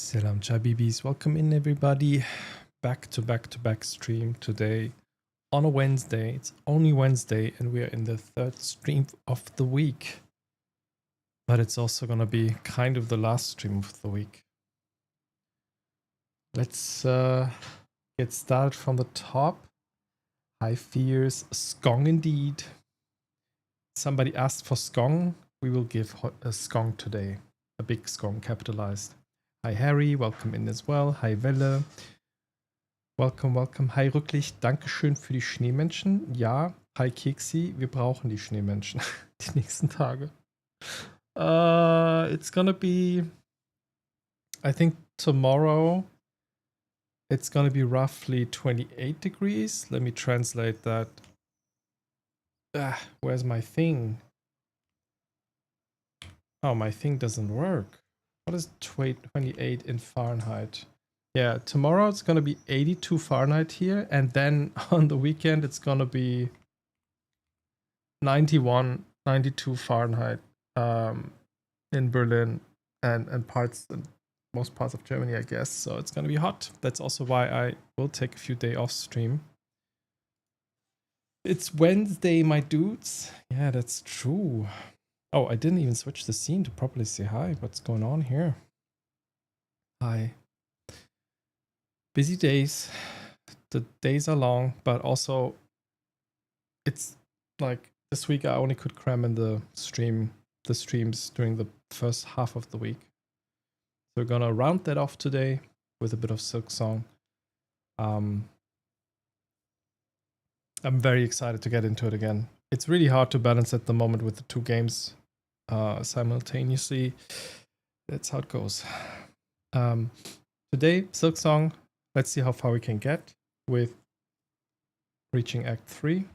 Salam Chabibis, welcome in everybody. Back to back stream today on a Wednesday. It's only Wednesday and we are in the third stream of the week. But it's also gonna be kind of the last stream of the week. Let's get started from the top. High fears, SKONG indeed. Somebody asked for SKONG. We will give a SKONG today. A big SKONG capitalized. Hi Harry, welcome in as well. Hi Welle. Welcome, welcome. Hi Rücklicht, Dankeschön für die Schneemenschen. Ja, hi Keksi, wir brauchen die Schneemenschen die nächsten Tage. It's gonna be, I think tomorrow, it's gonna be roughly 28 degrees. Let me translate that. Where's my thing? Oh, my thing doesn't work. What is 28 in Fahrenheit? Yeah, tomorrow it's going to be 82 Fahrenheit here. And then on the weekend, it's going to be 91, 92 Fahrenheit in Berlin and most parts of Germany, I guess. So it's going to be hot. That's also why I will take a few days off stream. It's Wednesday, my dudes. Yeah, that's true. Oh, I didn't even switch the scene to properly say hi. What's going on here? Hi. Busy days. The days are long, but also it's like this week I only could cram in the streams during the first half of the week. So we're gonna round that off today with a bit of silksong. I'm very excited to get into it again. It's really hard to balance at the moment with the two games simultaneously. That's how it goes. Today, silksong. Let's see how far we can get with reaching Act 3.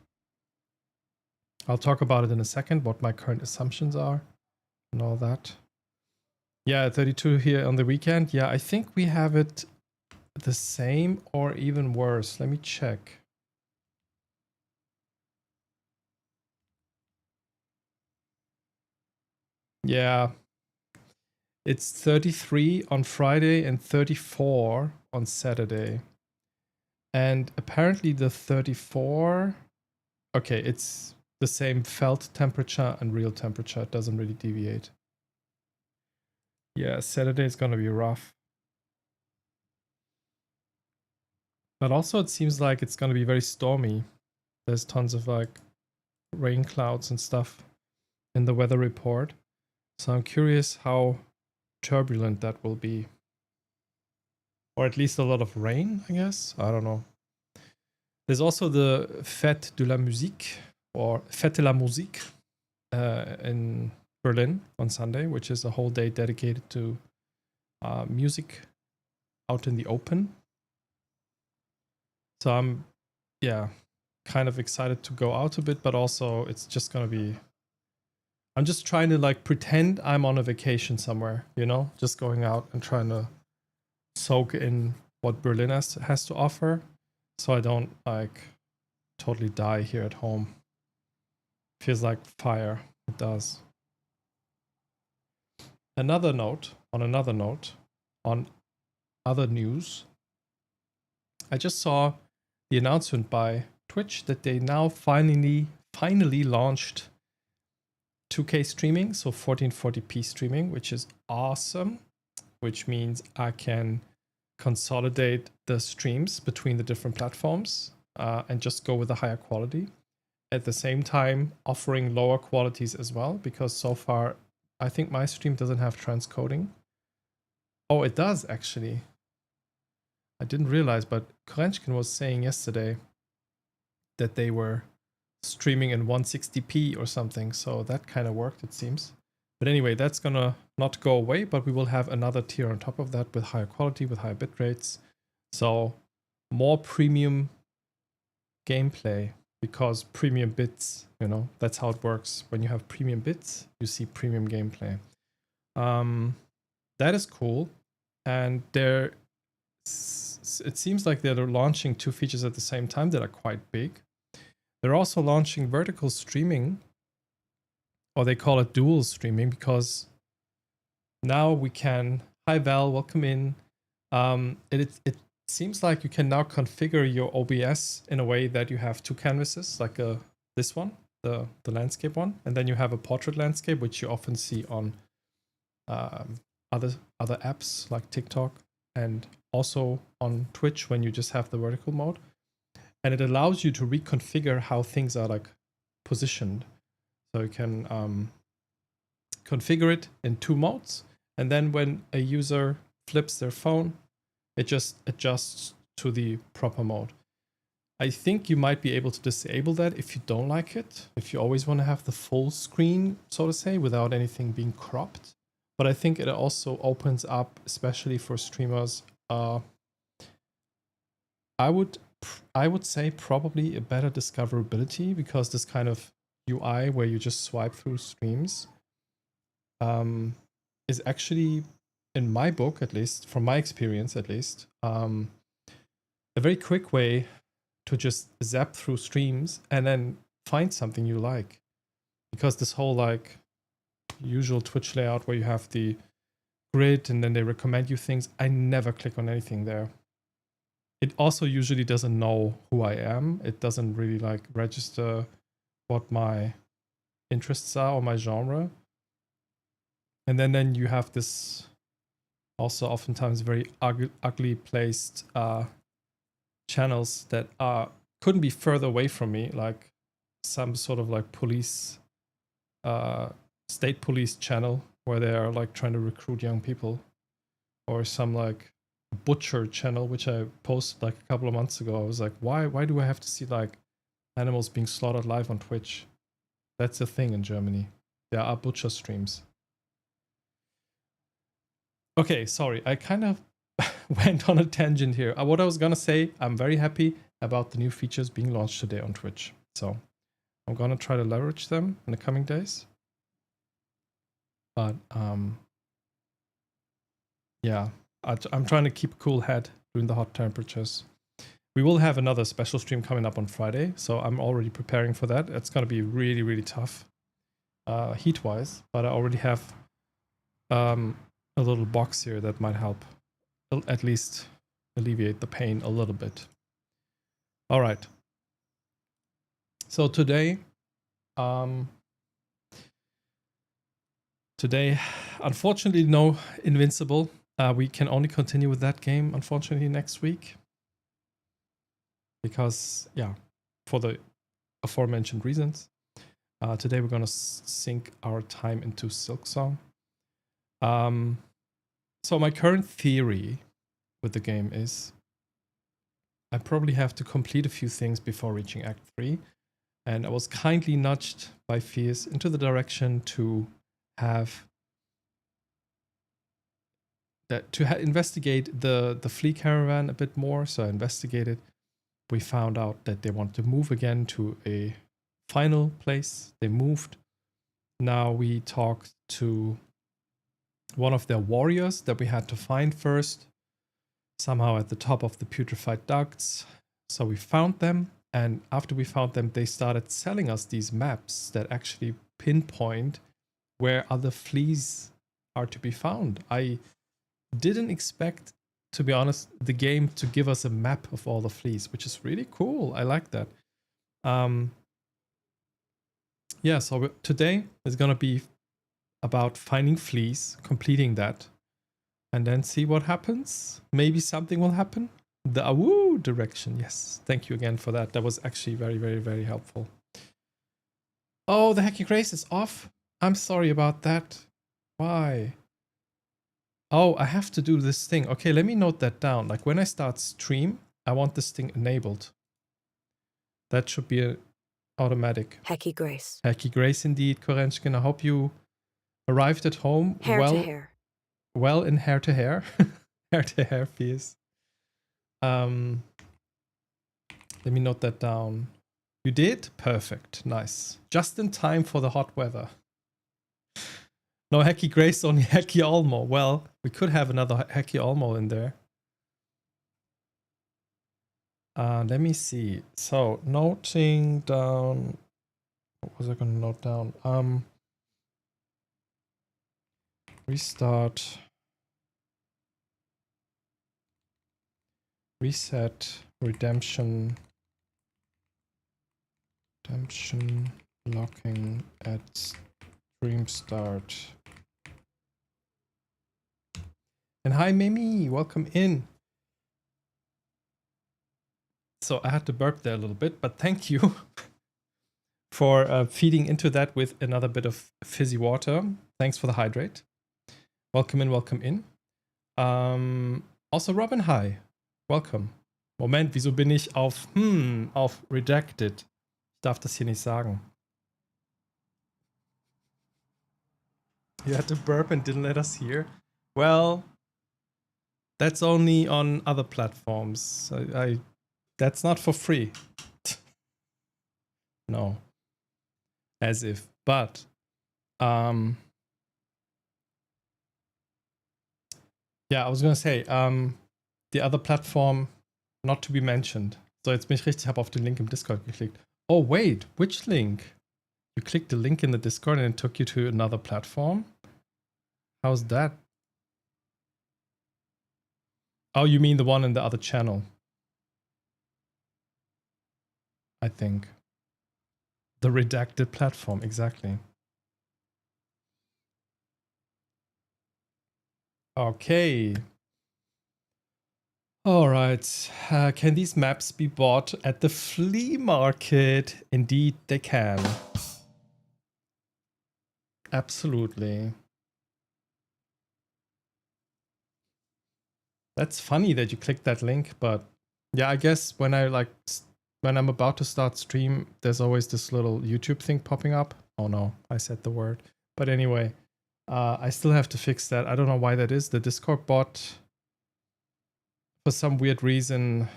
I'll talk about it in a second, what my current assumptions are and all that. Yeah, 32 here on the weekend. Yeah, I think we have it the same or even worse. Let me check. Yeah, it's 33 on Friday and 34 on Saturday. And apparently the 34, okay, it's the same felt temperature and real temperature. It doesn't really deviate. Yeah, Saturday is going to be rough. But also it seems like it's going to be very stormy. There's tons of like rain clouds and stuff in the weather report. So I'm curious how turbulent that will be. Or at least a lot of rain, I guess. I don't know. There's also the Fête de la Musique or Fête de la Musique in Berlin on Sunday, which is a whole day dedicated to music out in the open. So I'm, kind of excited to go out a bit, but also it's just gonna be, I'm just trying to like pretend I'm on a vacation somewhere, you know, just going out and trying to soak in what Berlin has to offer, so I don't like totally die here at home. Feels like fire. It does. On other note, on other news, I just saw the announcement by Twitch that they now finally launched 2K streaming, so 1440p streaming, which is awesome. Which means I can consolidate the streams between the different platforms and just go with a higher quality. At the same time, offering lower qualities as well, because so far, I think my stream doesn't have transcoding. Oh, it does actually. I didn't realize, but Korenchkin was saying yesterday that they were streaming in 160p or something, so that kind of worked, it seems. But anyway, that's gonna not go away, but we will have another tier on top of that with higher quality, with higher bit rates. So more premium gameplay, because premium bits, you know, that's how it works. When you have premium bits, you see premium gameplay. That is cool. And it seems like they're launching two features at the same time that are quite big. They're also launching vertical streaming, or they call it dual streaming, because now we can Hi Val, welcome in. It seems like you can now configure your OBS in a way that you have two canvases, like this one, the landscape one, and then you have a portrait landscape, which you often see on other apps like TikTok and also on Twitch when you just have the vertical mode. And it allows you to reconfigure how things are like positioned. So you can configure it in two modes, and then when a user flips their phone, it just adjusts to the proper mode. I think you might be able to disable that if you don't like it, if you always want to have the full screen, so to say, without anything being cropped. But I think it also opens up, especially for streamers, I would say probably a better discoverability, because this kind of UI where you just swipe through streams is actually, in my book at least, from my experience at least, a very quick way to just zap through streams and then find something you like. Because this whole like usual Twitch layout where you have the grid and then they recommend you things, I never click on anything there. It also usually doesn't know who I am. It doesn't really like register what my interests are or my genre. And then you have this also oftentimes very ugly placed channels that couldn't be further away from me, like some sort of like police, state police channel where they are like trying to recruit young people, or some like butcher channel, which I posted like a couple of months ago. I was like, why do I have to see like animals being slaughtered live on Twitch? That's a thing in Germany. There are butcher streams. Okay, sorry, I kind of went on a tangent here. What I was gonna say, I'm very happy about the new features being launched today on Twitch. So I'm gonna try to leverage them in the coming days. But yeah, I'm trying to keep a cool head during the hot temperatures. We will have another special stream coming up on Friday, so I'm already preparing for that. It's gonna be really, really tough, heat-wise, but I already have a little box here that might help at least alleviate the pain a little bit. All right. So today, unfortunately, no Invincible. We can only continue with that game, unfortunately, next week. Because, yeah, for the aforementioned reasons. Today we're going to sink our time into Silksong. So my current theory with the game is I probably have to complete a few things before reaching Act 3. And I was kindly nudged by Fierce into the direction to have that investigate the flea caravan a bit more. So I investigated. We found out that they want to move again to a final place. They moved. Now we talked to one of their warriors that we had to find first, somehow at the top of the putrefied ducts. So we found them, and after we found them, they started selling us these maps that actually pinpoint where other fleas are to be found. I didn't expect, to be honest, the game to give us a map of all the fleas, which is really cool. I like that. Yeah, so today is gonna be about finding fleas, completing that, and then see what happens. Maybe something will happen. The awoo direction, yes. Thank you again for that. That was actually very, very, very helpful. Oh, the Hacky Grace is off. I'm sorry about that. Why? Oh, I have to do this thing. Okay, let me note that down. Like when I start stream, I want this thing enabled. That should be automatic. Hacky Grace. Hacky Grace indeed, Korenchkin. I hope you arrived at home Hair to hair. Well in hair to hair. Hair to hair fees. Let me note that down. You did? Perfect. Nice. Just in time for the hot weather. No Hacky Grace, only Hacky Olmo. Well, we could have another Hacky Olmo in there. Let me see. So, noting down... What was I going to note down? Restart Reset redemption locking at stream start. And hi Mimi, welcome in. So I had to burp there a little bit, but thank you for feeding into that with another bit of fizzy water. Thanks for the hydrate. Welcome in, welcome in. Also Robin, hi. Welcome. Moment, wieso bin ich auf Redacted? Ich darf das hier nicht sagen. You had to burp and didn't let us hear? Well, that's only on other platforms. That's not for free. No. As if. But yeah, I was gonna say, the other platform not to be mentioned. So jetzt bin ich richtig, habe auf den Link im Discord geklickt. Oh wait, which link? You clicked the link in the Discord and it took you to another platform? How's that? Oh, you mean the one in the other channel? I think. The redacted platform, exactly. Okay. Alright. Can these maps be bought at the flea market? Indeed, they can. Absolutely. That's funny that you clicked that link, but yeah, I guess when I'm about to start stream, there's always this little YouTube thing popping up. Oh no, I said the word. But anyway, I still have to fix that. I don't know why that is. The Discord bot, for some weird reason,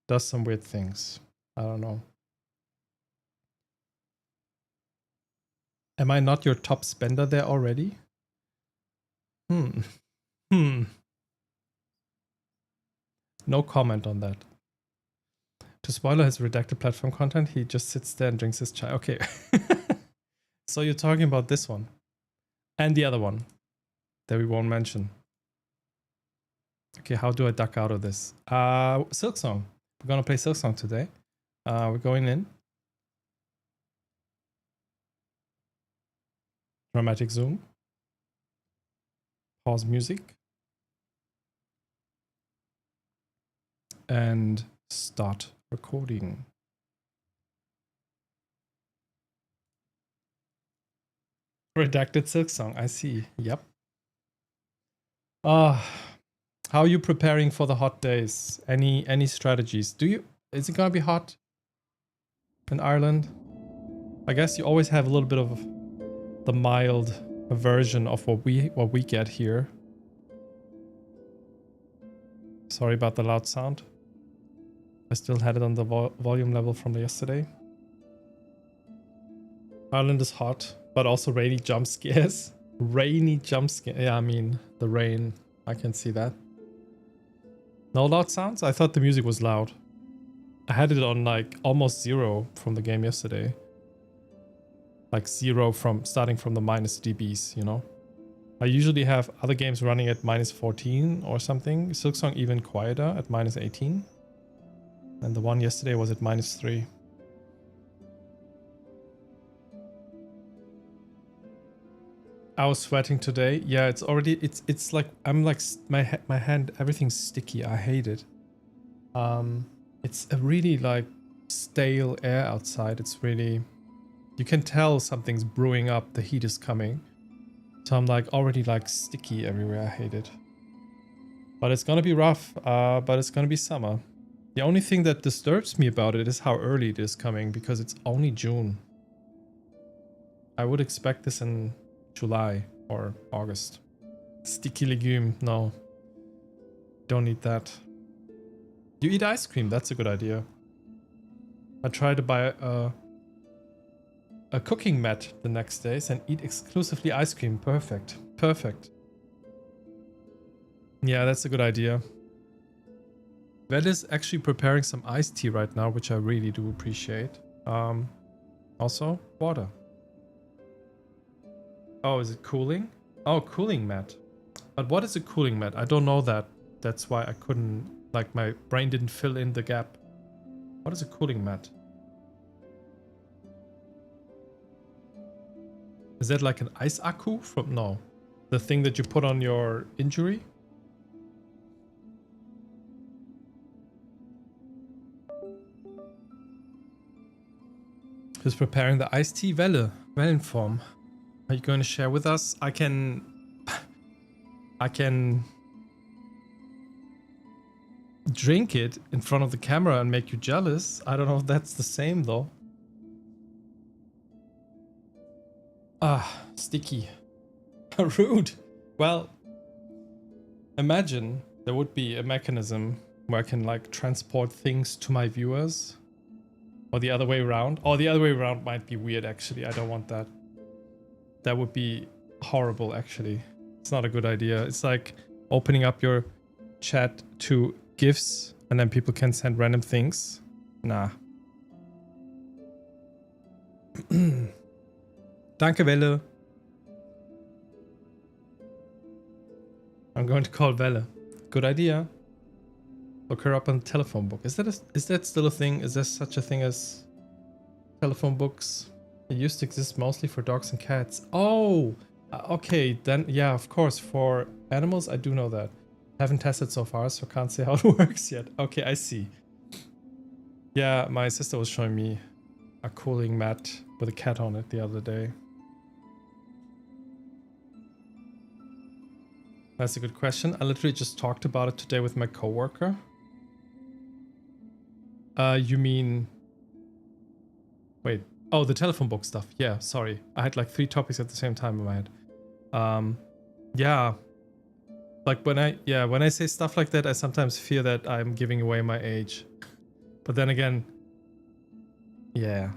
does some weird things. I don't know. Am I not your top spender there already? No comment on that. To spoiler his redacted platform content, he just sits there and drinks his chai. Okay. So you're talking about this one. And the other one that we won't mention. Okay, how do I duck out of this? Silksong. We're gonna play Silksong today. We're going in. Dramatic zoom. Pause music. And start recording. Redacted Silksong, I see. Yep. How are you preparing for the hot days? Any strategies? Is it gonna be hot in Ireland? I guess you always have a little bit of the mild version of what we get here. Sorry about the loud sound. I still had it on the volume level from yesterday. Ireland is hot, but also rainy jump scares. Rainy jump scare. Yeah, I mean, the rain. I can see that. No loud sounds? I thought the music was loud. I had it on like almost 0 from the game yesterday. Like 0 from starting from the minus dBs, you know? I usually have other games running at minus 14 or something. Silksong even quieter at minus 18. And the one yesterday was at minus 3. I was sweating today. Yeah, it's already it's like I'm like my hand, everything's sticky. I hate it. It's a really like stale air outside. It's really, you can tell something's brewing up. The heat is coming. So I'm like already like sticky everywhere. I hate it. But it's gonna be rough. But it's gonna be summer. The only thing that disturbs me about it is how early it is coming, because it's only June. I would expect this in July or August. Sticky legume, no. Don't eat that. You eat ice cream, that's a good idea. I try to buy a cooking mat the next days and eat exclusively ice cream. Perfect. Perfect. Yeah, that's a good idea. Vel is actually preparing some iced tea right now, which I really do appreciate. Also, water. Oh, is it cooling? Oh, cooling mat. But what is a cooling mat? I don't know that. That's why I couldn't Like my brain didn't fill in the gap. What is a cooling mat? Is that like an ice akku from... No. The thing that you put on your injury? Who's preparing the iced tea Wellenform? Are you going to share with us? I can drink it in front of the camera and make you jealous. I don't know if that's the same though. Ah, sticky. Rude. Well, imagine there would be a mechanism where I can like transport things to my viewers. Or the other way around. Or the other way around might be weird actually. I don't want that. That would be horrible actually. It's not a good idea. It's like opening up your chat to GIFs and then people can send random things. Nah. Danke, Welle. I'm going to call Welle. Good idea. Look her up on the telephone book. Is that still a thing? Is there such a thing as telephone books? It used to exist mostly for dogs and cats. Oh, okay. Then, yeah, of course. For animals, I do know that. Haven't tested so far, so can't say how it works yet. Okay, I see. Yeah, my sister was showing me a cooling mat with a cat on it the other day. That's a good question. I literally just talked about it today with my coworker. You mean... Wait. Oh, the telephone book stuff. Yeah, sorry. I had like 3 topics at the same time in my head. Yeah. Like when I say stuff like that, I sometimes fear that I'm giving away my age. But then again, yeah,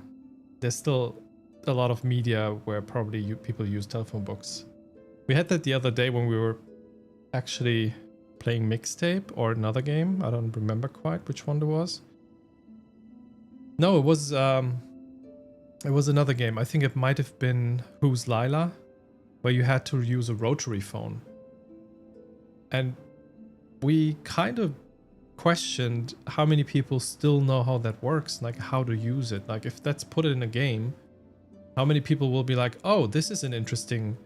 there's still a lot of media where probably people use telephone books. We had that the other day when we were actually playing Mixtape or another game. I don't remember quite which one it was. No, it was another game. I think it might have been Who's Lila, where you had to use a rotary phone. And we kind of questioned how many people still know how that works, like how to use it. Like if that's put it in a game, how many people will be like, oh, this is an interesting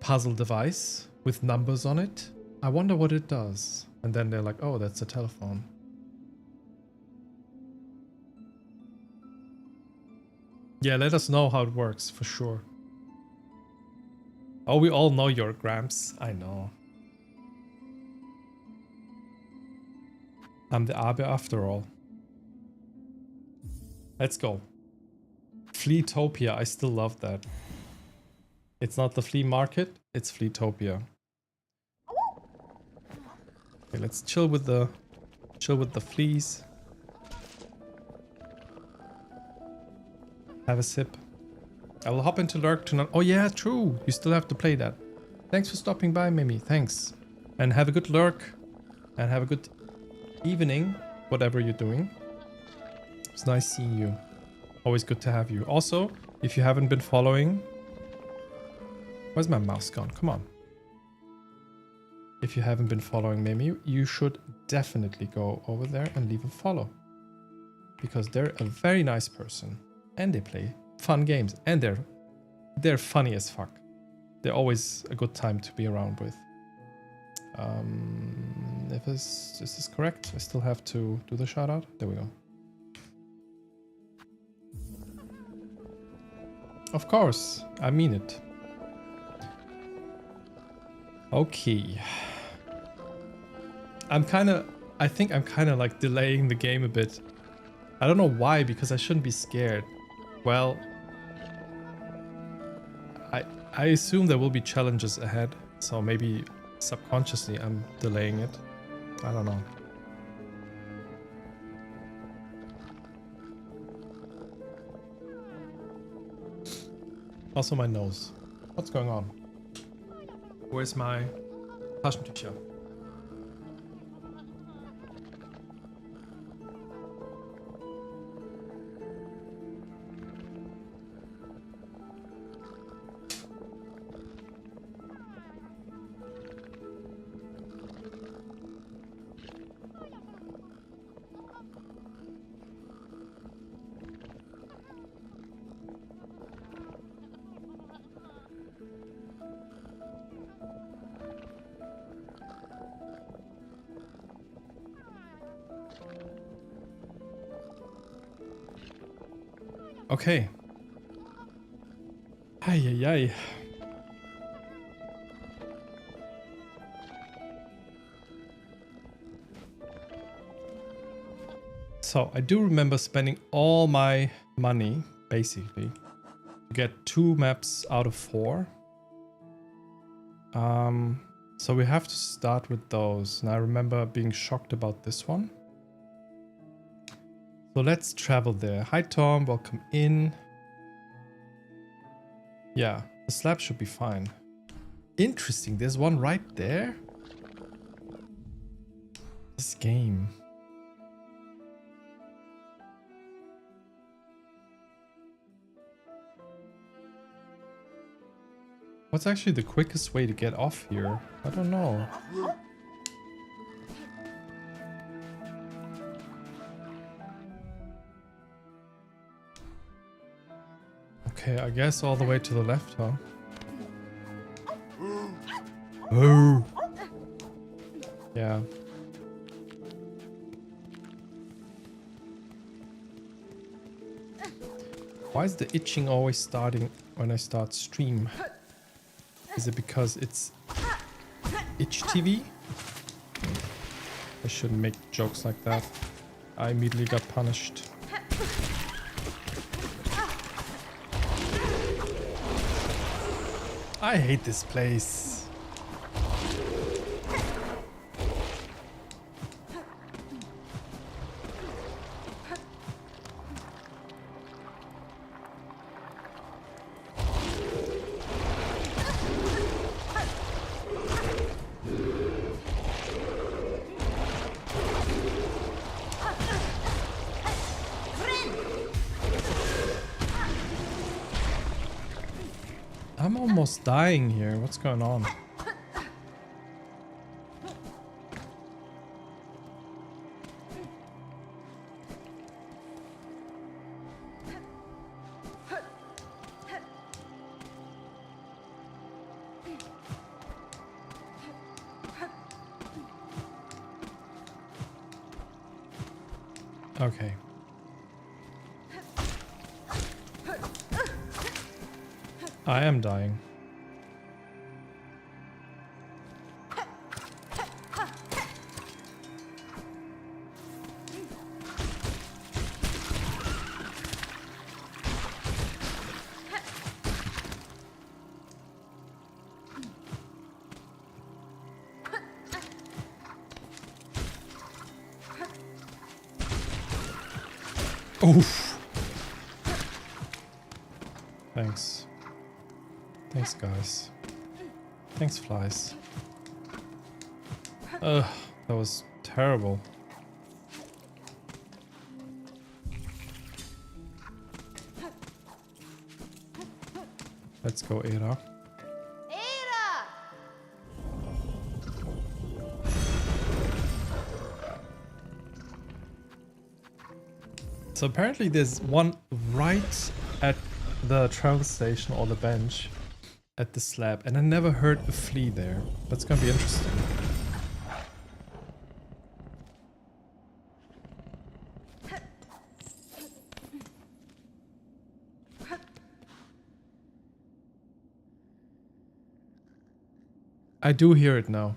puzzle device with numbers on it. I wonder what it does. And then they're like, oh, that's a telephone. Yeah, let us know how it works for sure. Oh, we all know your Gramps. I know. I'm the Abe after all. Let's go. Fleetopia, I still love that. It's not the flea market, it's Fleetopia. Okay, let's chill with the fleas. Have a sip. I will hop into Lurk tonight. Oh yeah, true. You still have to play that. Thanks for stopping by, Mimi. Thanks. And have a good Lurk. And have a good evening, whatever you're doing. It's nice seeing you. Always good to have you. Also, if you haven't been following... Where's my mouse gone? Come on. If you haven't been following Mimi, you should definitely go over there and leave a follow. Because they're a very nice person. And they play fun games. And they're funny as fuck. They're always a good time to be around with. Is this correct? I still have to do the shout out. There we go. Of course, I mean it. Okay. I think I'm kind of like delaying the game a bit. I don't know why, because I shouldn't be scared. Well, I assume there will be challenges ahead, so maybe subconsciously I'm delaying it. I don't know. Also my nose. What's going on? Where's my Taschentücher? Okay. Ay, ay, ay. So, I do remember spending all my money, basically, to get 2 maps out of 4. So we have to start with those. And I remember being shocked about this one. So let's travel there. Hi Tom, welcome in. Yeah, the slab should be fine. Interesting, there's one right there. This game. What's actually the quickest way to get off here? I don't know. Okay, I guess all the way to the left, huh? Oh. Yeah. Why is the itching always starting when I start stream? Is it because it's itch TV? I shouldn't make jokes like that. I immediately got punished. I hate this place. I'm almost dying here. What's going on? Okay. I am dying. Oof. Thanks. Thanks, guys. Thanks, flies. Ugh, that was terrible. Let's go, Era. So apparently there's one right at the travel station or the bench at the slab, and I never heard a flea there. That's gonna be interesting. I do hear it now.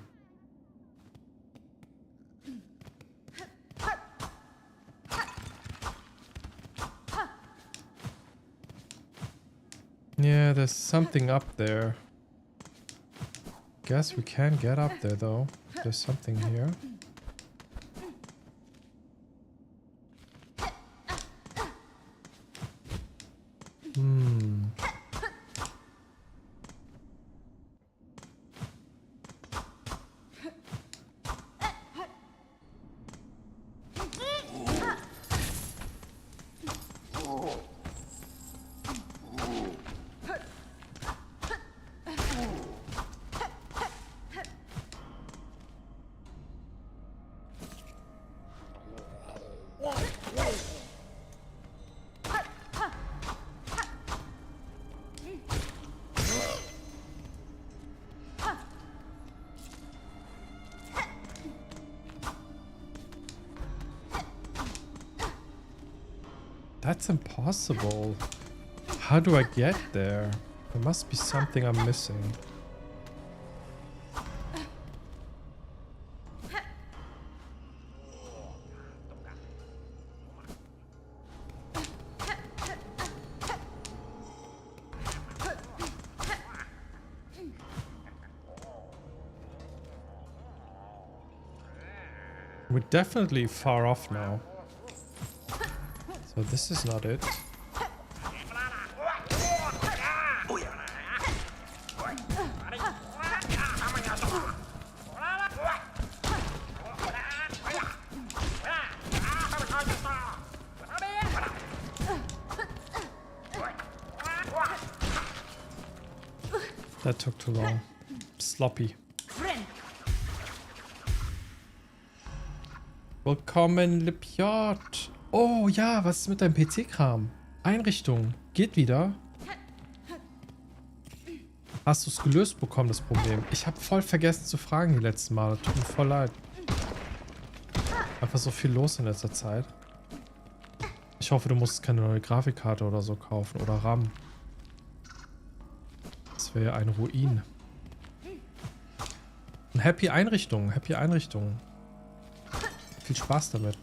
Yeah, there's something up there. Guess we can get up there though. There's something here. That's impossible. How do I get there? There must be something I'm missing. We're definitely far off now. So this is not it. That took too long. Sloppy. Willkommen, Lepiot. Oh ja, was ist mit deinem PC-Kram? Einrichtung. Geht wieder? Hast du es gelöst bekommen, das Problem? Ich habe voll vergessen zu fragen die letzten Male. Tut mir voll leid. Einfach so viel los in letzter Zeit. Ich hoffe, du musst keine neue Grafikkarte oder so kaufen. Oder RAM. Das wäre ein Ruin. Und happy Einrichtung. Happy Einrichtung. Viel Spaß damit.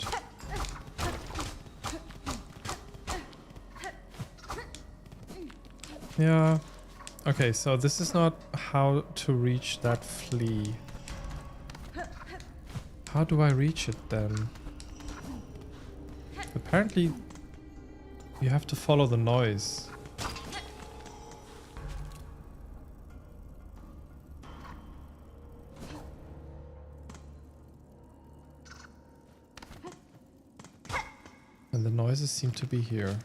Ja. Okay, so this is not how to reach that flea. How do I reach it then? Apparently, you have to follow the noise. And the noises seem to be here.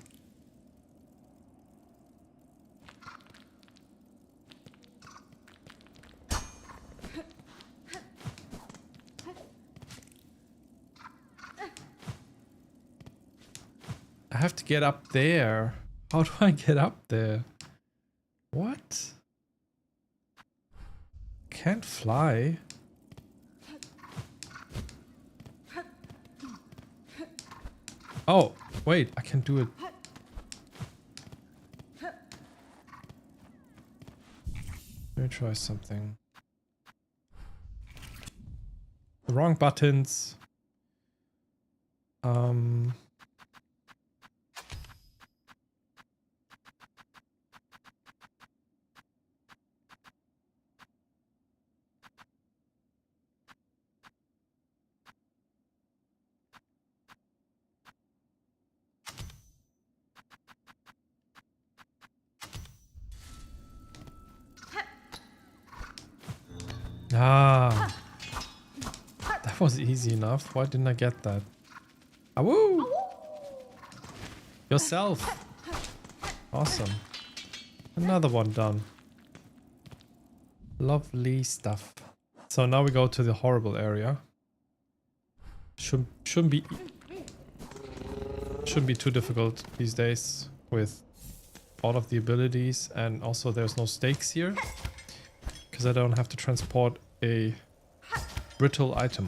I have to get up there. How do I get up there? What? Can't fly. Oh, wait, I can do it. Let me try something. The wrong buttons. Ah, that was easy enough. Why didn't I get that? Awoo! Yourself. Awesome. Another one done. Lovely stuff. So now we go to the horrible area. Shouldn't be too difficult these days with all of the abilities, and also there's no stakes here. Because I don't have to transport a brittle item.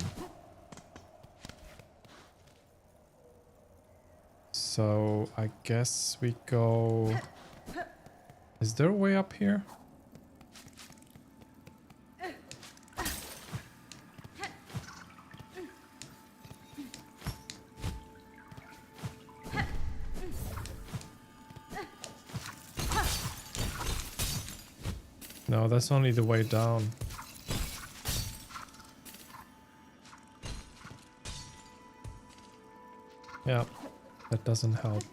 So I guess we go... Is there a way up here? No, that's only the way down. Yeah, that doesn't help.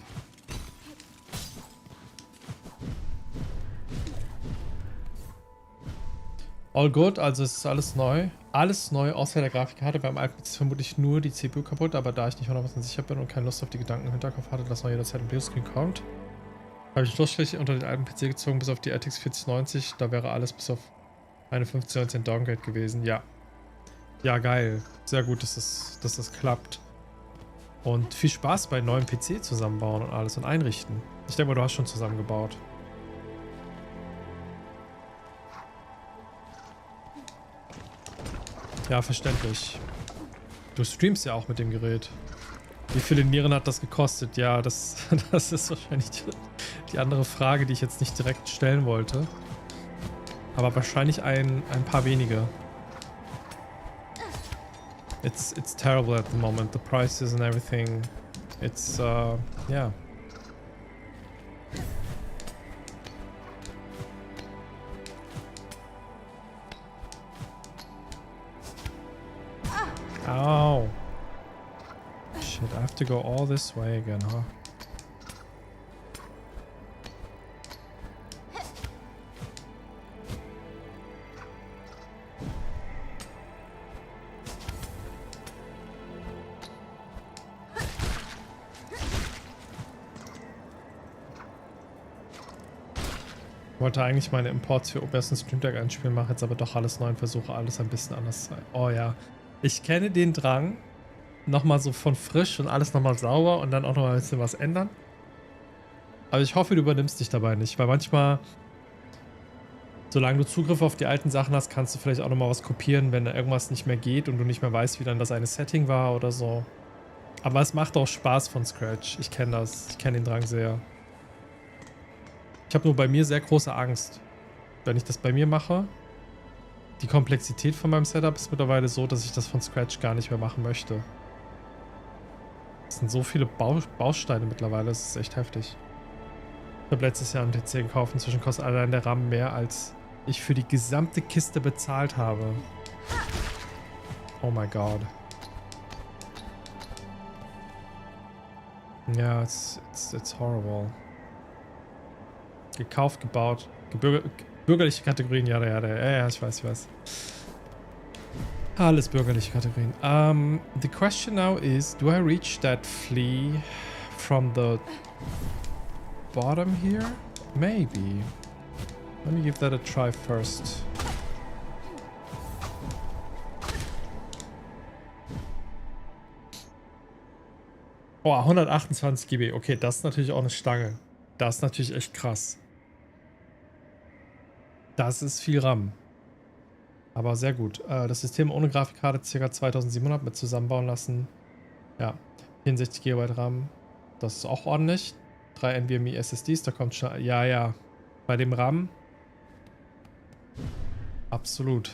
All good, also es ist alles neu. Alles neu außer der Grafikkarte. Beim alten ist vermutlich nur die CPU kaputt, aber da ich nicht 100% sicher bin und keine Lust auf die Gedanken im Hinterkopf hatte, dass noch jederzeit ein Bluescreen kommt, habe ich Schlussstrich unter den alten PC gezogen, bis auf die RTX 4090. Da wäre alles bis auf eine 5019 Downgrade gewesen. Ja. Ja, geil. Sehr gut, dass das klappt. Und viel Spaß bei neuem PC zusammenbauen und alles und einrichten. Ich denke mal, du hast schon zusammengebaut. Ja, verständlich. Du streamst ja auch mit dem Gerät. Wie viele Nieren hat das gekostet? Ja, das ist wahrscheinlich die andere Frage, die ich jetzt nicht direkt stellen wollte. Aber wahrscheinlich ein paar wenige. It's terrible at the moment. The prices and everything. It's, yeah. Ow. Shit, I have to go all this way again, huh? Ich wollte eigentlich meine Imports für obersten Stream Deck einspielen, mache jetzt aber doch alles neu und versuche alles ein bisschen anders zu sein. Oh ja, ich kenne den Drang, nochmal so von frisch und alles nochmal sauber und dann auch nochmal ein bisschen was ändern. Aber ich hoffe, du übernimmst dich dabei nicht, weil manchmal, solange du Zugriff auf die alten Sachen hast, kannst du vielleicht auch nochmal was kopieren, wenn da irgendwas nicht mehr geht und du nicht mehr weißt, wie dann das eine Setting war oder so. Aber es macht auch Spaß von Scratch. Ich kenne das. Ich kenne den Drang sehr. Ich habe nur bei mir sehr große Angst. Wenn ich das bei mir mache, die Komplexität von meinem Setup ist mittlerweile so, dass ich das von Scratch gar nicht mehr machen möchte. Es sind so viele Bausteine mittlerweile, es ist echt heftig. Ich habe letztes Jahr einen PC gekauft, inzwischen kostet allein der RAM mehr, als ich für die gesamte Kiste bezahlt habe. Oh my god. Ja, it's horrible. Gekauft, gebaut. Bürgerliche Kategorien, ja, ich weiß. Alles bürgerliche Kategorien. The question now is, do I reach that flea from the bottom here? Maybe. Let me give that a try first. Oh, 128 GB. Okay, das ist natürlich auch eine Stange. Das ist natürlich echt krass. Das ist viel RAM. Aber sehr gut. Das System ohne Grafikkarte ca. 2700 mit zusammenbauen lassen. Ja, 64 GB RAM. Das ist auch ordentlich. 3 NVMe SSDs, da kommt schon... Ja. Bei dem RAM... Absolut.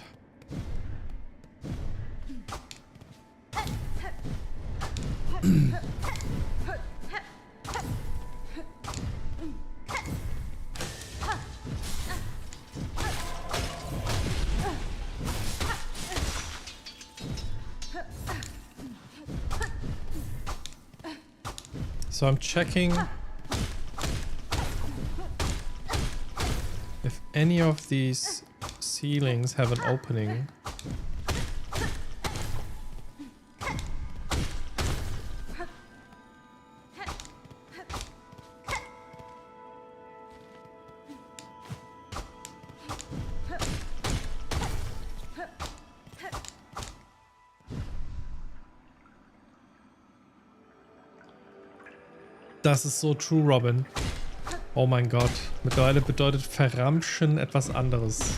So I'm checking if any of these ceilings have an opening. Das ist so true, Robin. Oh mein Gott. Mittlerweile bedeutet verramschen etwas anderes.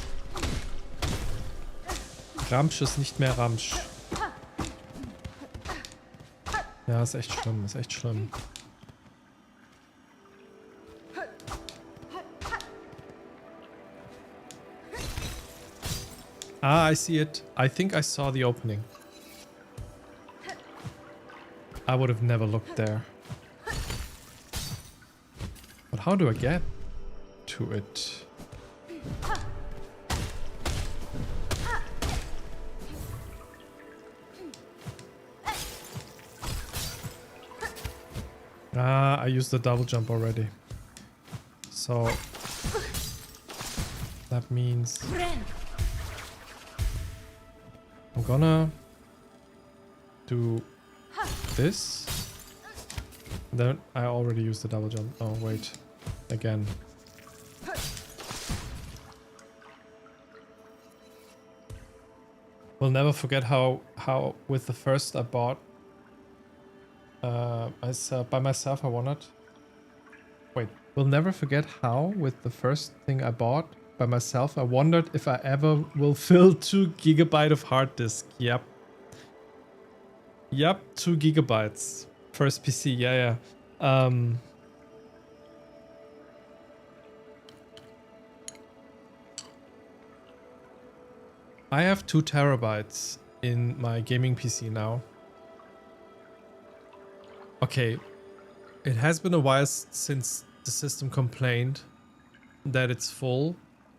Ramsch ist nicht mehr Ramsch. Ja, ist echt schlimm, ist echt schlimm. Ah, I see it. I think I saw the opening. I would have never looked there. But how do I get to it? Ah, I used the double jump already. So that means I'm gonna do this. Then I already used the double jump. Oh wait, again. We'll never forget how with the first I bought by myself I wanted. Wait, we'll never forget how with the first thing I bought by myself I wondered if I ever will fill 2 GB of hard disk. Yep. Yep, 2 GB. First PC, yeah. I have 2 terabytes in my gaming PC now. Okay, it has been a while since the system complained that it's full,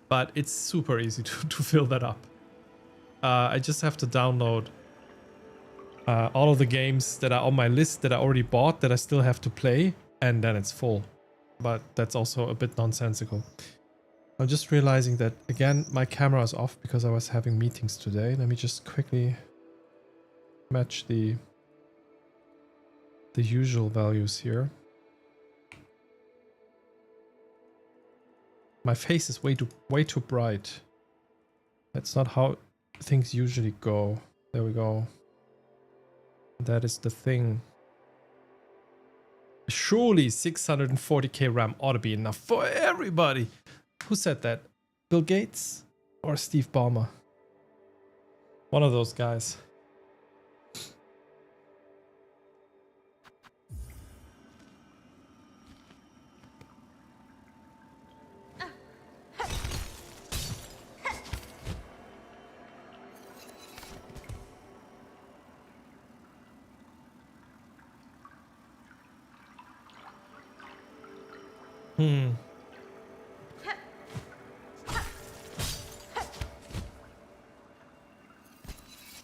but it's super easy to fill that up. I just have to download all of the games that are on my list that I already bought that I still have to play, and then it's full. But that's also a bit nonsensical. I'm just realizing that, again, my camera is off because I was having meetings today. Let me just quickly match the usual values here. My face is way too bright. That's not how things usually go. There we go. That is the thing. Surely 640k RAM ought to be enough for everybody. Who said that? Bill Gates or Steve Ballmer? One of those guys.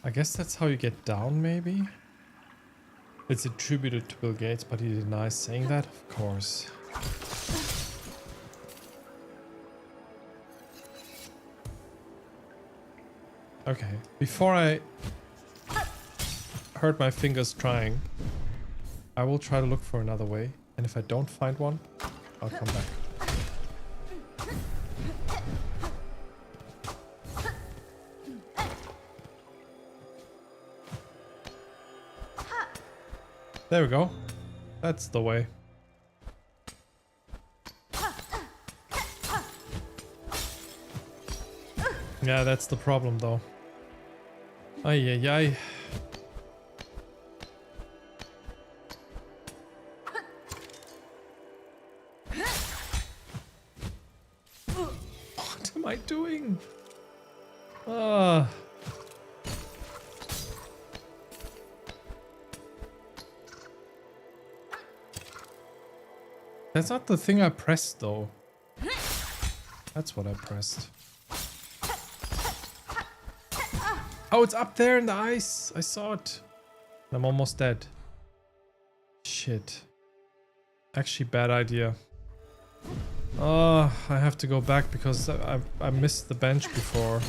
I guess that's how you get down, maybe? It's attributed to Bill Gates, but he denies saying that? Of course. Okay, before I hurt my fingers trying, I will try to look for another way, and if I don't find one, I'll come back. There we go. That's the way. Yeah, that's the problem though. Ay ay ay. What am I doing? Ah. That's not the thing I pressed though. That's what I pressed. Oh, it's up there in the ice. I saw it. I'm almost dead. Shit. Actually, bad idea. Oh, I have to go back because I missed the bench before.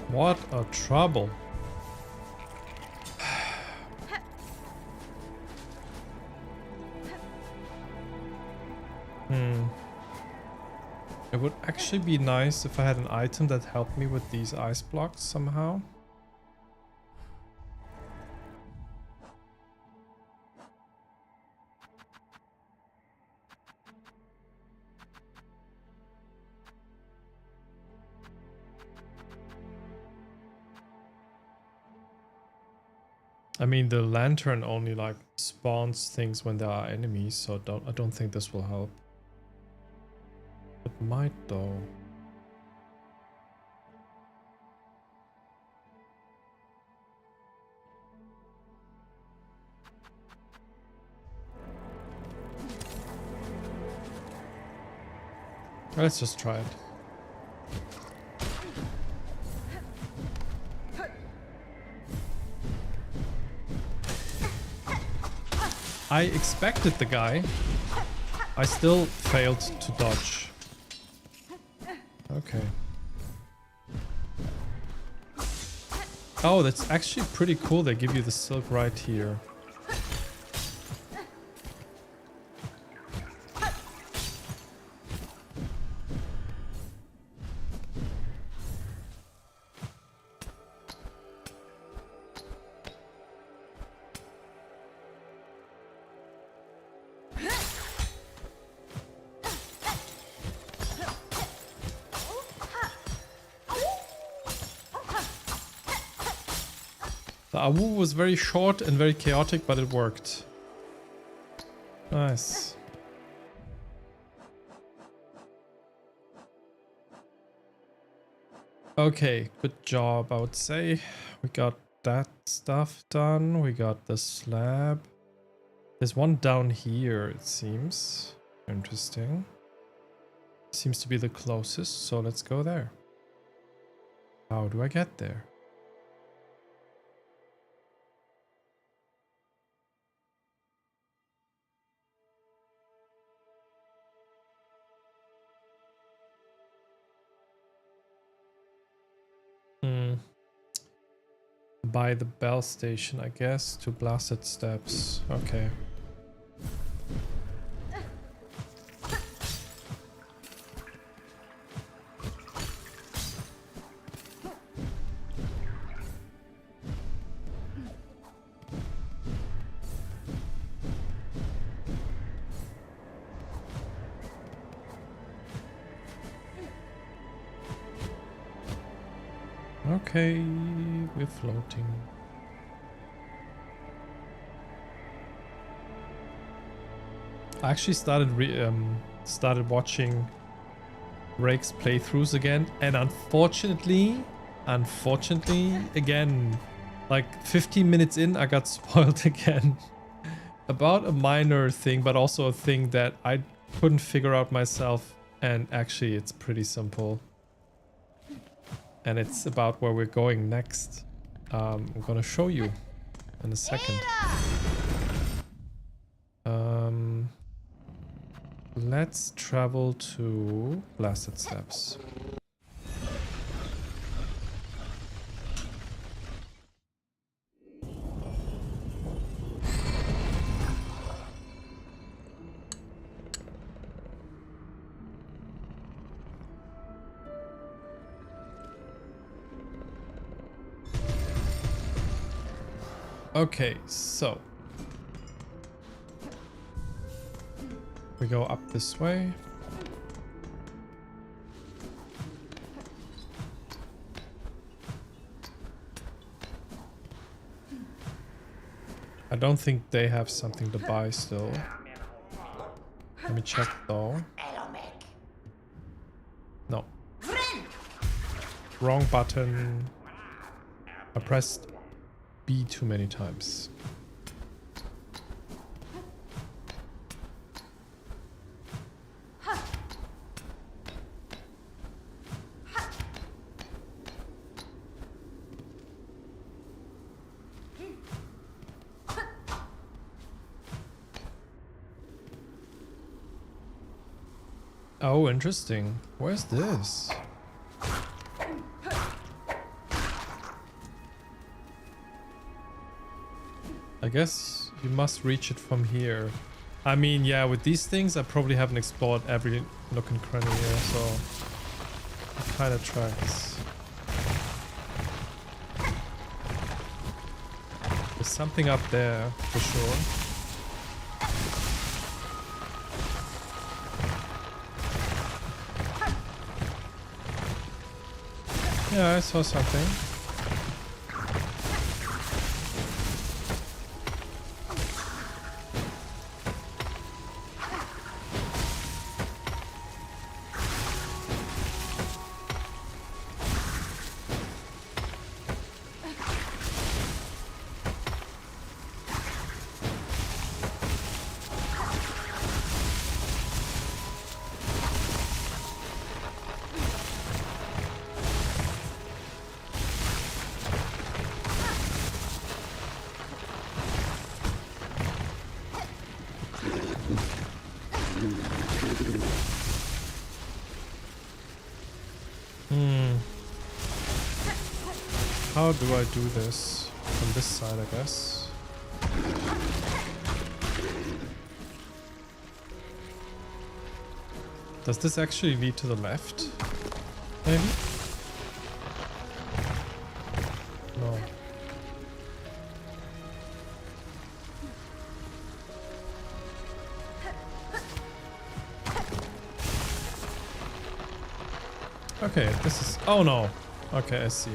What a trouble. It would actually be nice if I had an item that helped me with these ice blocks somehow. I mean, the lantern only like spawns things when there are enemies, so I don't think this will help. It might though. Let's just try it. I expected the guy. I still failed to dodge. Okay. Oh, that's actually pretty cool. They give you the silk right here. The Awu was very short and very chaotic, but it worked. Nice. Okay, good job, I would say. We got that stuff done. We got the slab. There's one down here, it seems. Interesting. Seems to be the closest, so let's go there. How do I get there? By the bell station, I guess, to blasted steps. Okay. Okay, we're floating. I actually started watching Rake's playthroughs again, and unfortunately, again, like 15 minutes in, I got spoiled again about a minor thing, but also a thing that I couldn't figure out myself, and actually it's pretty simple. And it's about where we're going next. I'm gonna show you in a second. Let's travel to Blasted Steps. Okay, so we go up this way. I don't think they have something to buy still. Let me check though. No. Wrong button. I pressed B too many times. Oh, interesting. Where's this? I guess you must reach it from here. I mean, yeah, with these things, I probably haven't explored every nook and cranny here, so it kind of tracks. There's something up there, for sure. Yeah, I saw something. how do I do this? From this side, I guess. Does this actually lead to the left? Maybe? No. Okay, this is... Oh no! Okay, I see.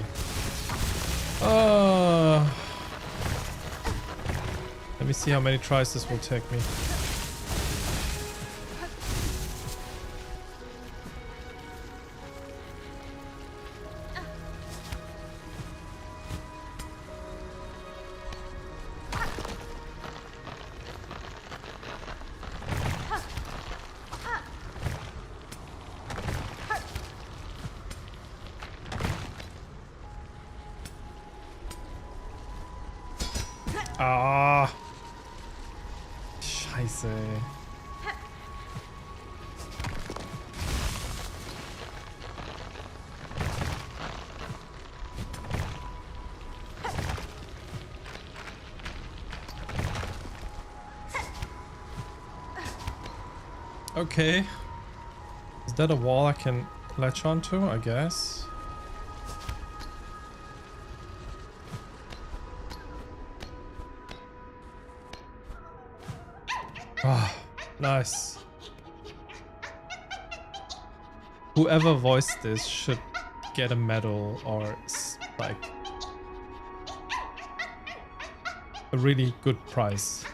Let me see how many tries this will take me. Ah, Scheiße. Okay. Is that a wall I can latch onto? I guess. Ah, nice. Whoever voiced this should get a medal or like a really good prize.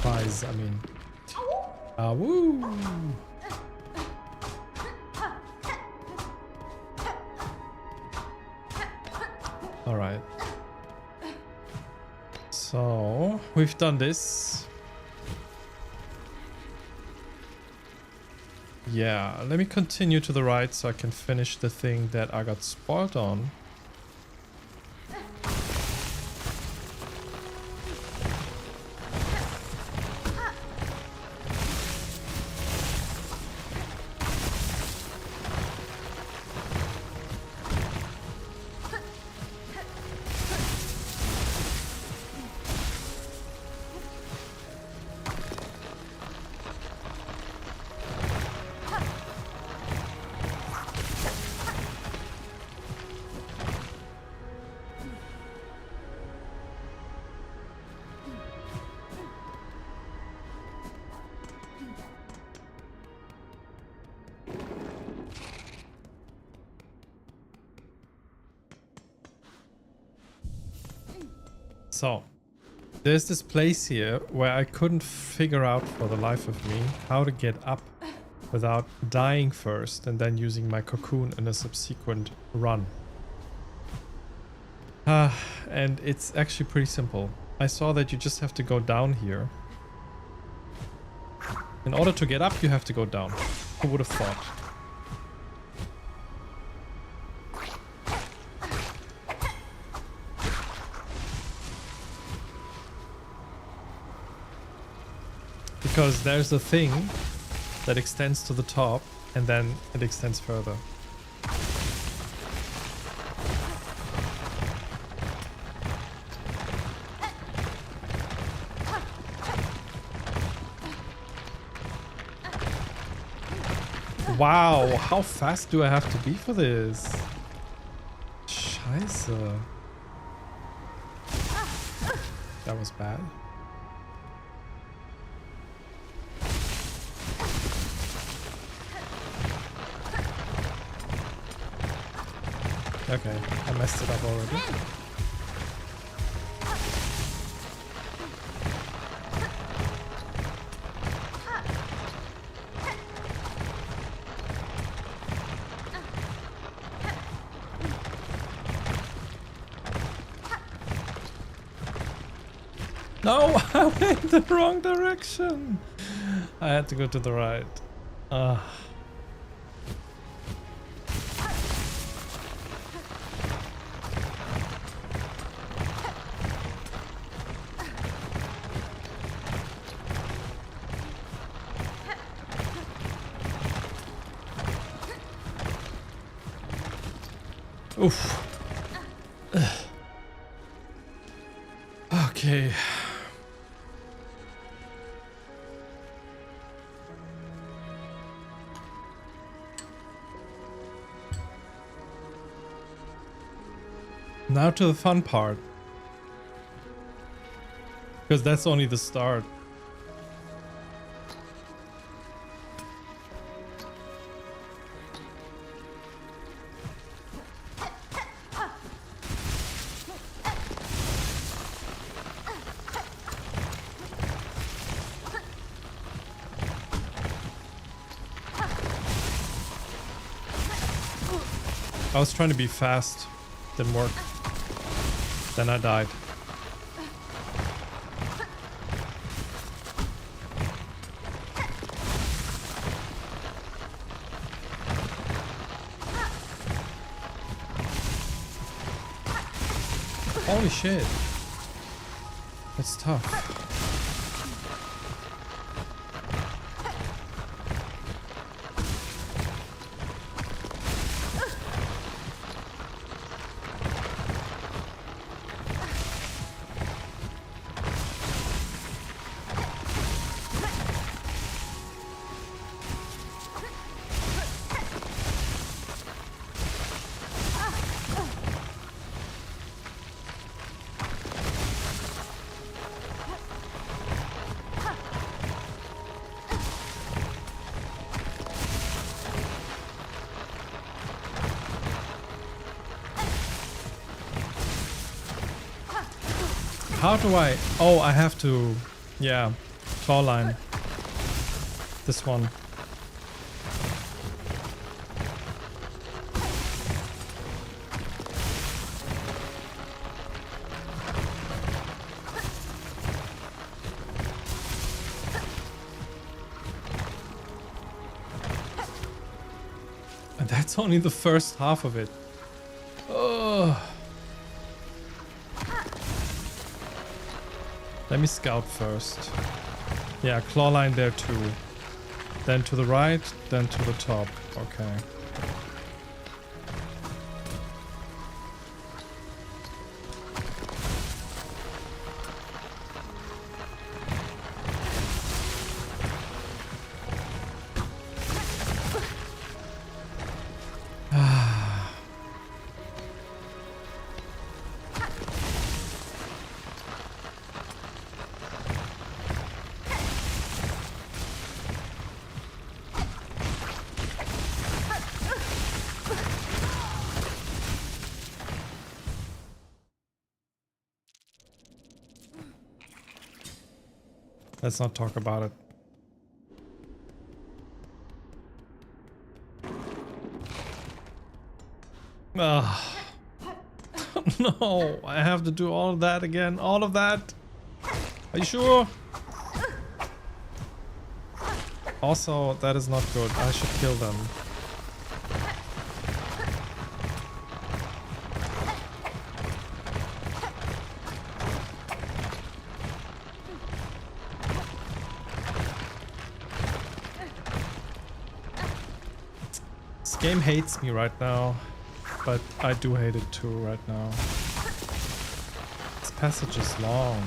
I mean. Woo! All right. So we've done this. Yeah, let me continue to the right so I can finish the thing that I got spoiled on. So, there's this place here where I couldn't figure out for the life of me how to get up without dying first and then using my cocoon in a subsequent run. And it's actually pretty simple. I saw that you just have to go down here. In order to get up, you have to go down. Who would have thought? Because there's a thing that extends to the top and then it extends further. Wow, how fast do I have to be for this? Scheiße. That was bad. Okay, I messed it up already. No, I went the wrong direction. I had to go to the right. Oof. Okay. Now to the fun part. Because that's only the start. I was trying to be fast. Didn't work. Then I died. Holy shit. That's tough. How do I... Oh, I have to... Yeah. Claw line. This one. And that's only the first half of it. Ugh. Let me scout first. Yeah, claw line there too. Then to the right, then to the top. Okay. Let's not talk about it. Ugh. No, I have to do all of that again. All of that. Are you sure? Also, that is not good. I should kill them. Game hates me right now, but I do hate it too right now. This passage is long.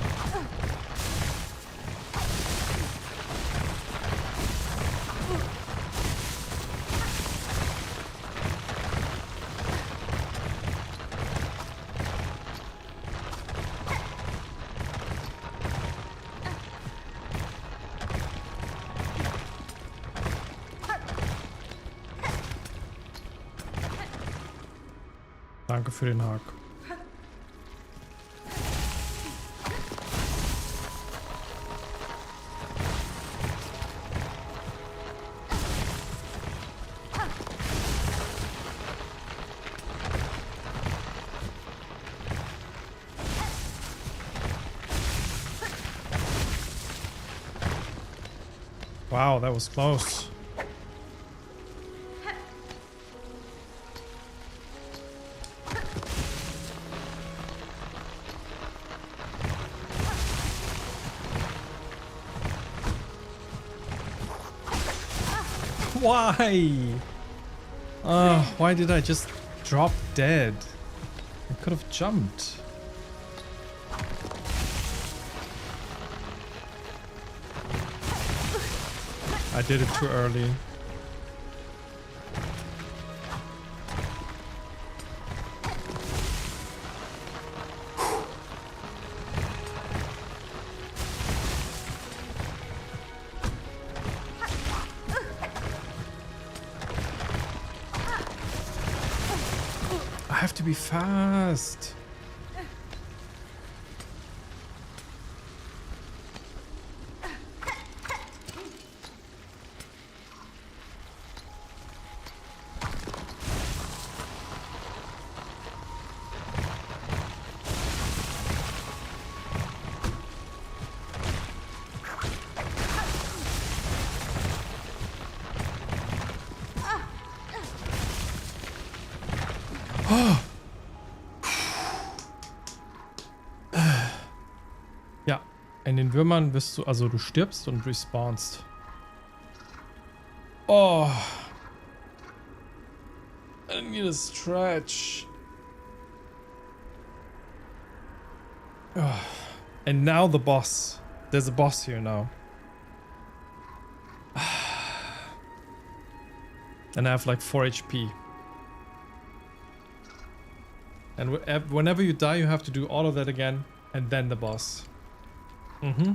Danke für den Hack. Wow, that was close. Why? Why did I just dropped dead. I could have jumped. I did it too early. I have to be fast. Ja, in den Würmern wirst du, also du stirbst und respawnst. Oh. I need a stretch. Oh. And now the boss. There's a boss here now. And I have like 4 HP. And whenever you die, you have to do all of that again, and then the boss. Mm-hmm.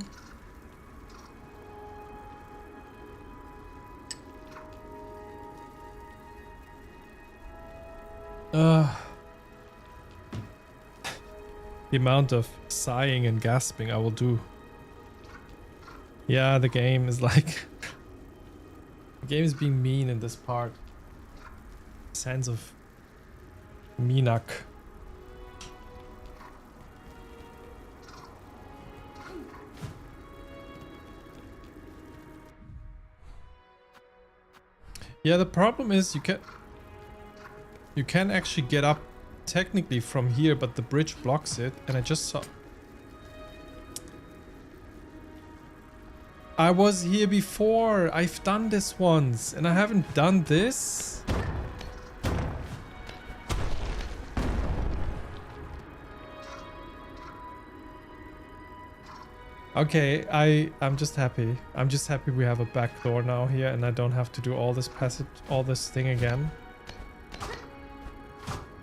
The amount of sighing and gasping I will do. Yeah, the game is like... the game is being mean in this part. Sense of... Minak. Yeah, the problem is you can actually get up technically from here, but the bridge blocks it, and I just saw... I was here before. I've done this once, and I haven't done this. Okay, I'm just happy. I'm just happy we have a back door now here, and I don't have to do all this passage, all this thing again.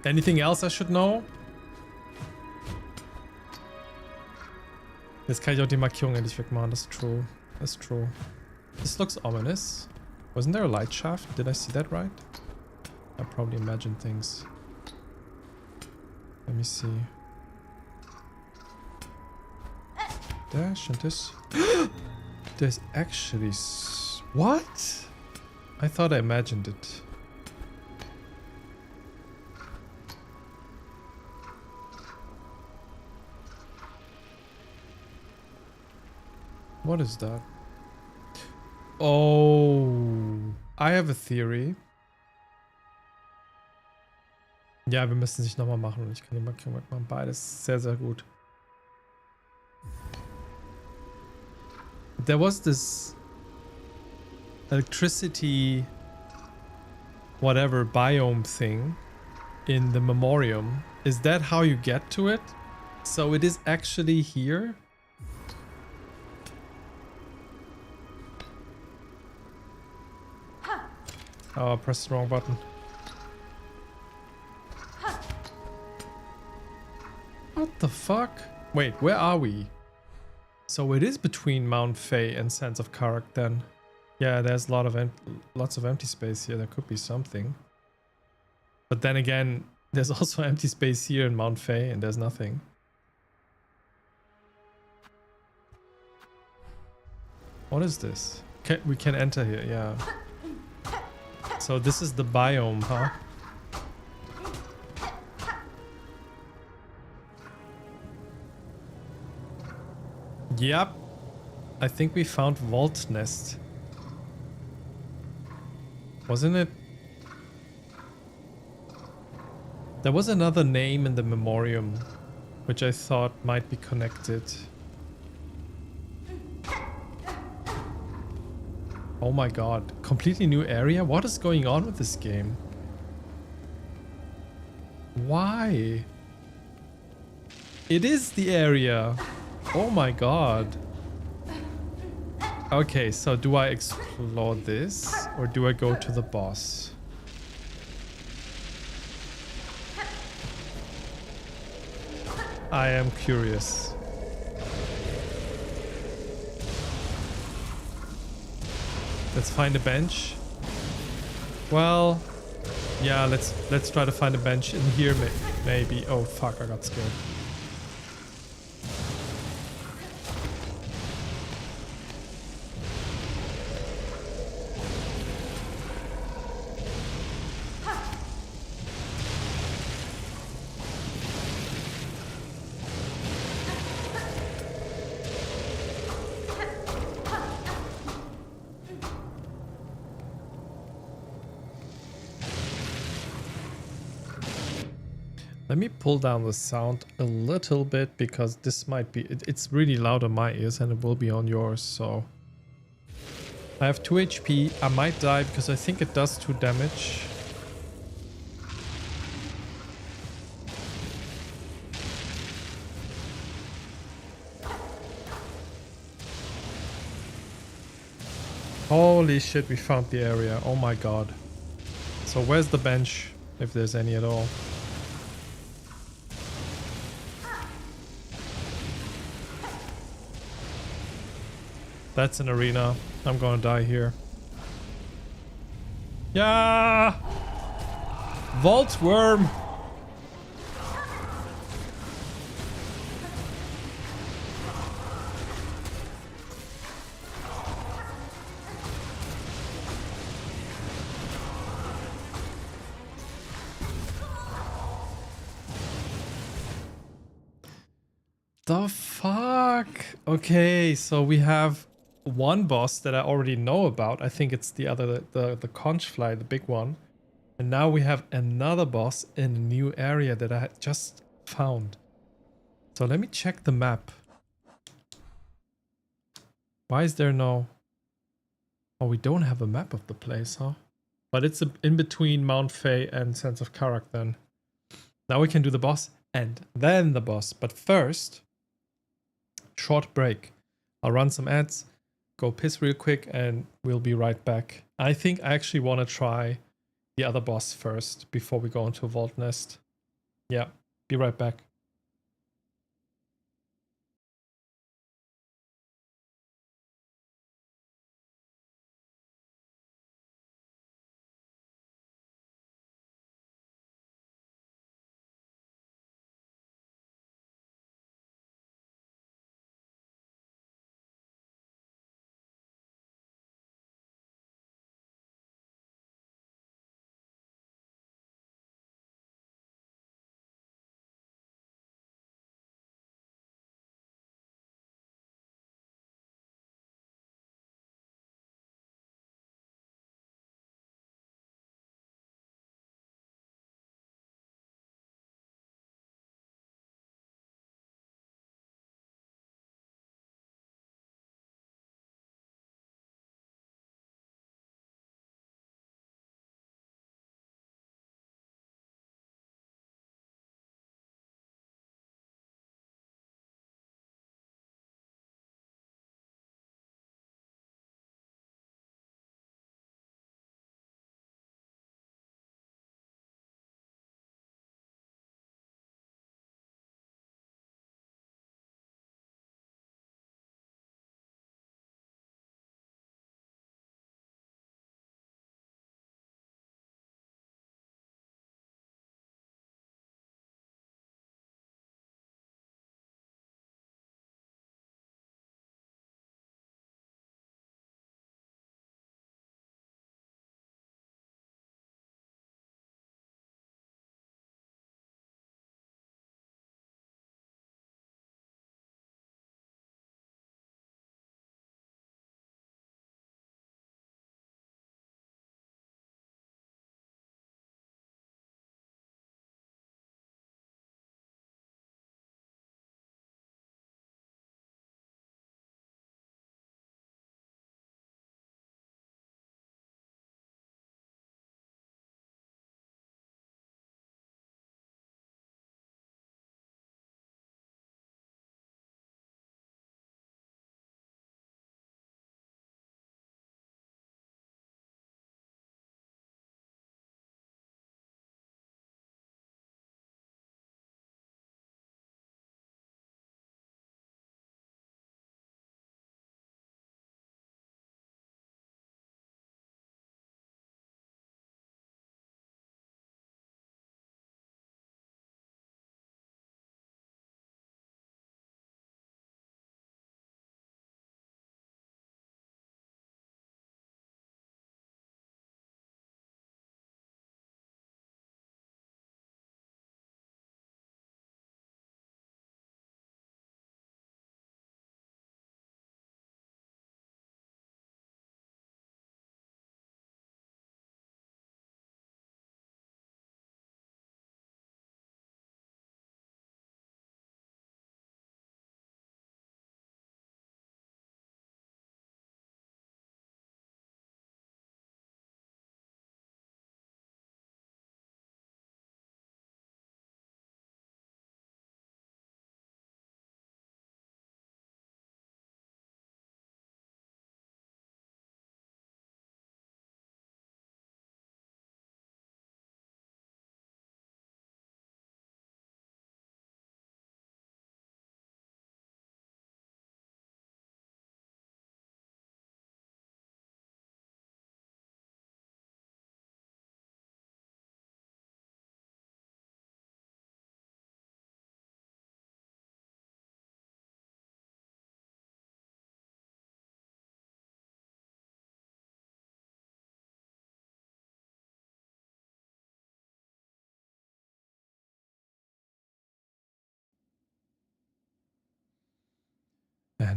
Anything else I should know? Jetzt kann ich auch die Markierung endlich wegmachen. That's true. That's true. This looks ominous. Wasn't there a light shaft? Did I see that right? I probably imagined things. Let me see. Dash and this. There's actually... What? I thought I imagined it. What is that? Oh, I have a theory. Ja, wir müssen sich nochmal machen und ich kann die Markierung wegmachen. Beides sehr, sehr gut. There was this electricity whatever biome thing in the memoriam. Is that how you get to it? So it is actually here? Oh, I pressed the wrong button. What the fuck? Wait, where are we? So it is between Mount Fay and Sands of Karak then. Yeah, there's lots of empty space here. There could be something. But then again, there's also empty space here in Mount Fay and there's nothing. What is this? We can enter here, yeah. So this is the biome, huh? Yep. I think we found Vault Nest. Wasn't it? There was another name in the memoriam, which I thought might be connected. Oh my god, completely new area? What is going on with this game? Why? It is the area. Oh my god. Okay, so do I explore this or do I go to the boss? I am curious. Let's find a bench. Well, yeah, let's try to find a bench in here maybe. Oh fuck, I got scared. Let me pull down the sound a little bit because this might be... It's really loud on my ears and it will be on yours, so... I have 2 HP. I might die because I think it does 2 damage. Holy shit, we found the area. Oh my god. So where's the bench? If there's any at all. That's an arena. I'm gonna die here. Yeah! Vault worm! The fuck? Okay, so we have one boss that I already know about. I think it's the conch fly, the big one. And now we have another boss in a new area that I had just found. So let me check the map. Why is there no... Oh, we don't have a map of the place, huh? But it's in between Mount Fay and Sands of Karak then. Now we can do the boss and then the boss. But first, short break. I'll run some ads, go piss real quick, and we'll be right back. I think I actually want to try the other boss first before we go into a vault nest. Yeah, be right back.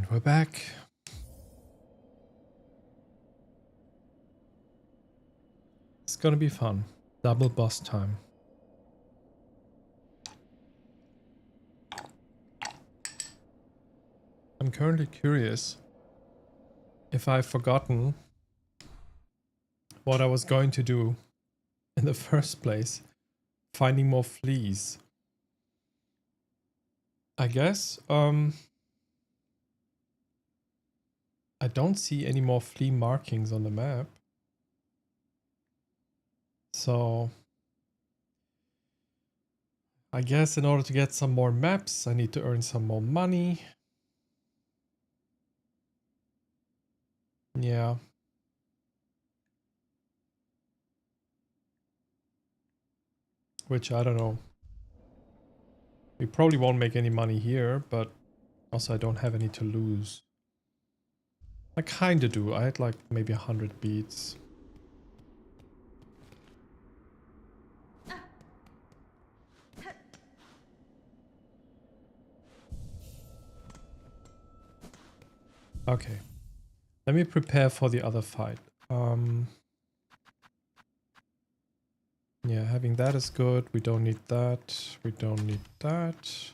And we're back. It's gonna be fun. Double boss time. I'm currently curious if I've forgotten what I was going to do in the first place. Finding more fleas. I guess, I don't see any more flea markings on the map. So I guess in order to get some more maps, I need to earn some more money. Yeah. Which I don't know. We probably won't make any money here, but also I don't have any to lose. I kinda do. I had like maybe 100 beats. Okay. Let me prepare for the other fight. Yeah, having that is good. We don't need that. We don't need that.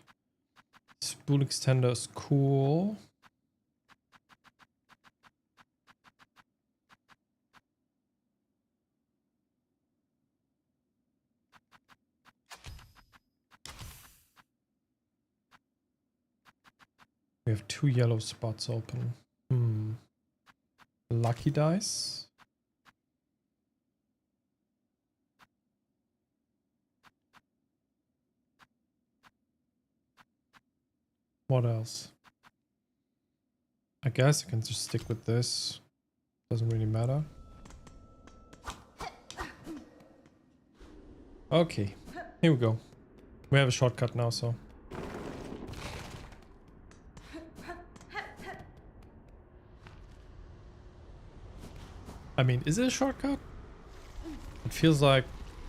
Spool extender is cool. We have 2 yellow spots open. Lucky dice. What else? I guess I can just stick with this. Doesn't really matter. Okay, here we go. We have a shortcut now, so. I mean, is it a shortcut? It feels like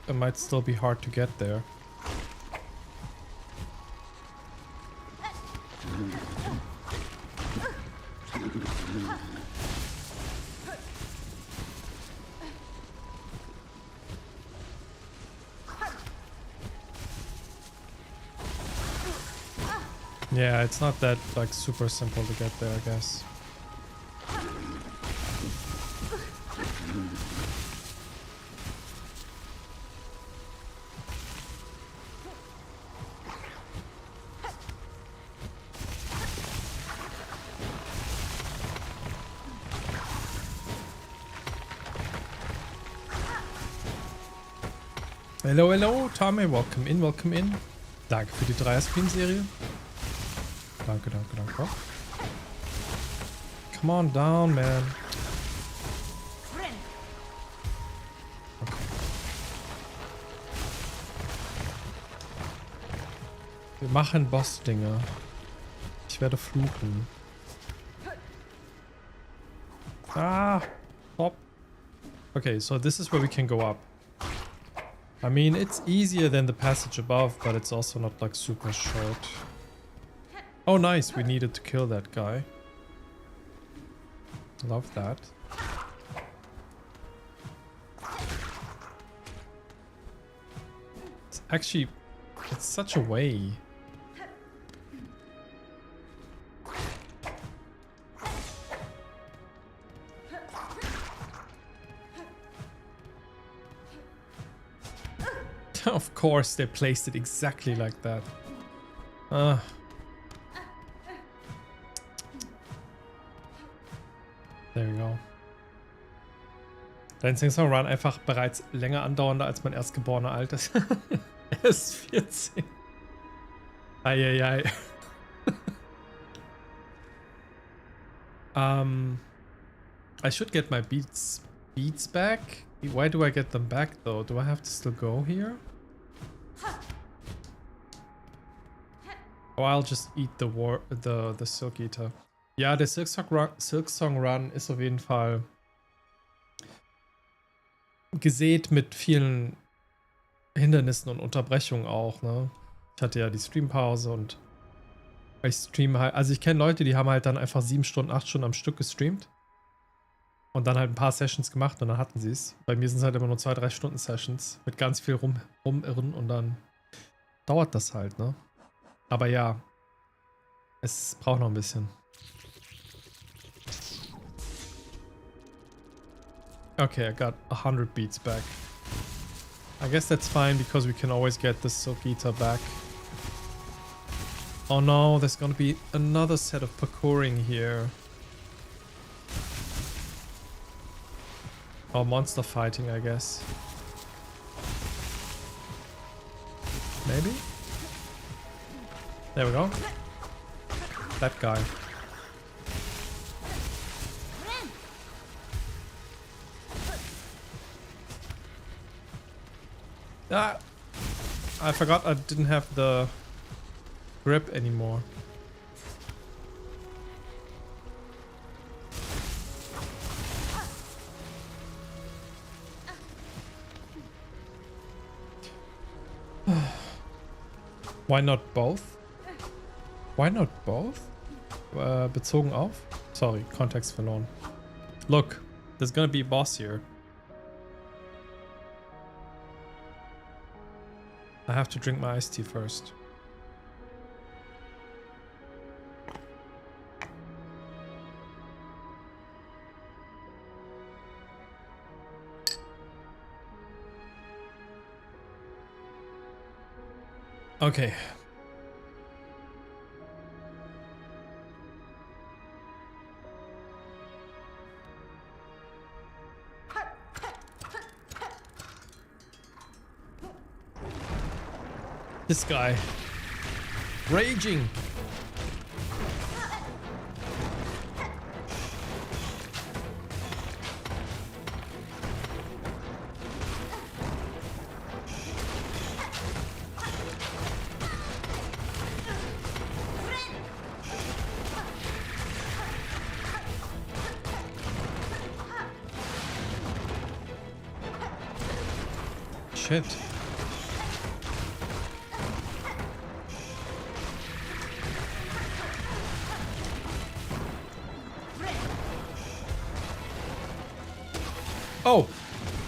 it might still be hard to get there. Yeah, it's not that like super simple to get there, I guess. Hello, hello, Tommy, welcome in, welcome in. Danke für die 3er-Screen-Serie. Danke, danke, danke. Come on down, man. Okay. Wir machen Boss-Dinge. Ich werde fluchen. Ah! Stop. Okay, so this is where we can go up. I mean, it's easier than the passage above, but it's also not like super short. Oh, nice. We needed to kill that guy. Love that. It's actually, it's such a way. Of course, they placed it exactly like that. There we go. Dein Silksong Run einfach bereits länger andauernder als mein erstgeborener Altes. Er ist 14. Eieiei. I should get my beats back. Why do I get them back though? Do I have to still go here? Oh, I'll just eat the Silk Eater. Ja, der Silksong Run ist auf jeden Fall gesät mit vielen Hindernissen und Unterbrechungen auch, ne? Ich hatte ja die Streampause und Ich streame halt, also ich kenne Leute, die haben halt dann einfach 7 Stunden, 8 Stunden am Stück gestreamt. Und dann halt ein paar Sessions gemacht und dann hatten sie es. Bei mir sind es halt immer nur 2, 3 Stunden Sessions mit ganz viel rumirren und dann dauert das halt, ne? Aber ja, es braucht noch ein bisschen. Okay, I got 100 beats back. I guess that's fine because we can always get the Sogita back. Oh no, there's gonna be another set of parkouring here. Oh, monster fighting, I guess. Maybe? There we go. That guy. Ah! I forgot I didn't have the grip anymore. Why not both? Why not both? Bezogen auf? Sorry, Kontext verloren. Look, there's gonna be a boss here. I have to drink my iced tea first. Okay. This guy. Raging. Shit. Oh!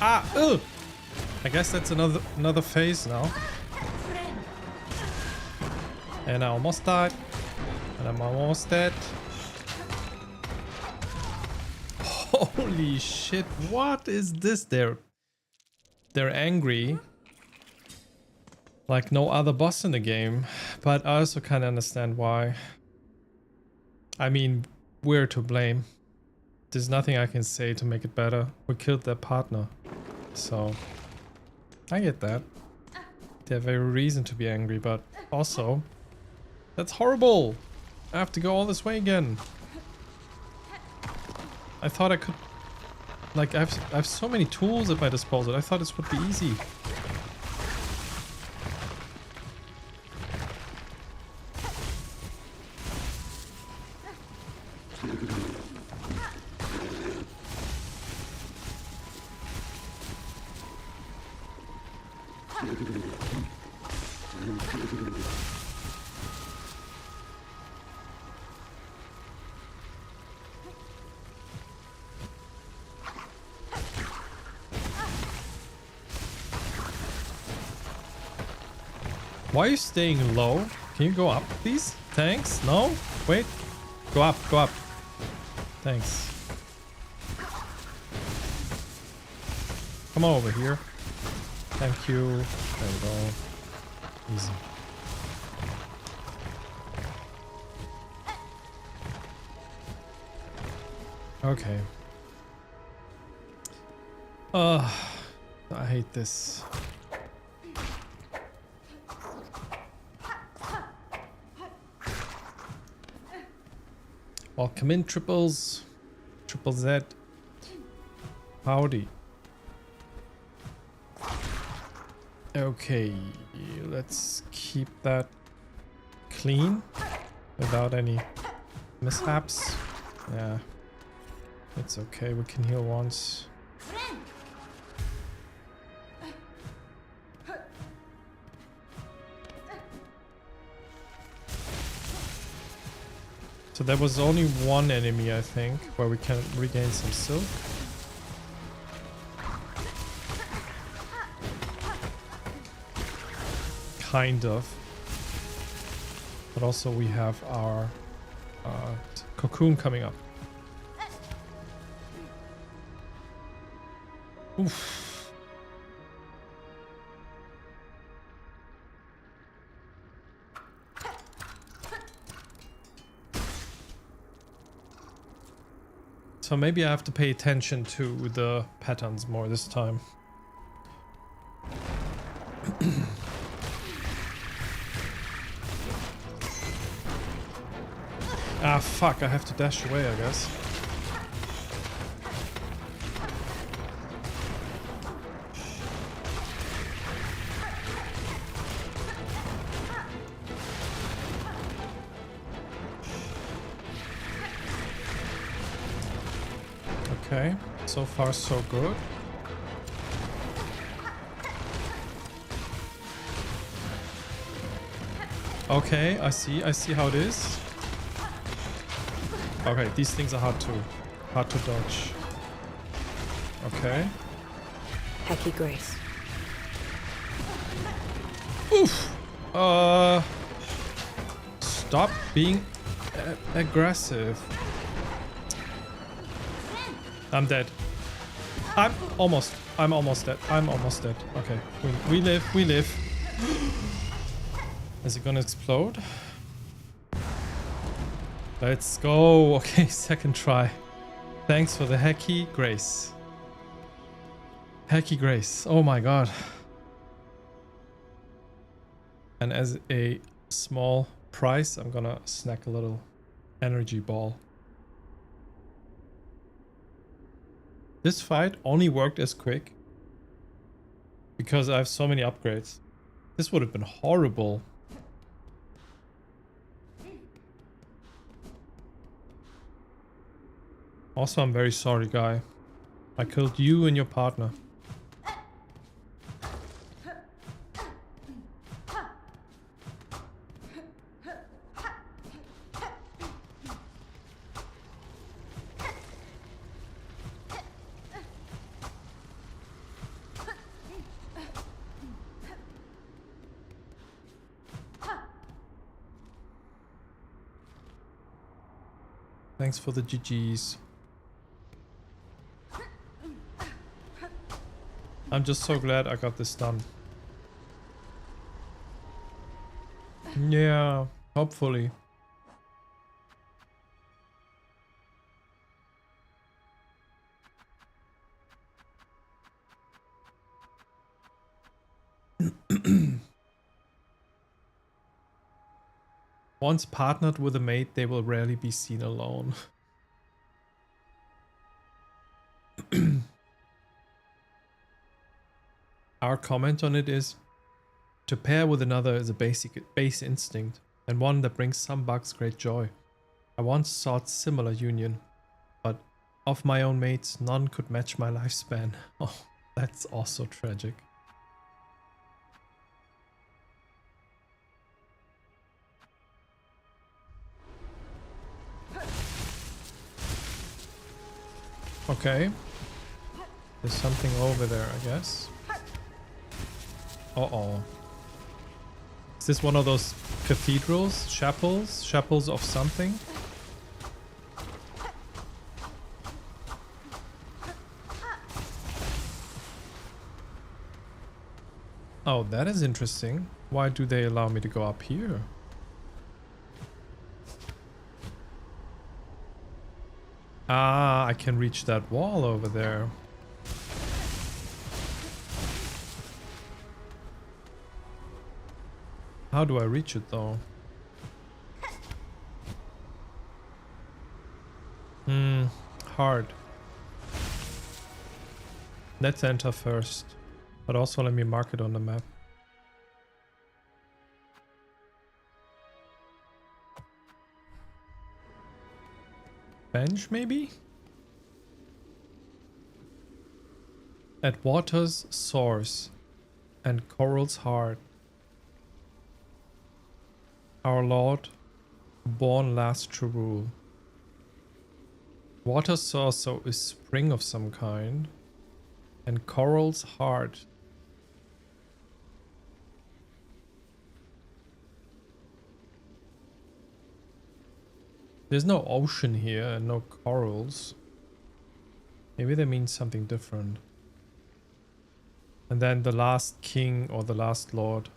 Ah! Ugh! I guess that's another phase now. And I almost died. And I'm almost dead. Holy shit, what is this? They're angry. Like no other boss in the game. But I also kind of understand why. I mean, we're to blame. There's nothing I can say to make it better. We killed their partner. So, I get that. They have every reason to be angry, but also, that's horrible! I have to go all this way again. I thought I could... Like, I have so many tools at my disposal. I thought this would be easy. Why are you staying low? Can you go up, please? Thanks. No? Wait. Go up, go up. Thanks. Come on over here. Thank you. There we go. Easy. Okay. I hate this. Welcome in, triples. Triple Z. Howdy. Okay, let's keep that clean without any mishaps. Yeah, it's okay. We can heal once. So there was only one enemy, I think, where we can regain some silk. Kind of. But also we have our cocoon coming up. Oof. So maybe I have to pay attention to the patterns more this time. Ah, fuck, I have to dash away, I guess. Okay, so far so good. Okay, I see how it is. Okay, these things are hard to dodge. Okay. Hecky Grace. Oof. Stop being aggressive. I'm dead. I'm almost dead. I'm almost dead. Okay, we live. Is it gonna explode? Let's go. Okay, second try. Thanks for the Hecky Grace. Hecky Grace. Oh my god. And as a small prize, I'm gonna snack a little energy ball. This fight only worked as quick because I have so many upgrades. This would have been horrible. Also, I'm very sorry, guy. I killed you and your partner. Thanks for the GGs. I'm just so glad I got this done. Yeah, hopefully. Once partnered with a mate, they will rarely be seen alone. Our comment on it is, to pair with another is a base instinct, and one that brings some bugs great joy. I once sought similar union, but of my own mates, none could match my lifespan. Oh, that's also tragic. Okay. There's something over there, I guess. Uh-oh. Is this one of those cathedrals? Chapels? Chapels of something? Oh, that is interesting. Why do they allow me to go up here? Ah, I can reach that wall over there. How do I reach it though? Hard. Let's enter first. But also let me mark it on the map. Bench maybe? At water's source and coral's heart, our Lord Born last to rule. Water source, so is spring of some kind. And coral's heart. There's no ocean here and no corals. Maybe that means something different. And then the last king or the last lord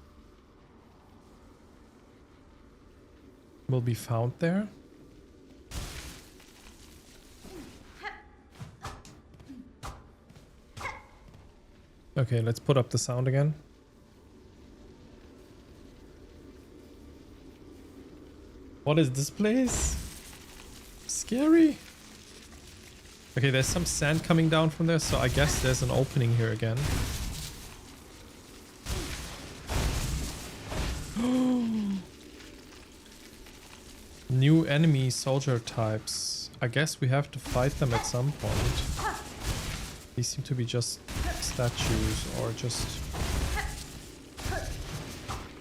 will be found there. Okay, let's put up the sound again. What is this place? Scary. Okay, there's some sand coming down from there, so I guess there's an opening here again. New enemy soldier types. I guess we have to fight them at some point. These seem to be just statues or just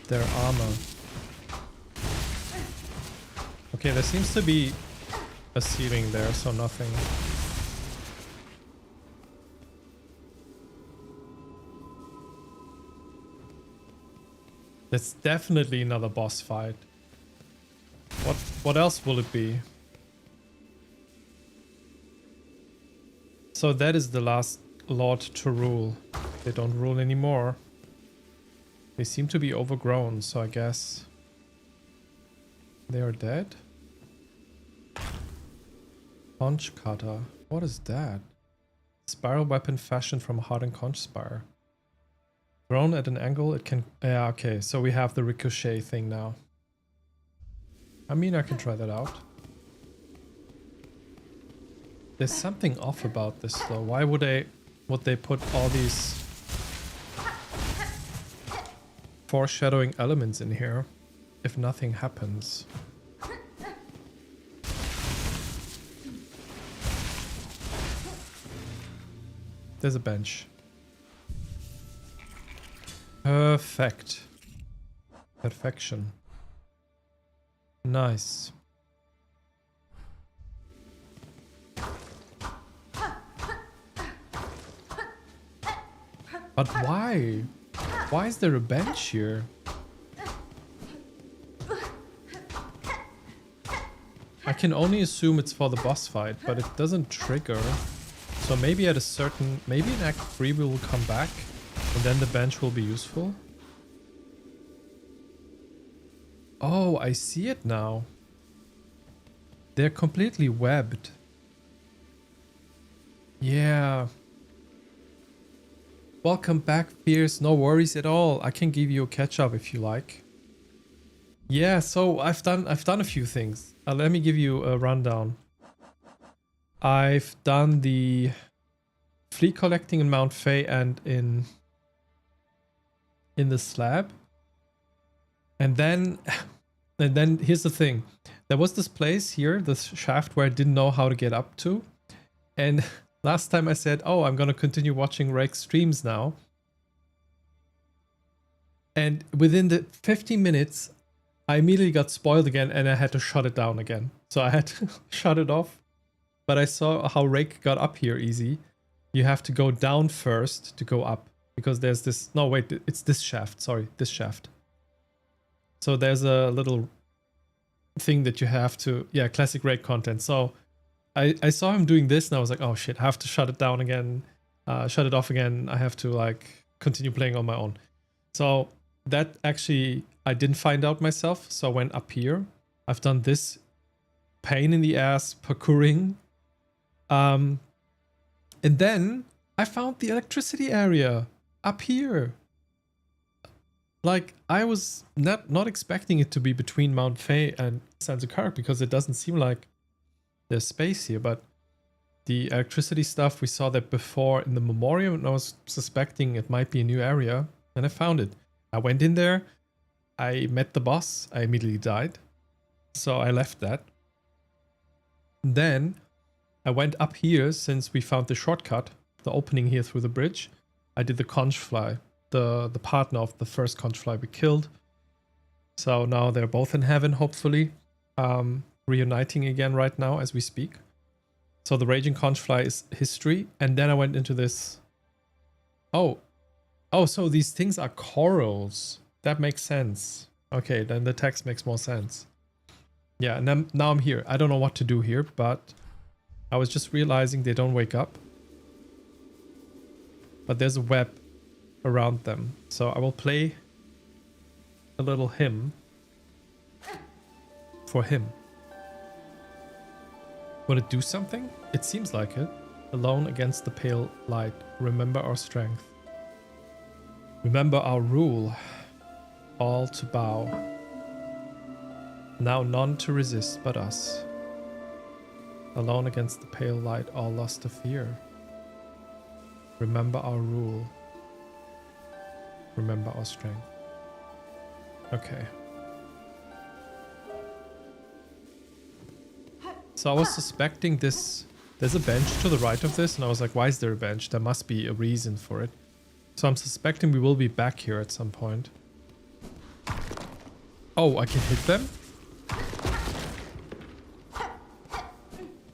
their armor. Okay, there seems to be a ceiling there, so nothing. That's definitely another boss fight. What else will it be? So that is the last lord to rule. They don't rule anymore. They seem to be overgrown, so I guess they are dead. Conch cutter. What is that? Spiral weapon fashioned from hardened conch spire. Thrown at an angle, it can... Yeah, okay, so we have the ricochet thing now. I mean, I can try that out. There's something off about this though. Why would they put all these foreshadowing elements in here if nothing happens? There's a bench. Perfect. Perfection. Nice. But why? Why is there a bench here? I can only assume it's for the boss fight, but it doesn't trigger. So maybe at a certain... Maybe in Act 3 we will come back and then the bench will be useful. Oh, I see it now. They're completely webbed. Yeah. Welcome back, Fierce. No worries at all. I can give you a catch up if you like. Yeah, so I've done a few things. Let me give you a rundown. I've done the flea collecting in Mount Fae and in the slab. And then here's the thing. There was this place here, this shaft where I didn't know how to get up to. And last time I said, oh, I'm going to continue watching Rake's streams now. And within the 15 minutes, I immediately got spoiled again and I had to shut it down again. So I had to shut it off. But I saw how Rake got up here easy. You have to go down first to go up. Because there's this... No, wait, it's this shaft. Sorry, this shaft. So there's a little thing that you have to... Yeah, classic Rake content. So I saw him doing this and I was like, oh shit, I have to shut it down again. Shut it off again. I have to like continue playing on my own. So that actually, I didn't find out myself. So I went up here. I've done this pain in the ass parkouring. And then I found the electricity area up here. Like, I was not expecting it to be between Mount Fae and Sansakark because it doesn't seem like there's space here, but the electricity stuff, we saw that before in the memoriam and I was suspecting it might be a new area and I found it. I went in there, I met the boss, I immediately died. So I left that. Then I went up here since we found the shortcut, the opening here through the bridge. I did the conch fly, the partner of the first conch fly we killed. So now they're both in heaven, hopefully. reuniting again right now as we speak. So the Raging Conchfly is history, and then I went into this. Oh, so these things are corals. That makes sense. Okay, then the text makes more sense. Yeah, and now I'm here. I don't know what to do here, but I was just realizing they don't wake up. But there's a web around them. So I will play a little hymn for him. Will it do something? It seems like it. Alone against the pale light. Remember our strength. Remember our rule. All to bow. Now none to resist but us. Alone against the pale light, all lost to fear. Remember our rule. Remember our strength. Okay. So I was suspecting this. There's a bench to the right of this, and I was like, why is there a bench? There must be a reason for it. So I'm suspecting we will be back here at some point. Oh, I can hit them?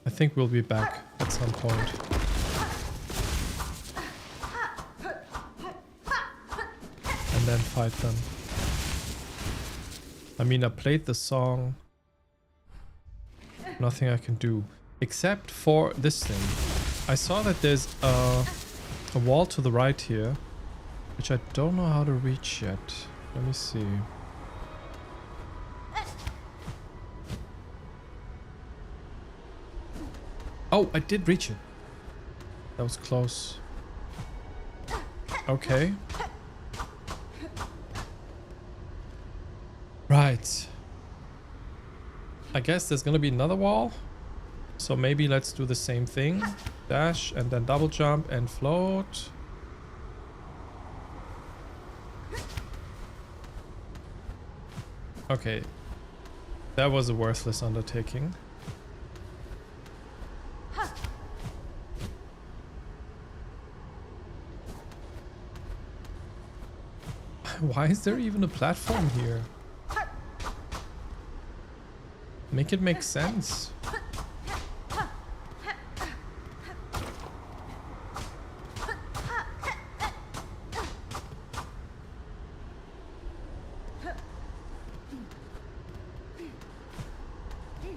I think we'll be back at some point. And then fight them. I mean, I played the song. Nothing I can do. Except for this thing. I saw that there's a wall to the right here. Which I don't know how to reach yet. Let me see. Oh, I did reach it. That was close. Okay. Right. I guess there's gonna be another wall. So maybe let's do the same thing. Dash and then double jump and float. Okay. That was a worthless undertaking. Why is there even a platform here? Make it make sense.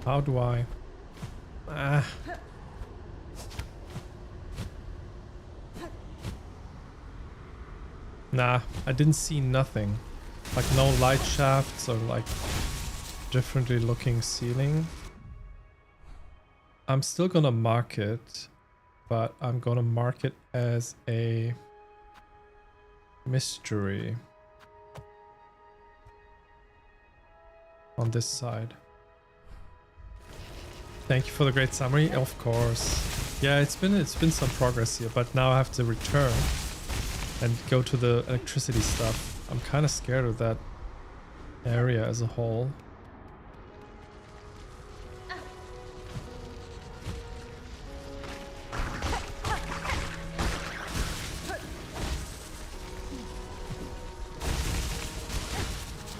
How do I? Nah, I didn't see nothing. Like no light shafts or like differently looking ceiling. I'm still gonna mark it, but I'm gonna mark it as a mystery on this side. Thank you for the great summary. Of course. Yeah, it's been some progress here, but now I have to return and go to the electricity stuff. I'm kind of scared of that area as a whole.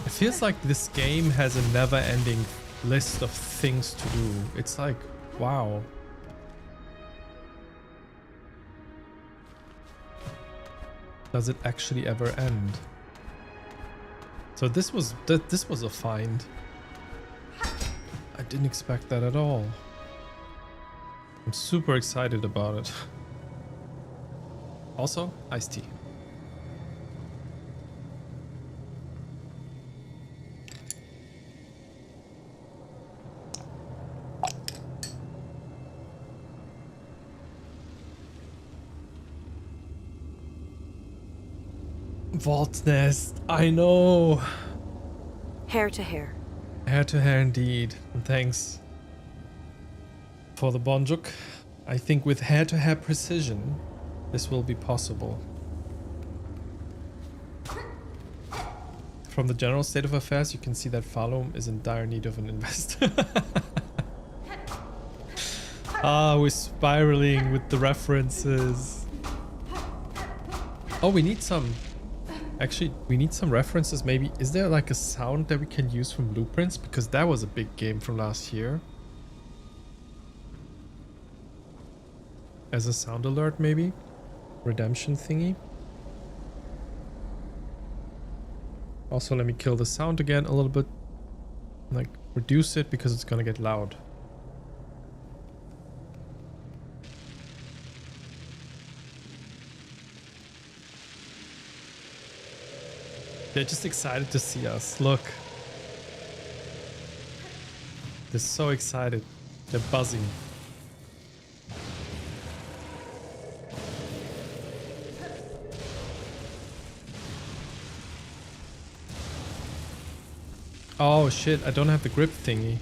It feels like this game has a never-ending list of things to do. It's like, wow. Does it actually ever end? So this was a find. I didn't expect that at all. I'm super excited about it. Also, iced tea. Vault nest, I know. Hair to hair. Hair to hair indeed. And thanks for the bonjuk. I think with hair to hair precision, this will be possible. From the general state of affairs, you can see that Falum is in dire need of an investor. Ah, we're spiraling with the references. Oh, we need some Actually, we need some references maybe. Is there like a sound that we can use from Blueprints? Because that was a big game from last year. As a sound alert maybe? Redemption thingy. Also, let me kill the sound again a little bit. Like, reduce it because it's gonna get loud. They're just excited to see us. Look. They're so excited. They're buzzing. Oh shit, I don't have the grip thingy.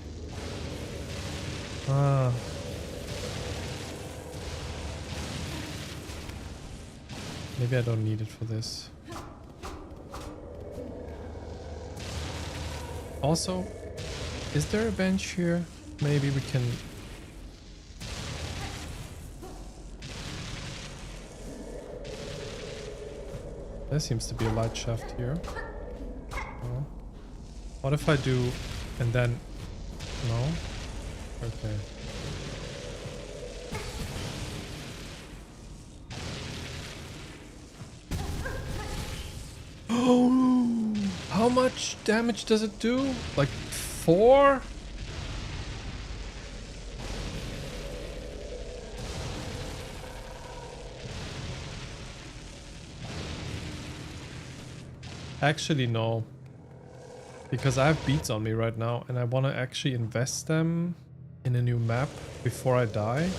Ah. Maybe I don't need it for this. Also, is there a bench here? Maybe we can... There seems to be a light shaft here. Oh. What if I do and then... No? Okay. Oh! How much damage does it do? Like 4? Actually, no. Because I have beats on me right now and I want to actually invest them in a new map before I die.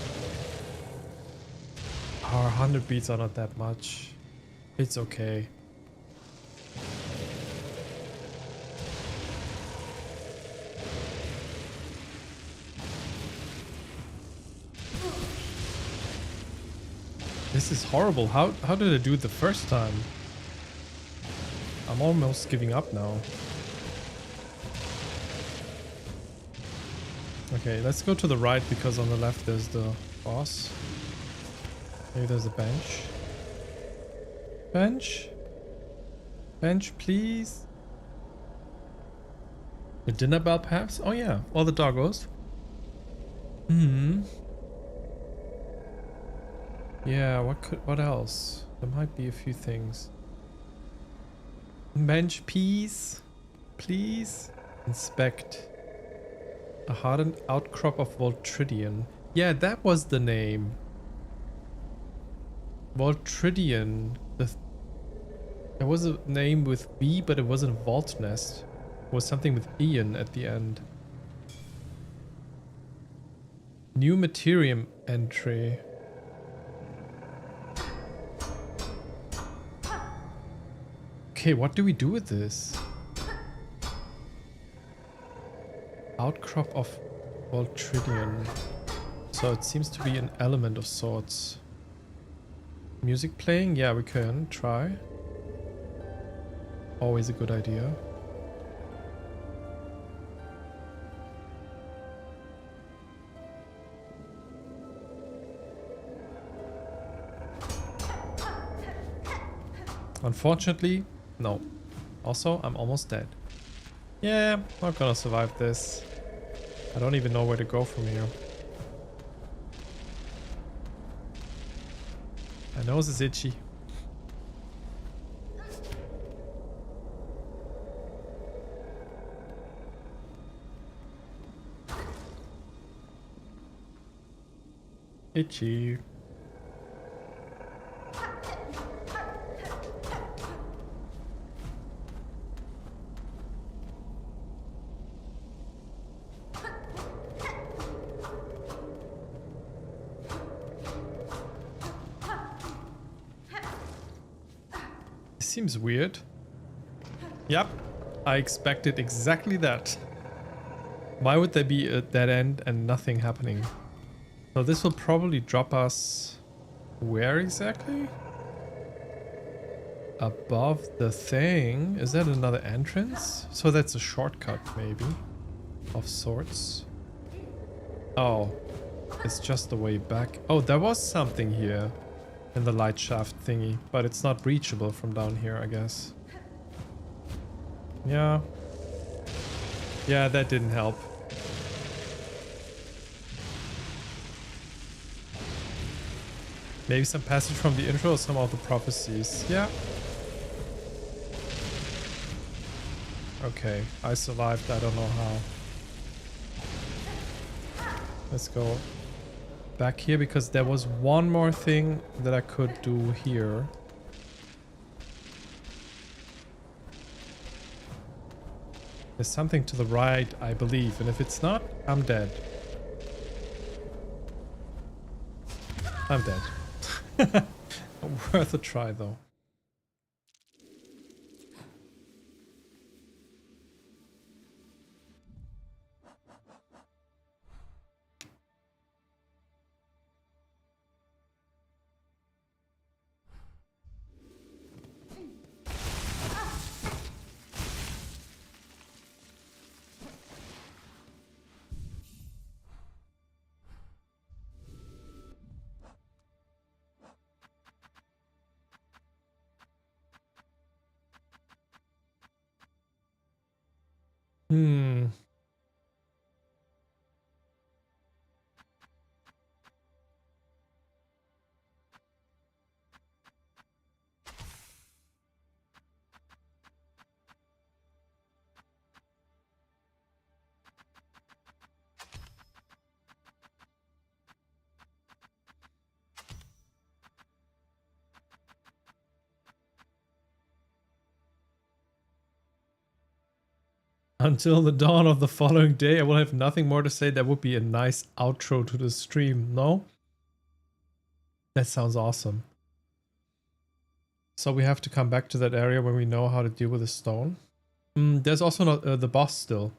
Our 100 beats are not that much. It's okay. This is horrible. How did I do it the first time? I'm almost giving up now. Okay, let's go to the right because on the left there's the boss. Maybe there's a bench. Bench? Bench, please? The dinner bell perhaps? Oh yeah, or the doggos. Hmm. Yeah, what else? There might be a few things. Bench piece, please. Inspect. A hardened outcrop of Voltridian. Yeah, that was the name. Voltridian. There was a name with V, but it wasn't a vault nest. It was something with Ian at the end. New Materium entry. Okay, what do we do with this? Outcrop of Voltridian. So it seems to be an element of sorts. Music playing? Yeah, we can try. Always a good idea. Unfortunately, no. Also, I'm almost dead. Yeah, not gonna survive this. I don't even know where to go from here. My nose is itchy. Itchy. Seems weird. Yep, I expected exactly that. Why would there be a dead end and nothing happening? So this will probably drop us... Where exactly? Above the thing? Is that another entrance? So that's a shortcut maybe. Of sorts. Oh. It's just the way back. Oh, there was something here. In the light shaft thingy. But it's not reachable from down here, I guess. Yeah. Yeah, that didn't help. Maybe some passage from the intro or some of the prophecies. Yeah. Okay, I survived. I don't know how. Let's go back here because there was one more thing that I could do here. There's something to the right, I believe, and if it's not, I'm dead. I'm dead. Worth a try though. Hmm. Until the dawn of the following day, I will have nothing more to say. That would be a nice outro to the stream, no? That sounds awesome. So we have to come back to that area when we know how to deal with the stone. There's also not, the boss still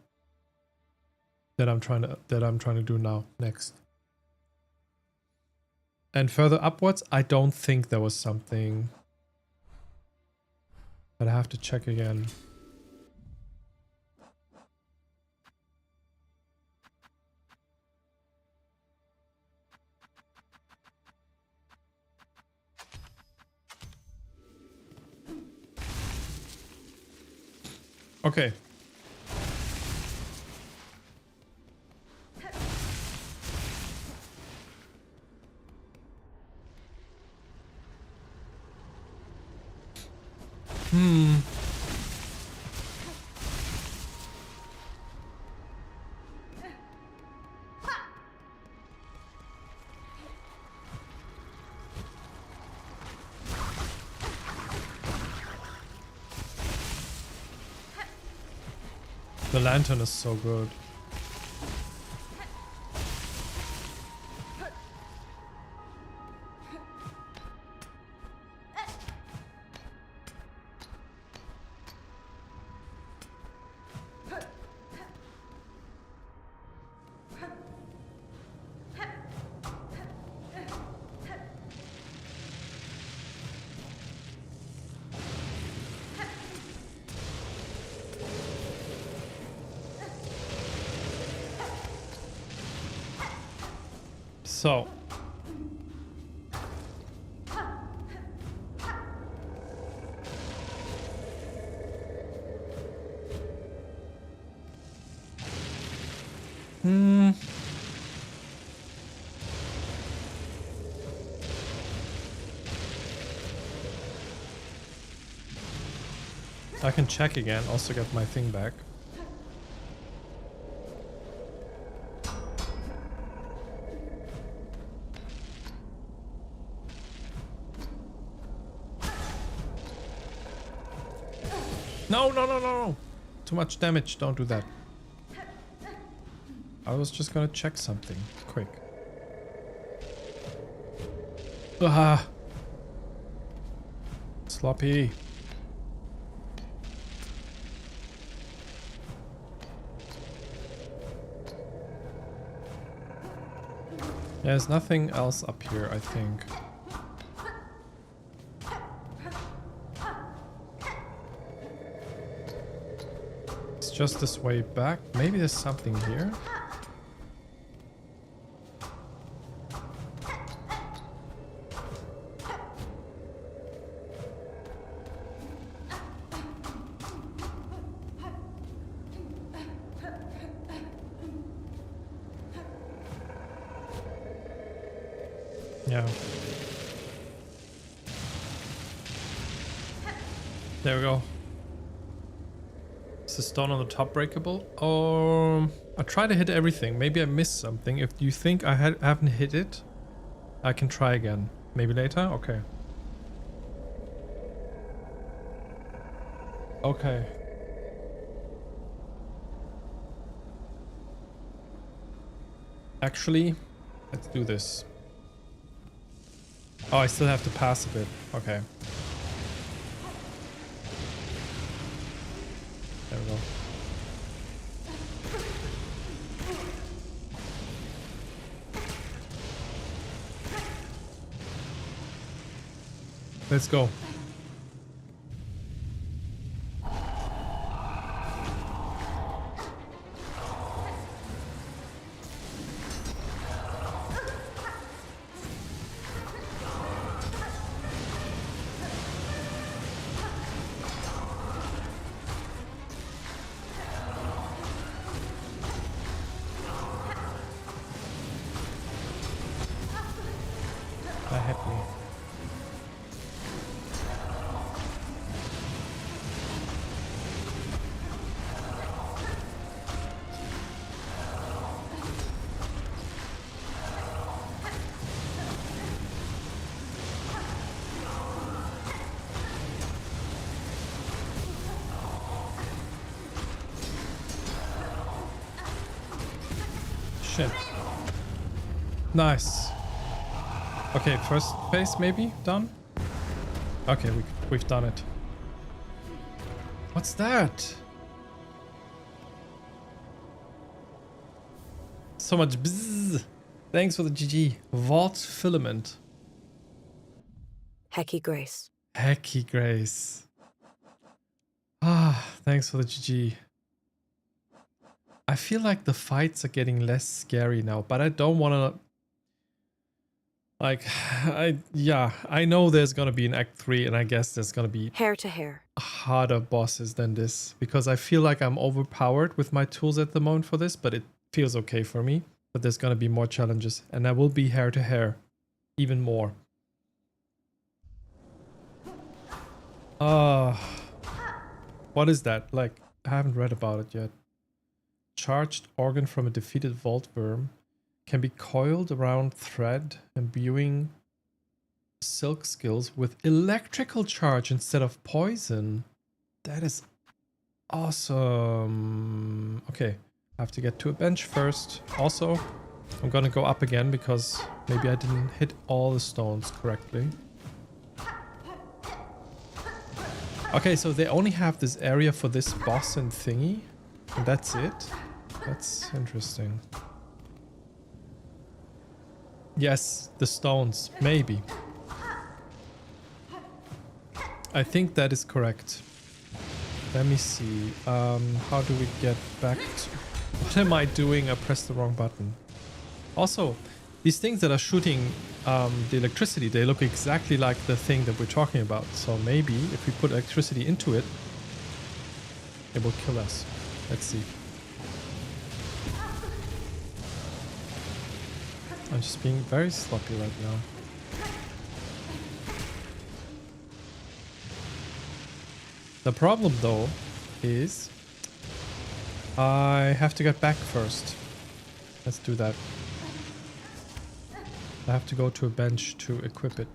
that I'm trying to do now next. And further upwards, I don't think there was something, but I have to check again. Okay. The lantern is so good. So. I can check again, also get my thing back. No, no, no, no! Too much damage, don't do that. I was just gonna check something, quick. Ah! Sloppy. There's nothing else up here, I think. It's just this way back. Maybe there's something here. Yeah. There we go. Is the stone on the top breakable? I try to hit everything. Maybe I missed something. If you think I haven't hit it, I can try again. Maybe later? Okay. Okay. Actually, let's do this. Oh, I still have to pass a bit. Okay. There we go. Let's go. That hit me. Shit. Nice. Okay, first phase maybe done? Okay, we've done it. What's that? So much bzzz. Thanks for the GG. Vault filament. Hecky Grace. Hecky Grace. Ah, thanks for the GG. I feel like the fights are getting less scary now, but I don't want to... Like, I know there's going to be an Act 3, and I guess there's going to be Hair to hair. harder bosses than this, because I feel like I'm overpowered with my tools at the moment for this, but it feels okay for me. But there's going to be more challenges, and I will be hair to hair even more. What is that? Like, I haven't read about it yet. Charged organ from a defeated vault worm can be coiled around thread, imbuing silk skills with electrical charge instead of poison. That is awesome. Okay, I have to get to a bench first. Also, I'm gonna go up again because maybe I didn't hit all the stones correctly. Okay, so they only have this area for this boss and thingy, and that's it. That's interesting. Yes, the stones, maybe. I think that is correct. Let me see. How do we get back to... What am I doing? I pressed the wrong button. Also, these things that are shooting the electricity, they look exactly like the thing that we're talking about. So maybe if we put electricity into it, it will kill us. Let's see. I'm just being very sloppy right now. The problem though is I have to get back first. Let's do that. I have to go to a bench to equip it.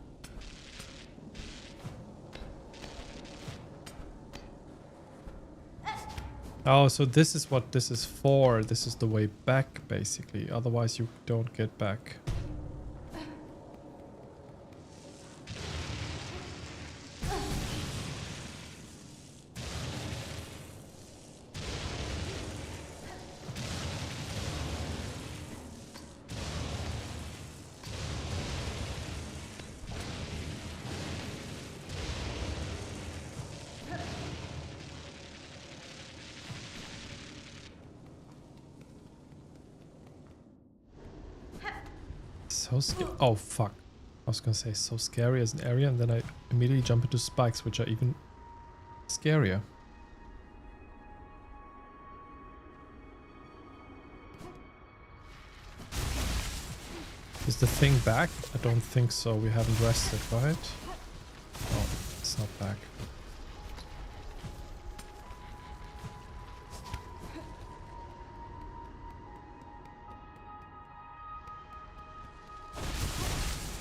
Oh, so this is what this is for. This is the way back, basically. Otherwise, you don't get back. So scary. Oh, fuck. I was gonna say so scary as an area, and then I immediately jump into spikes, which are even scarier. Is the thing back? I don't think so. We haven't rested, right? Oh, it's not back.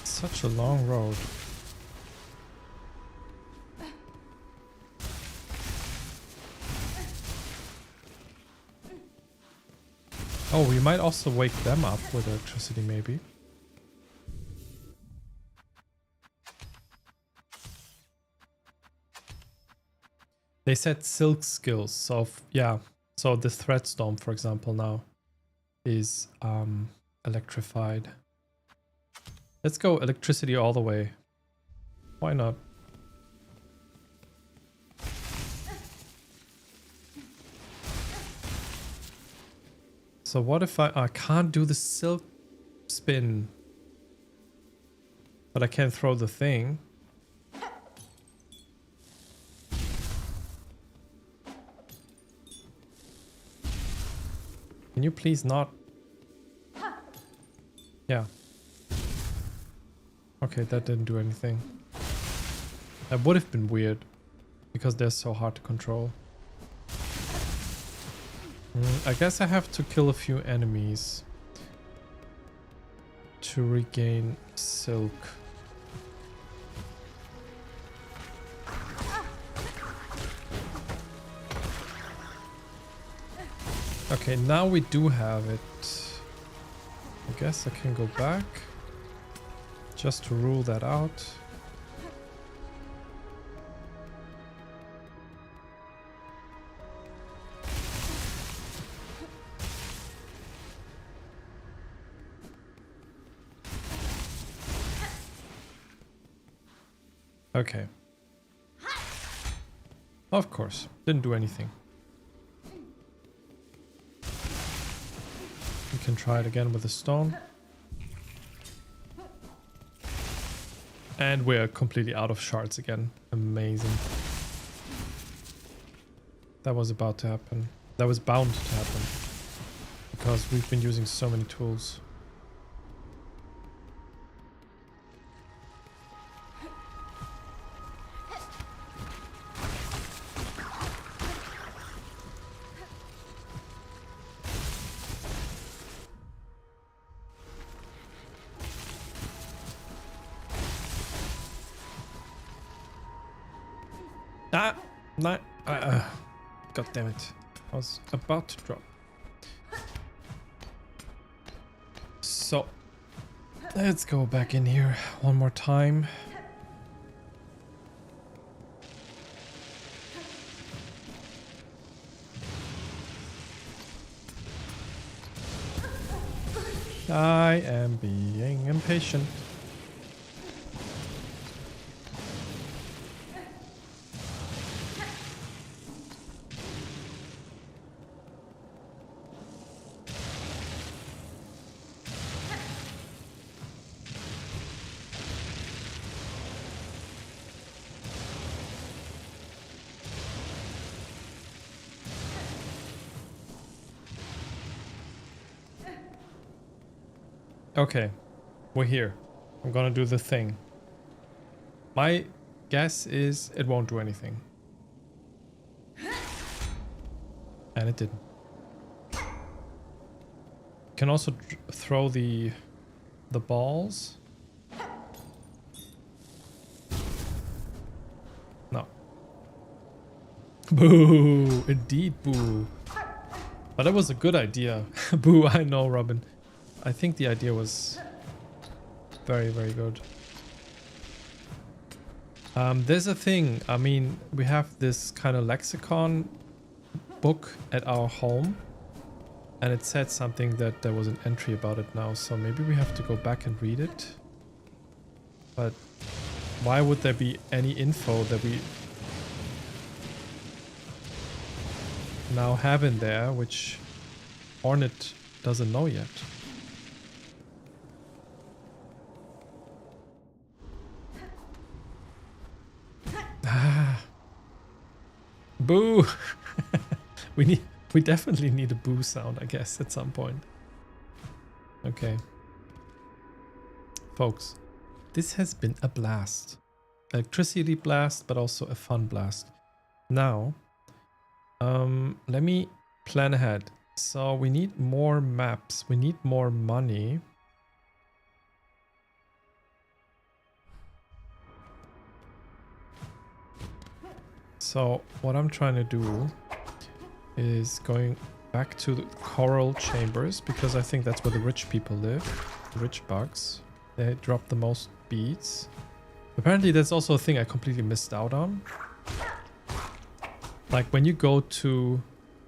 Such a long road. Oh, we might also wake them up with electricity, maybe. They said silk skills, so yeah. So the threat storm, for example, now is electrified. Let's go electricity all the way. Why not? So what if I can't do the silk spin, but I can throw the thing. Can you please not? Yeah. Okay, that didn't do anything. That would have been weird because they're so hard to control. I guess I have to kill a few enemies to regain silk. Okay, now we do have it. I guess I can go back just to rule that out. Okay. Of course, didn't do anything. We can try it again with a stone. And we're completely out of shards again. Amazing. That was about to happen. That was bound to happen. Because we've been using so many tools. Ah! No! God damn it. I was about to drop. So, let's go back in here one more time. I am being impatient. Okay, we're here. I'm gonna do the thing. My guess is it won't do anything. And it didn't. Can also throw the balls. No. Boo! Indeed, boo. But that was a good idea. Boo, I know, Robin. I think the idea was very, very good. There's a thing. I mean, we have this kind of lexicon book at our home. And it said something that there was an entry about it now. So maybe we have to go back and read it. But why would there be any info that we now have in there, which Hornet doesn't know yet? Ah. Boo! We definitely need a boo sound, I guess, at some point. Okay. Folks, this has been a blast. Electricity blast, but also a fun blast. Now, let me plan ahead. So we need more maps. We need more money. So what I'm trying to do is going back to the coral chambers, because I think that's where the rich people live. The rich bugs. They drop the most beads. Apparently that's also a thing I completely missed out on. Like when you go to...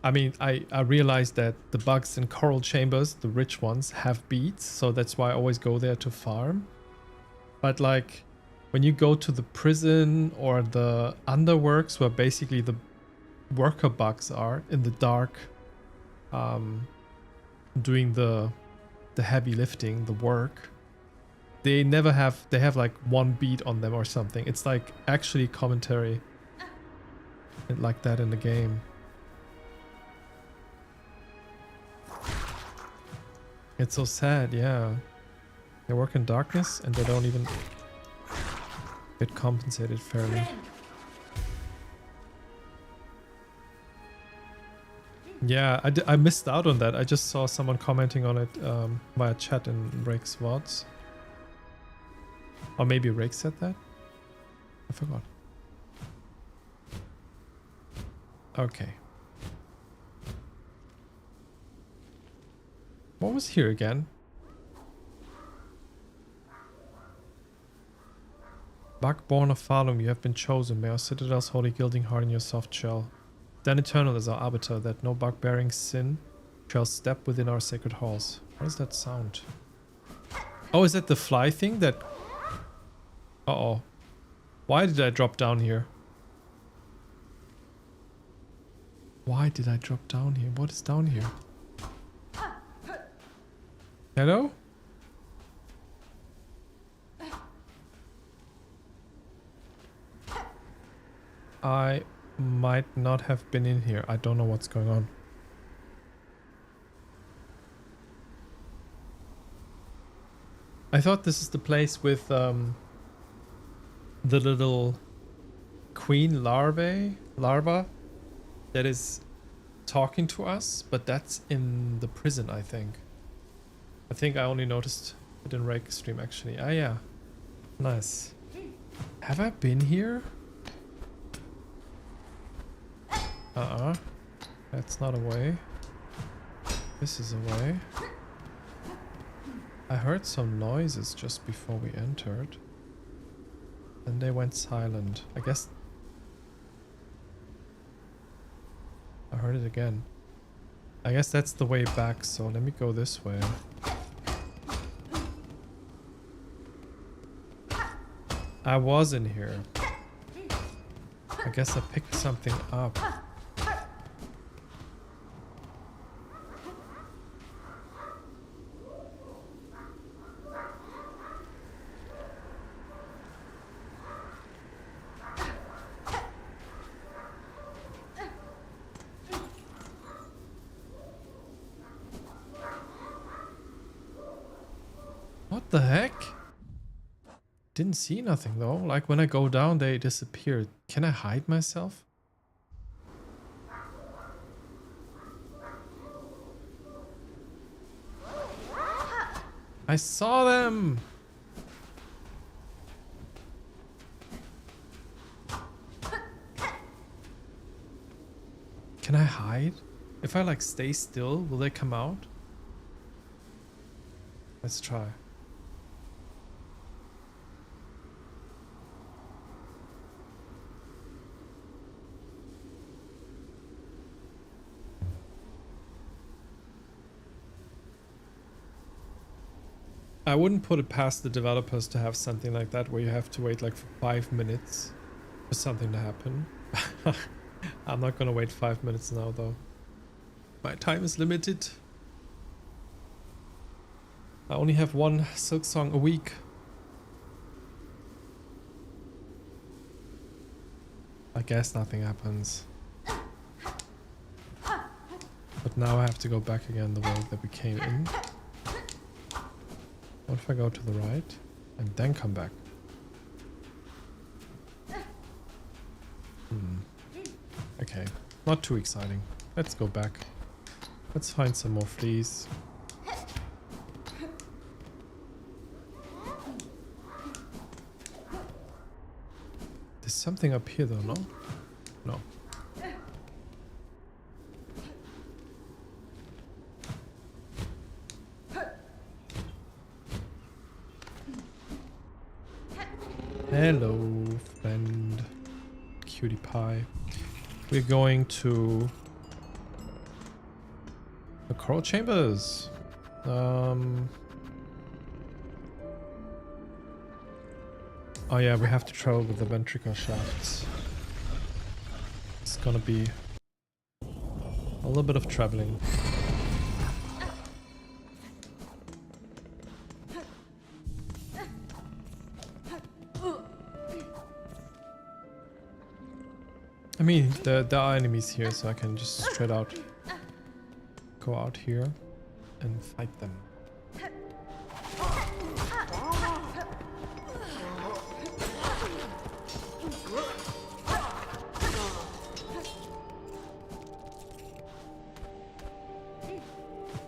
I mean, I realized that the bugs in coral chambers, the rich ones, have beads. So that's why I always go there to farm. But like when you go to the prison or the underworks, where basically the worker bugs are in the dark, doing the heavy lifting, the work, they never have, they have like one bead on them or something. It's like actually commentary like that in the game. It's so sad, yeah. They work in darkness and they don't even get compensated fairly. Yeah, I missed out on that. I just saw someone commenting on it via chat in Rake's VODs. Or maybe Rake said that? I forgot. Okay. What was here again? Bugborn of Falum, you have been chosen. May our citadel's holy gilding harden your soft shell. Then Eternal is our arbiter, that no bug-bearing sin shall step within our sacred halls. What does that sound? Oh, is that the fly thing that... Uh-oh. Why did I drop down here? Why did I drop down here? What is down here? Hello? I might not have been in here. I don't know what's going on. I thought this is the place with the little queen larva that is talking to us, but that's in the prison, I think. I think I only noticed it in Rake's stream actually. Ah yeah. Nice. Have I been here? That's not a way. This is a way. I heard some noises just before we entered. Then they went silent. I guess... I heard it again. I guess that's the way back, so let me go this way. I was in here. I guess I picked something up. What the heck? Didn't see nothing though. Like when I go down, they disappeared. Can I hide myself? I saw them! Can I hide? If I like stay still, will they come out? Let's try. I wouldn't put it past the developers to have something like that where you have to wait like 5 minutes for something to happen. I'm not gonna wait 5 minutes now though. My time is limited. I only have one silksong a week. I guess nothing happens. But now I have to go back again the way that we came in. What if I go to the right? and then come back. Okay, not too exciting. Let's go back. Let's find some more fleas. There's something up here though, no? No. Hello, friend. Cutie pie. We're going to the coral chambers. Oh yeah, we have to travel with the ventricle shafts. It's gonna be a little bit of traveling. I mean, there are enemies here, so I can just straight out go out here and fight them.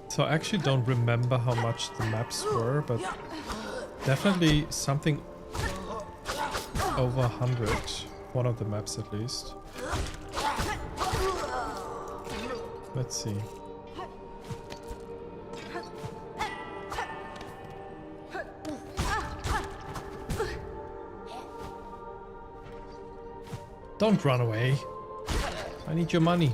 So I actually don't remember how much the maps were, but definitely something over 100. One of the maps at least. Let's see. Don't run away. I need your money.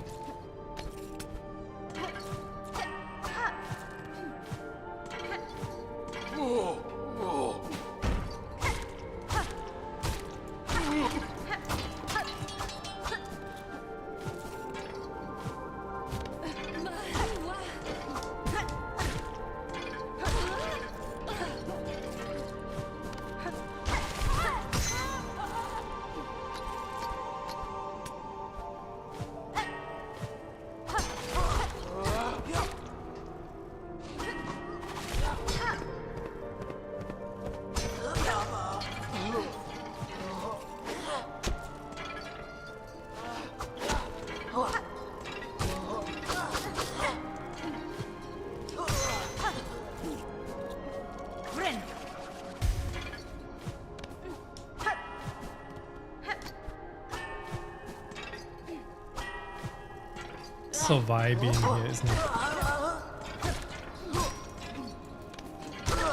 So vibey in here, isn't it?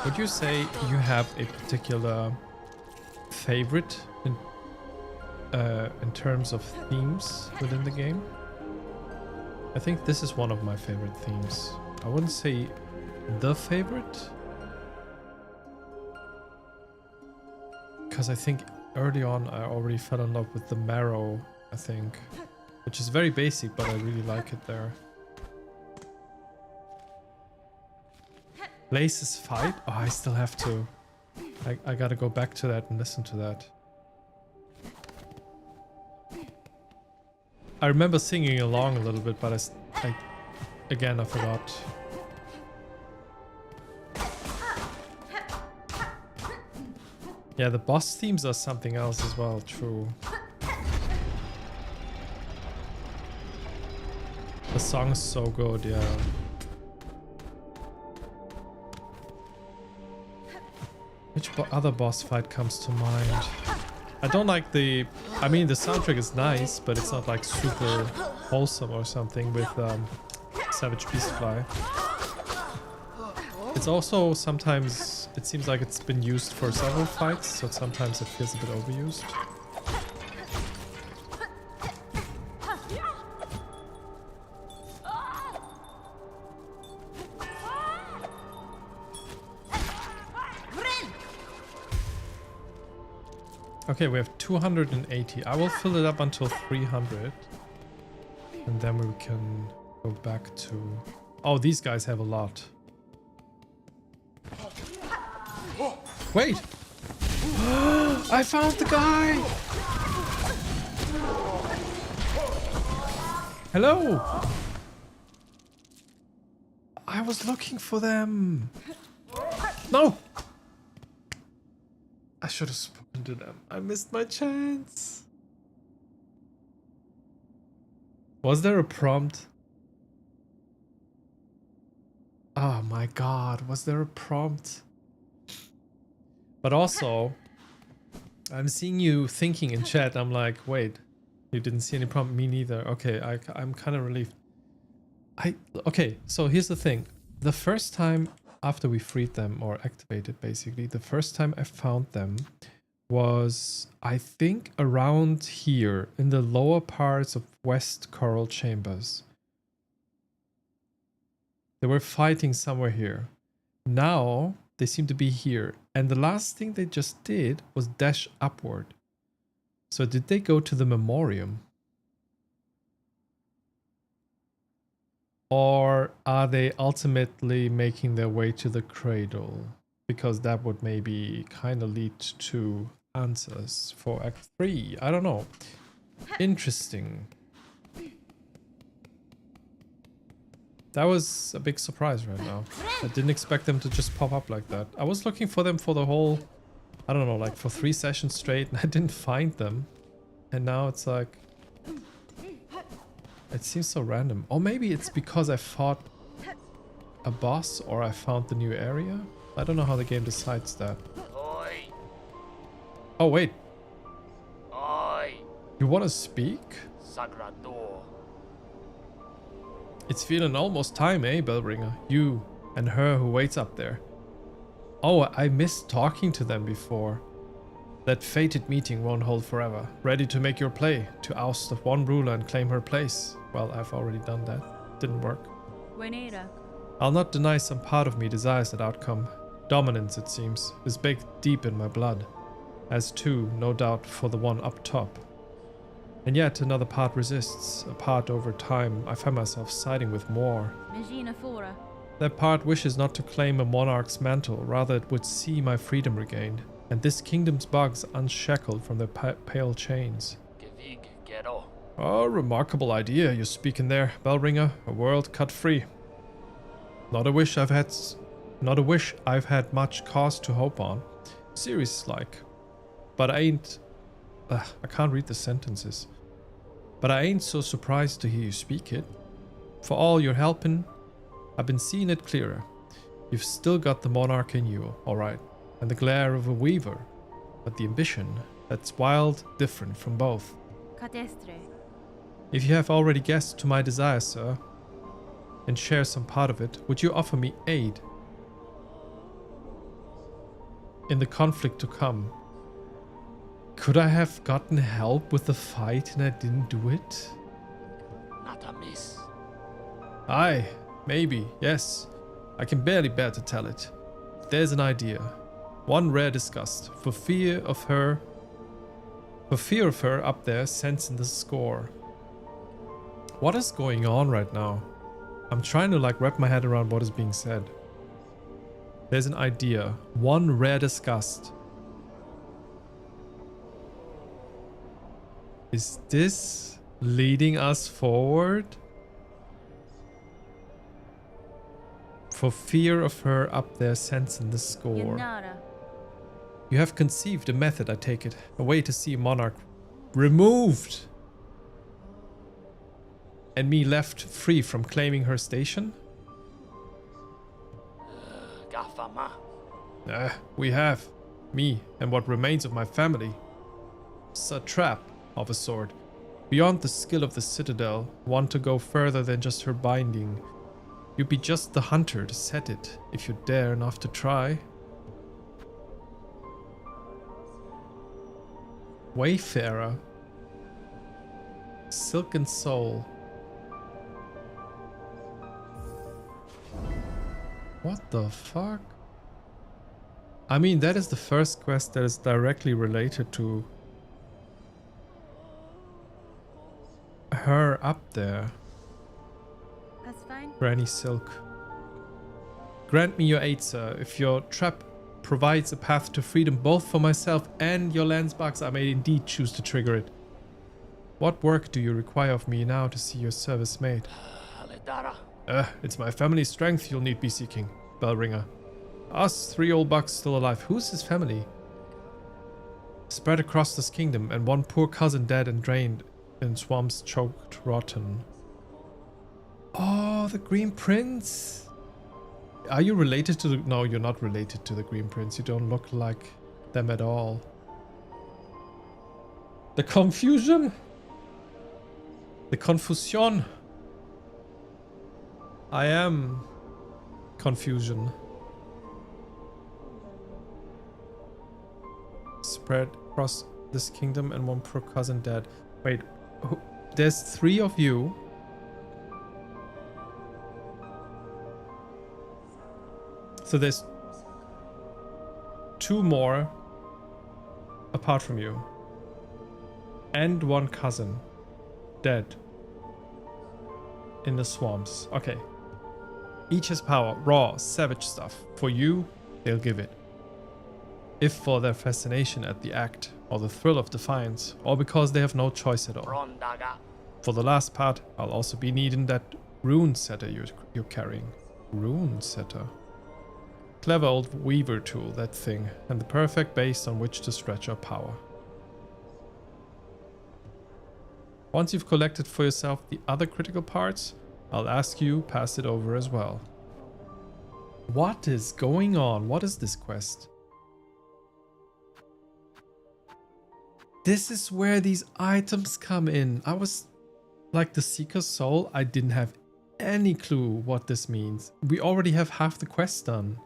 Would you say you have a particular favorite in terms of themes within the game? I think this is one of my favorite themes. I wouldn't say the favorite, because I think early on I already fell in love with the marrow, I think. Which is very basic, but I really like it there. Lace's fight? Oh, I still have to. I gotta go back to that and listen to that. I remember singing along a little bit, but again, I forgot. Yeah, the boss themes are something else as well, true. The song's so good, yeah. Which other boss fight comes to mind? I don't like the... I mean, the soundtrack is nice, but it's not like super wholesome or something with Savage Beastfly. It's also sometimes... It seems like it's been used for several fights, so sometimes it feels a bit overused. Okay, we have 280. I will fill it up until 300. And then we can go back to... Oh, these guys have a lot. Wait! I found the guy! Hello! I was looking for them! No! I should have spoken to them. I missed my chance. Was there a prompt? Oh my god, was there a prompt? But also, I'm seeing you thinking in chat. I'm like, wait, you didn't see any prompt? Me neither. Okay, I'm kind of relieved. Okay, so here's the thing. The first time after we freed them, or activated basically, the first time I found them was, I think, around here in the lower parts of West Coral Chambers. They were fighting somewhere here. Now they seem to be here. And the last thing they just did was dash upward. So did they go to the memoriam? Or are they ultimately making their way to the cradle? Because that would maybe kind of lead to answers for Act 3. I don't know. Interesting. That was a big surprise right now. I didn't expect them to just pop up like that. I was looking for them for the whole, I don't know, like for 3 sessions straight, and I didn't find them. And now it's like, it seems so random. Or maybe it's because I fought a boss or I found the new area. I don't know how the game decides that. Oi. Oh wait, Oi. you want to speak? Sagrador. It's feeling almost time, eh, Bellringer? You and her who waits up there. Oh, I missed talking to them before. That fated meeting won't hold forever. Ready to make your play, to oust the one ruler and claim her place. Well, I've already done that. Didn't work. I'll not deny some part of me desires that outcome. Dominance, it seems, is baked deep in my blood. As too, no doubt, for the one up top. And yet another part resists. A part over time I find myself siding with more. That part wishes not to claim a monarch's mantle, rather it would see my freedom regained, and this kingdom's bugs unshackled from their pale chains. Oh, remarkable idea you're speaking there, Bellringer. A world cut free. Not a wish I've had much cause to hope on. Serious like. But I ain't... I can't read the sentences. But I ain't so surprised to hear you speak it. For all your helping, I've been seeing it clearer. You've still got the monarch in you, alright, and the glare of a weaver. But the ambition, that's wild, different from both. If you have already guessed to my desire, sir, and share some part of it, would you offer me aid in the conflict to come? Could I have gotten help with the fight and I didn't do it? Not a miss. Aye, maybe, yes. I can barely bear to tell it. There's an idea. One rare disgust. For fear of her up there sensing the score. What is going on right now? I'm trying to like wrap my head around what is being said. There's an idea. One rare disgust. Is this leading us forward? For fear of her up there sensing the score. You have conceived a method, I take it. A way to see Monarch removed. And me left free from claiming her station? Gafama. We have. Me and what remains of my family. It's a trap of a sort. Beyond the skill of the citadel, one to go further than just her binding. You'd be just the hunter to set it, if you dare enough to try. Wayfarer. Silken Soul. What the fuck? I mean, that is the first quest that is directly related to her up there. That's fine. Granny Silk. Grant me your aid, sir. If your trap provides a path to freedom both for myself and your Landsbugs, I may indeed choose to trigger it. What work do you require of me now to see your service made? It's my family's strength you'll need be seeking, Bellringer. Us 3 old bucks still alive. Who's his family? Spread across this kingdom, and one poor cousin dead and drained in swamps choked rotten. Oh, the Green Prince. Are you related to the... No, you're not related to the Green Prince. You don't look like them at all. The confusion? The confusion? I am confusion. Spread across this kingdom and one poor cousin dead. Wait, there's 3 of you. So there's 2 more apart from you. And 1 cousin dead in the swamps. Okay. Each has power, raw, savage stuff. For you, they'll give it. If for their fascination at the act, or the thrill of defiance, or because they have no choice at all. Rondaga. For the last part, I'll also be needing that rune setter you're carrying. Rune setter. Clever old weaver tool, that thing, and the perfect base on which to stretch our power. Once you've collected for yourself the other critical parts, I'll ask you pass it over as well. What is going on? What is this quest? This is where these items come in. I was like the Seeker's Soul. I didn't have any clue what this means. We already have half the quest done.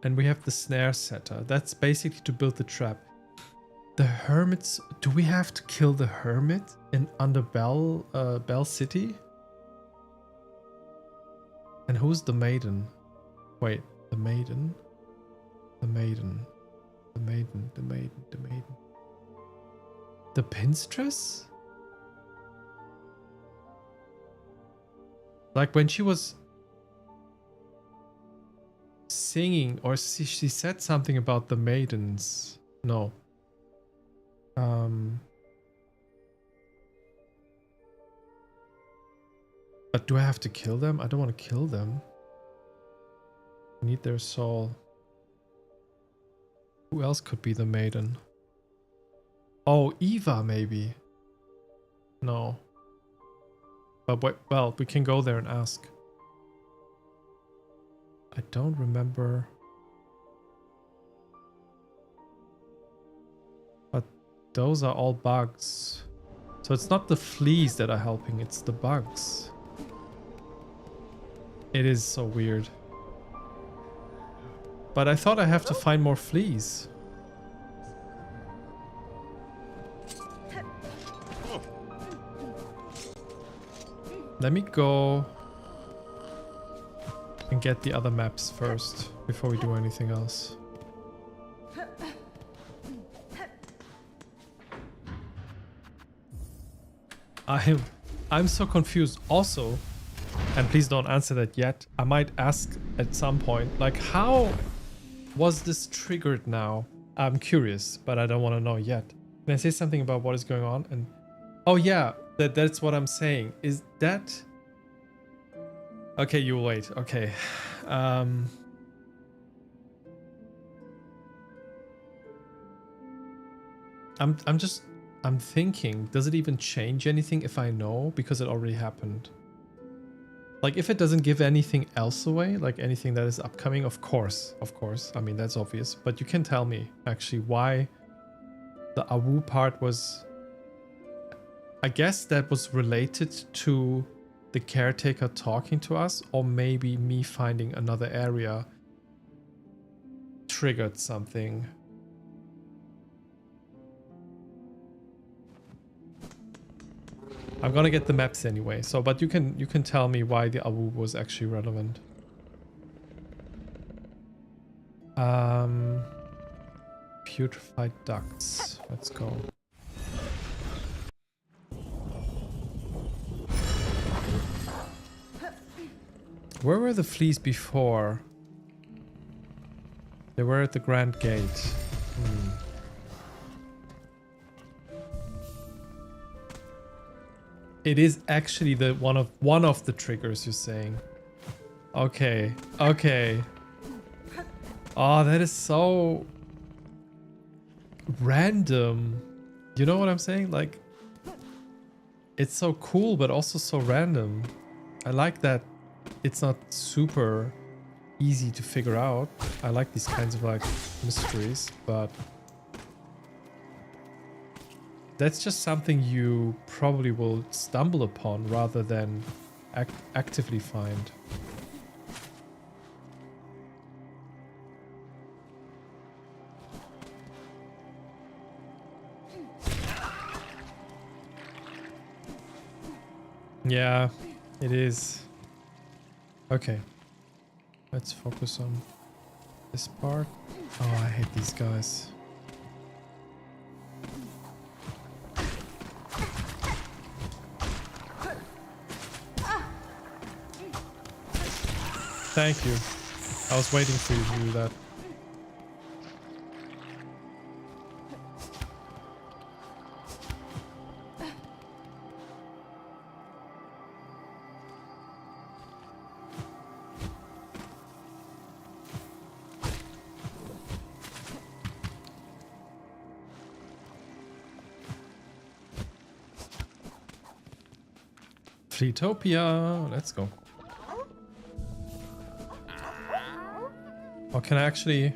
And we have the snare setter. That's basically to build the trap. The hermits. Do we have to kill the hermit in under Bell City? And who's the maiden? Wait, the maiden? The maiden. The maiden. The maiden. The maiden. The pinstress? Like when she was singing, or she said something about the maidens. No. But do I have to kill them? I don't want to kill them. I need their soul. Who else could be the maiden? Oh, Eva maybe. No. But well, we can go there and ask. I don't remember. But those are all bugs. So it's not the fleas that are helping, it's the bugs. It is so weird. But I thought I have to find more fleas. Let me go and get the other maps first before we do anything else. I'm so confused. Also, and please don't answer that yet, I might ask at some point, like, how was this triggered now? I'm curious, but I don't want to know yet. Can I say something about what is going on? And oh yeah, that's what I'm saying. Is that okay? You wait. Okay. I'm thinking, does it even change anything if I know? Because it already happened. Like, if it doesn't give anything else away, like anything that is upcoming, of course. I mean, that's obvious. But you can tell me, actually, why the Awu part was... I guess that was related to the caretaker talking to us, or maybe me finding another area triggered something. I'm gonna get the maps anyway, so but you can tell me why the Awu was actually relevant. Putrefied ducts. Let's go. Where were the fleas before? They were at the Grand Gate. It is actually the one of the triggers you're saying. Okay. Okay. Oh, that is so random. You know what I'm saying? Like, it's so cool, but also so random. I like that it's not super easy to figure out. I like these kinds of like mysteries, but that's just something you probably will stumble upon rather than actively find. Yeah, it is. Okay. Let's focus on this part. Oh, I hate these guys. Thank you. I was waiting for you to do that. Fleetopia, let's go. Oh, can I actually?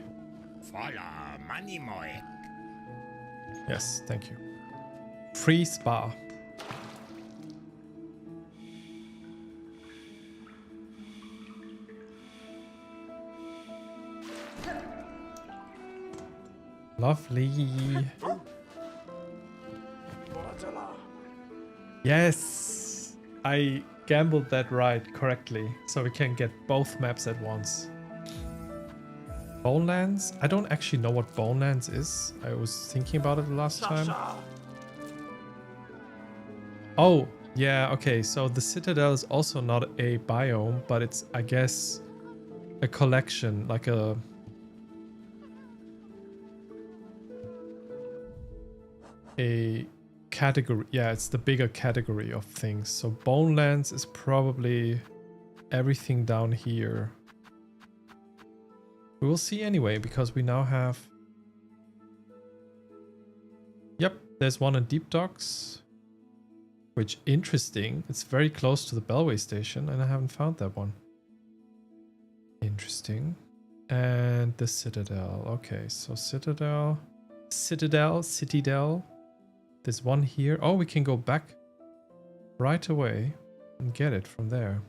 Yes, thank you. Free spa. Lovely. Yes, I gambled that right correctly, so we can get both maps at once. Bonelands? I don't actually know what Bonelands is. I was thinking about it the last time. Oh, yeah, okay. So the Citadel is also not a biome, but it's, I guess, a collection, like a... category. Yeah, it's the bigger category of things. So Bonelands is probably everything down here. We will see anyway, because we now have... Yep, there's one in Deep Docks. Which, interesting. It's very close to the Bellway station, and I haven't found that one. Interesting. And the Citadel. Okay, so Citadel. Citadel. There's one here. Oh, we can go back right away and get it from there.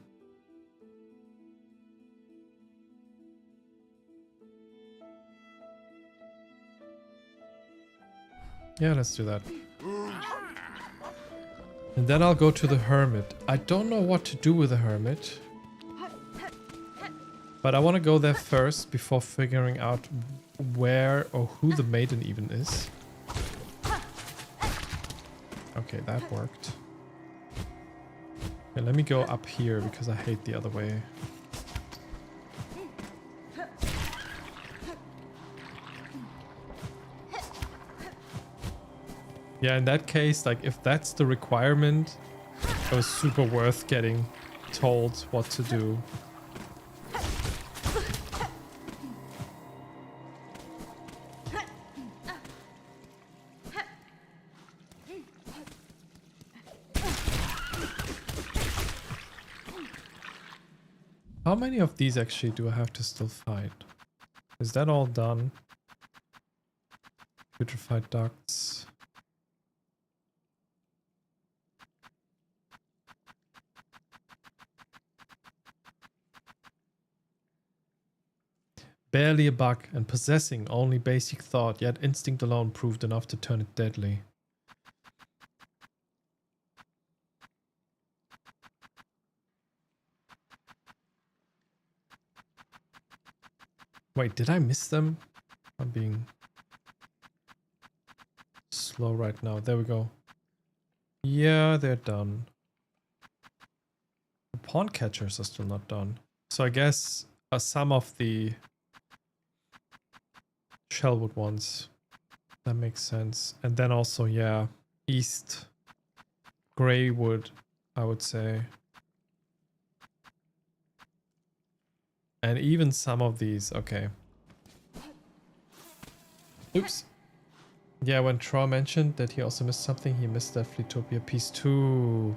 Yeah, let's do that. And then I'll go to the Hermit. I don't know what to do with the Hermit. But I want to go there first before figuring out where or who the maiden even is. Okay, that worked. Okay, let me go up here because I hate the other way. Yeah, in that case, like, if that's the requirement, it was super worth getting told what to do. How many of these actually do I have to still fight? Is that all done? Putrefied ducts. Barely a bug and possessing only basic thought, yet instinct alone proved enough to turn it deadly. Wait, did I miss them? I'm being slow right now. There we go. Yeah, they're done. The pawn catchers are still not done. So I guess some of the Shellwood ones. That makes sense. And then also, yeah, East Greywood, I would say. And even some of these, okay. Oops. Yeah, when Troy mentioned that he also missed something, he missed that Fleetopia piece too.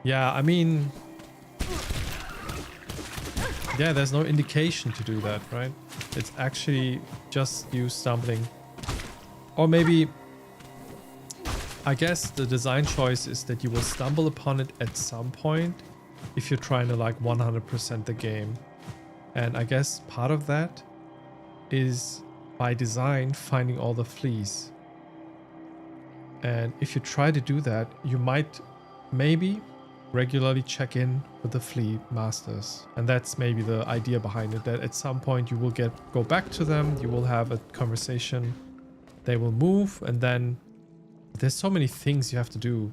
Yeah, I mean... Yeah, there's no indication to do that, right? It's actually just you stumbling. Or maybe... I guess the design choice is that you will stumble upon it at some point if you're trying to like 100% the game. And I guess part of that is by design finding all the fleas. And if you try to do that, you might maybe regularly check in with the flea masters. And that's maybe the idea behind it, that at some point you will go back to them, you will have a conversation, they will move, and then there's so many things you have to do.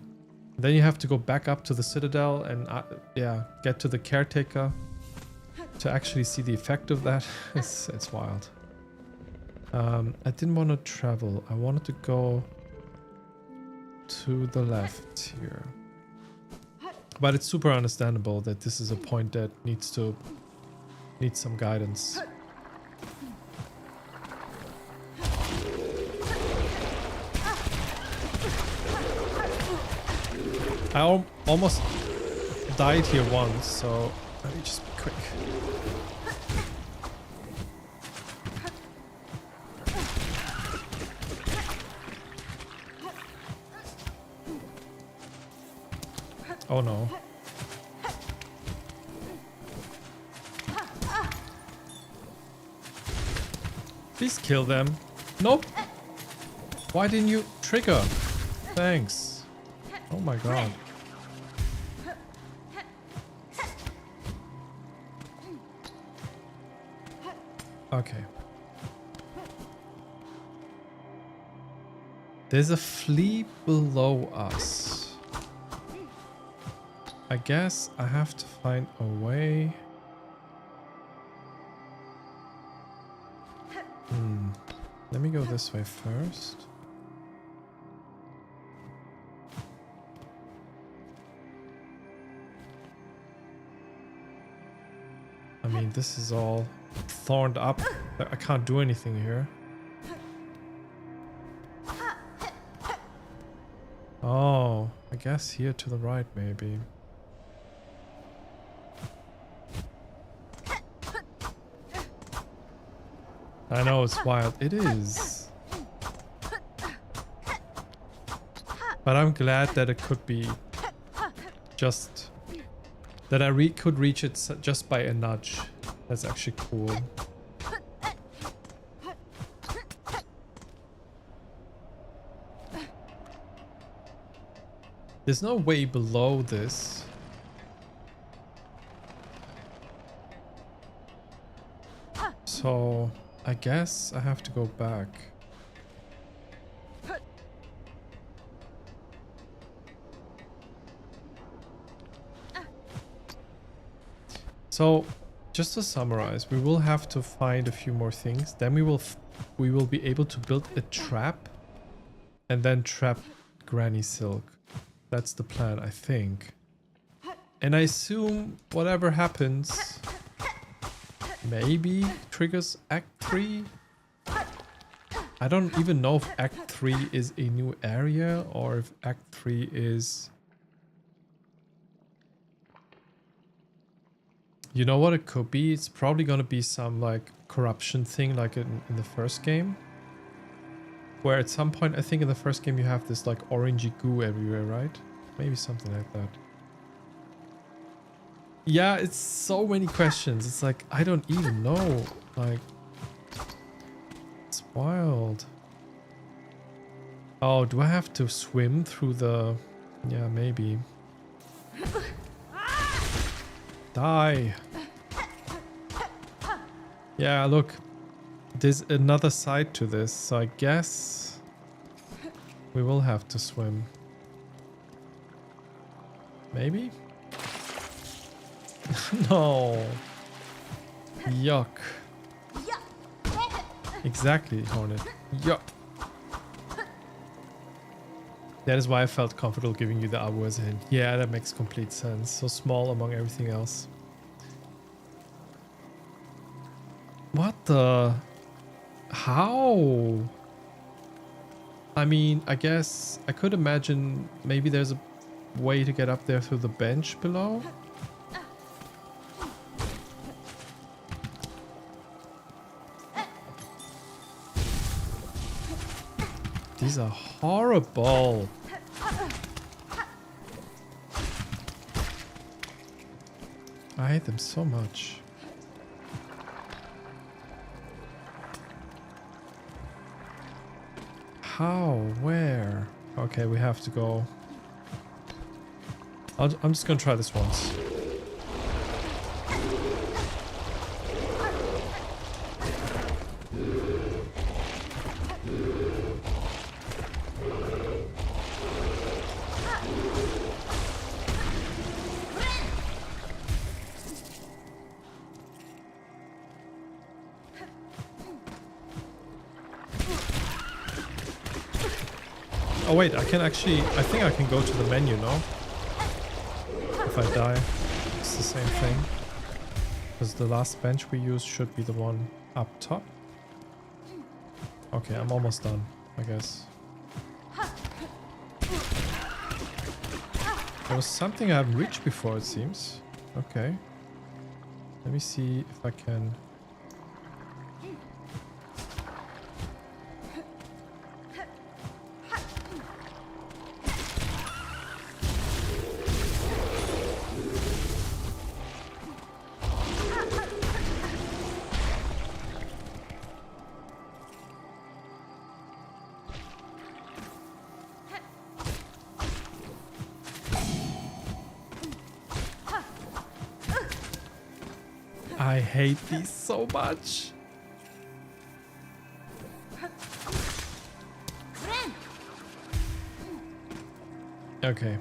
Then you have to go back up to the citadel and yeah, get to the caretaker to actually see the effect of that. It's wild. I didn't want to travel. I wanted to go to the left here. But it's super understandable that this is a point that needs some guidance. I almost died here once, so let me just be quick. Oh no. Please kill them. Nope. Why didn't you trigger? Thanks. Oh my god. Okay. There's a flea below us. I guess I have to find a way. Let me go this way first. I mean, this is all thorned up. I can't do anything here. Oh, I guess here to the right, maybe. I know it's wild. It is. But I'm glad that it could be just... that I could reach it just by a nudge. That's actually cool. There's no way below this. So I guess I have to go back. So just to summarize, we will have to find a few more things. Then we will be able to build a trap and then trap Granny Silk. That's the plan, I think. And I assume whatever happens maybe triggers Act 3. I don't even know if Act 3 is a new area or if Act 3 is... You know what it could be? It's probably gonna be some like corruption thing like in the first game. Where at some point, I think in the first game you have this like orangey goo everywhere, right? Maybe something like that. Yeah, it's so many questions. It's like, I don't even know. Like, it's wild. Oh, do I have to swim through the... Yeah, maybe. Die. Yeah, look. There's another side to this, so I guess we will have to swim. Maybe? No. Yuck. Exactly, Hornet. Yuck. That is why I felt comfortable giving you the Abu as a hint. Yeah, that makes complete sense. So small among everything else. the... How? I mean, I guess I could imagine maybe there's a way to get up there through the bench below. These are horrible. I hate them so much. How? Where? Okay, we have to go. I'm just gonna try this once. Oh wait, I can actually... I think I can go to the menu, no? If I die, it's the same thing. Because the last bench we used should be the one up top. Okay, I'm almost done, I guess. There was something I haven't reached before, it seems. Okay. Let me see if I can... I hate these so much. Okay.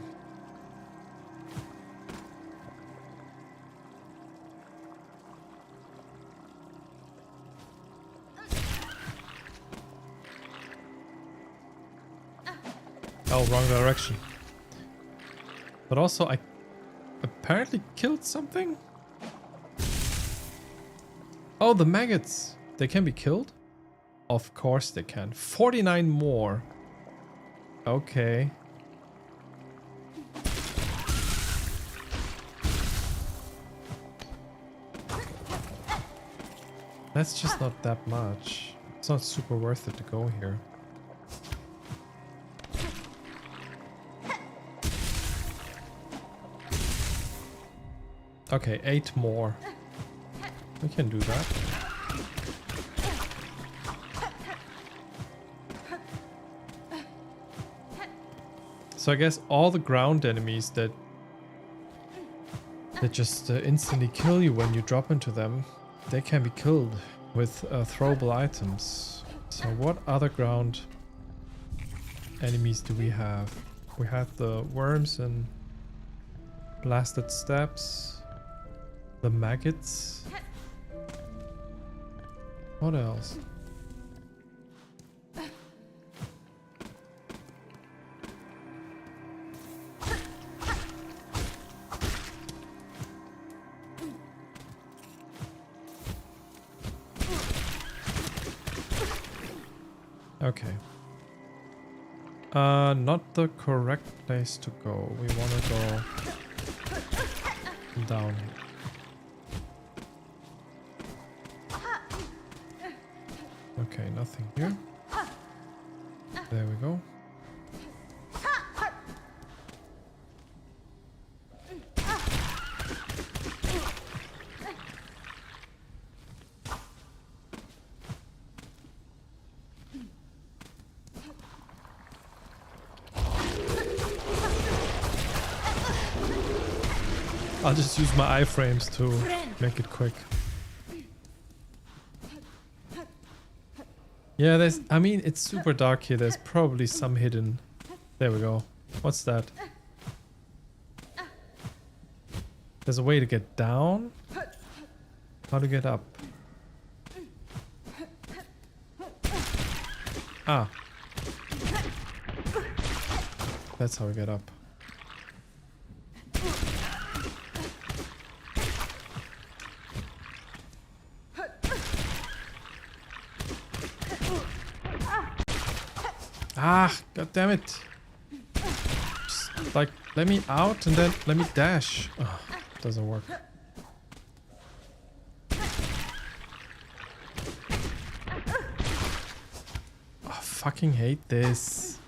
Oh, wrong direction. But also I apparently killed something? Oh, the maggots. They can be killed? Of course they can. 49 more. Okay. That's just not that much. It's not super worth it to go here. Okay, 8 more. We can do that. So I guess all the ground enemies that just instantly kill you when you drop into them, they can be killed with throwable items. So what other ground enemies do we have? We had the worms and blasted steps, the maggots. What else? Okay. Not the correct place to go. We want to go down here. Okay, nothing here. There we go. I'll just use my iframes to make it quick. Yeah, there's... I mean, it's super dark here. There's probably some hidden... There we go. What's that? There's a way to get down? How to get up? Ah. That's how we get up. Ah, god damn it. Just, like, let me out and then let me dash. Oh, doesn't work. Oh, fucking hate this.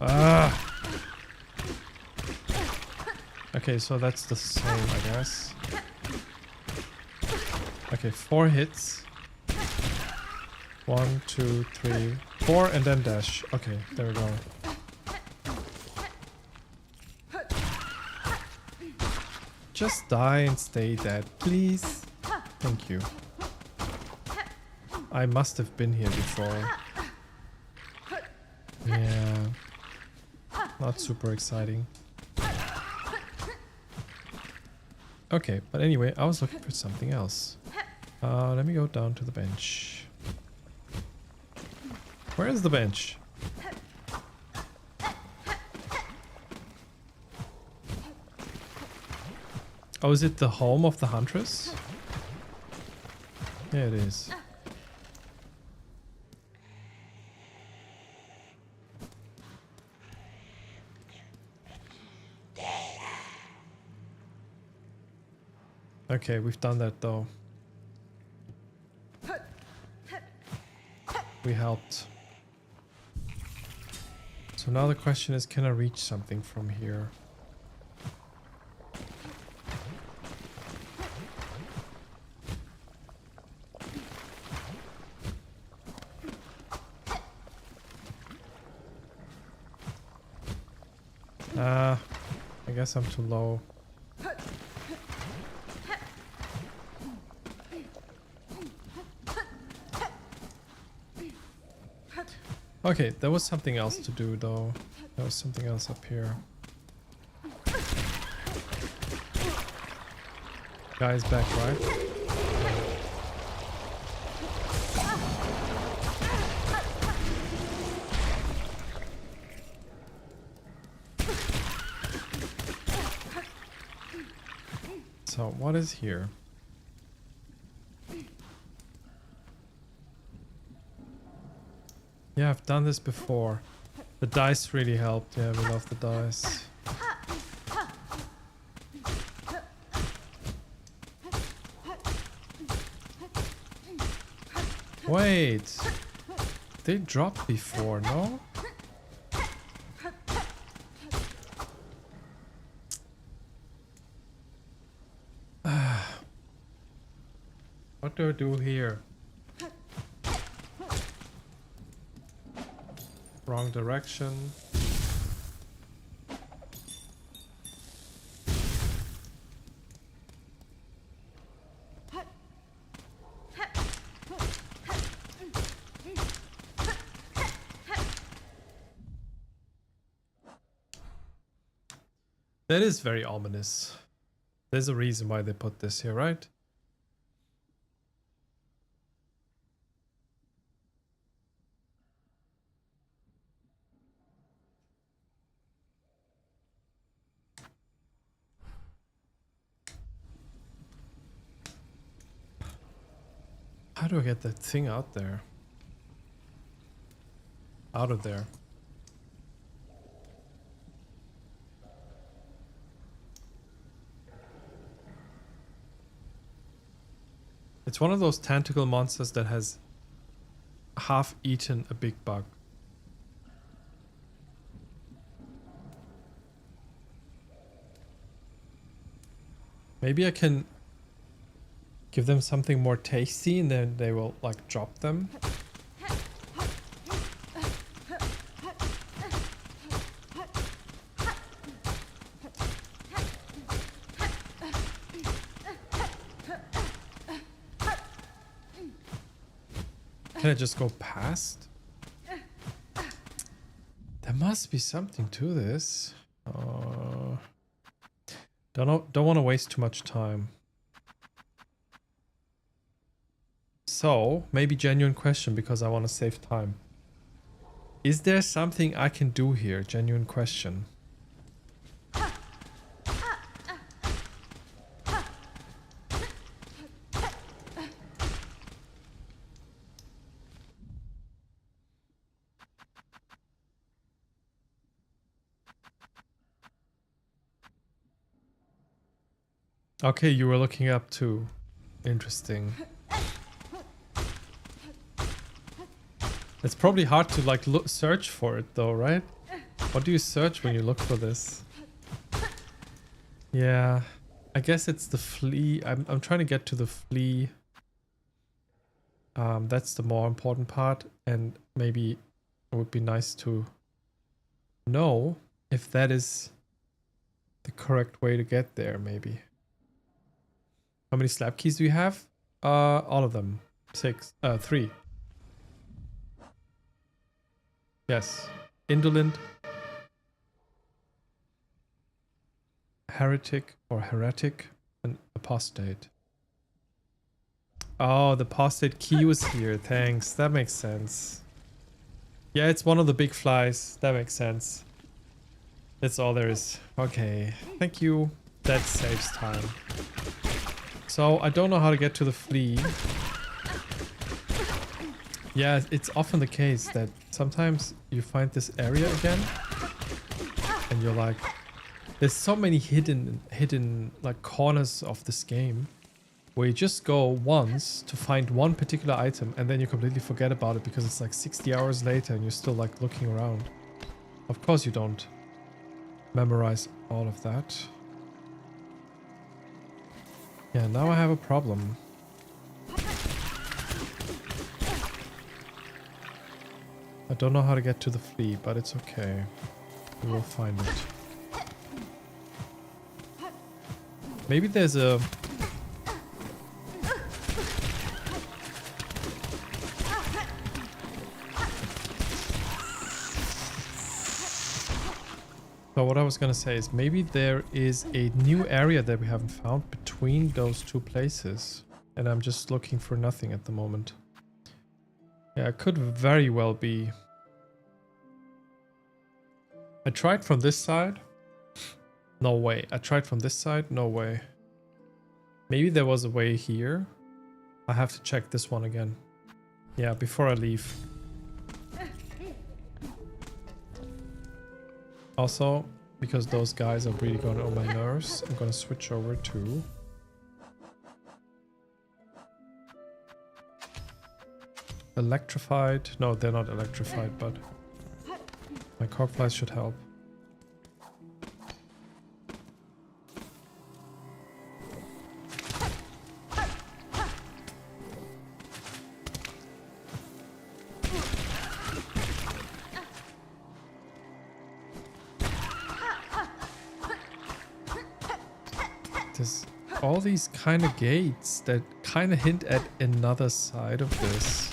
Ah. Okay, so that's the same, I guess. Okay, 4 hits. 1, 2, 3, 4, and then dash. Okay, there we go. Just die and stay dead, please. Thank you. I must have been here before. Yeah. Not super exciting. Okay, but anyway, I was looking for something else. Let me go down to the bench. Where is the bench? Oh, is it the home of the huntress? Yeah, it is. Okay, we've done that though. We helped. So now the question is, can I reach something from here? I guess I'm too low. Okay, there was something else to do though. There was something else up here. Guy's back, right? So, what is here? Yeah, I've done this before. The dice really helped. Yeah, we love the dice. Wait. They dropped before, no? What do I do here? Wrong direction. That is very ominous. There's a reason why they put this here, right? How do I get that thing out there? Out of there. It's one of those tentacle monsters that has half eaten a big bug. Maybe I can give them something more tasty and then they will like drop them. Can I just go past? There must be something to this. Don't want to waste too much time. So, maybe genuine question because I want to save time. Is there something I can do here? Genuine question. Okay, you were looking up too. Interesting. It's probably hard to like search for it though, right? What do you search when you look for this? Yeah, I guess it's the flea. I'm trying to get to the flea. That's the more important part, and maybe it would be nice to know if that is the correct way to get there, maybe. How many slab keys do you have? All of them. 3. Yes. Indolent, heretic or heretic, and apostate. Oh, the apostate key was here. Thanks. That makes sense. Yeah, it's one of the big flies. That makes sense. That's all there is. Okay. Thank you. That saves time. So, I don't know how to get to the flea. Yeah, it's often the case that sometimes you find this area again. And you're like... There's so many hidden like corners of this game. Where you just go once to find one particular item and then you completely forget about it because it's like 60 hours later and you're still like looking around. Of course you don't memorize all of that. Yeah, now I have a problem. I don't know how to get to the flea, but it's okay. We will find it. Maybe there's a... So what I was gonna say is maybe there is a new area that we haven't found between those two places. And I'm just looking for nothing at the moment. Yeah, it could very well be. I tried from this side. No way. I tried from this side. No way. Maybe there was a way here. I have to check this one again. Yeah, before I leave. Also, because those guys are really going on my nerves, I'm gonna switch over to... Electrified. No, they're not electrified, but... My corpflies should help. There's all these kind of gates that kind of hint at another side of this.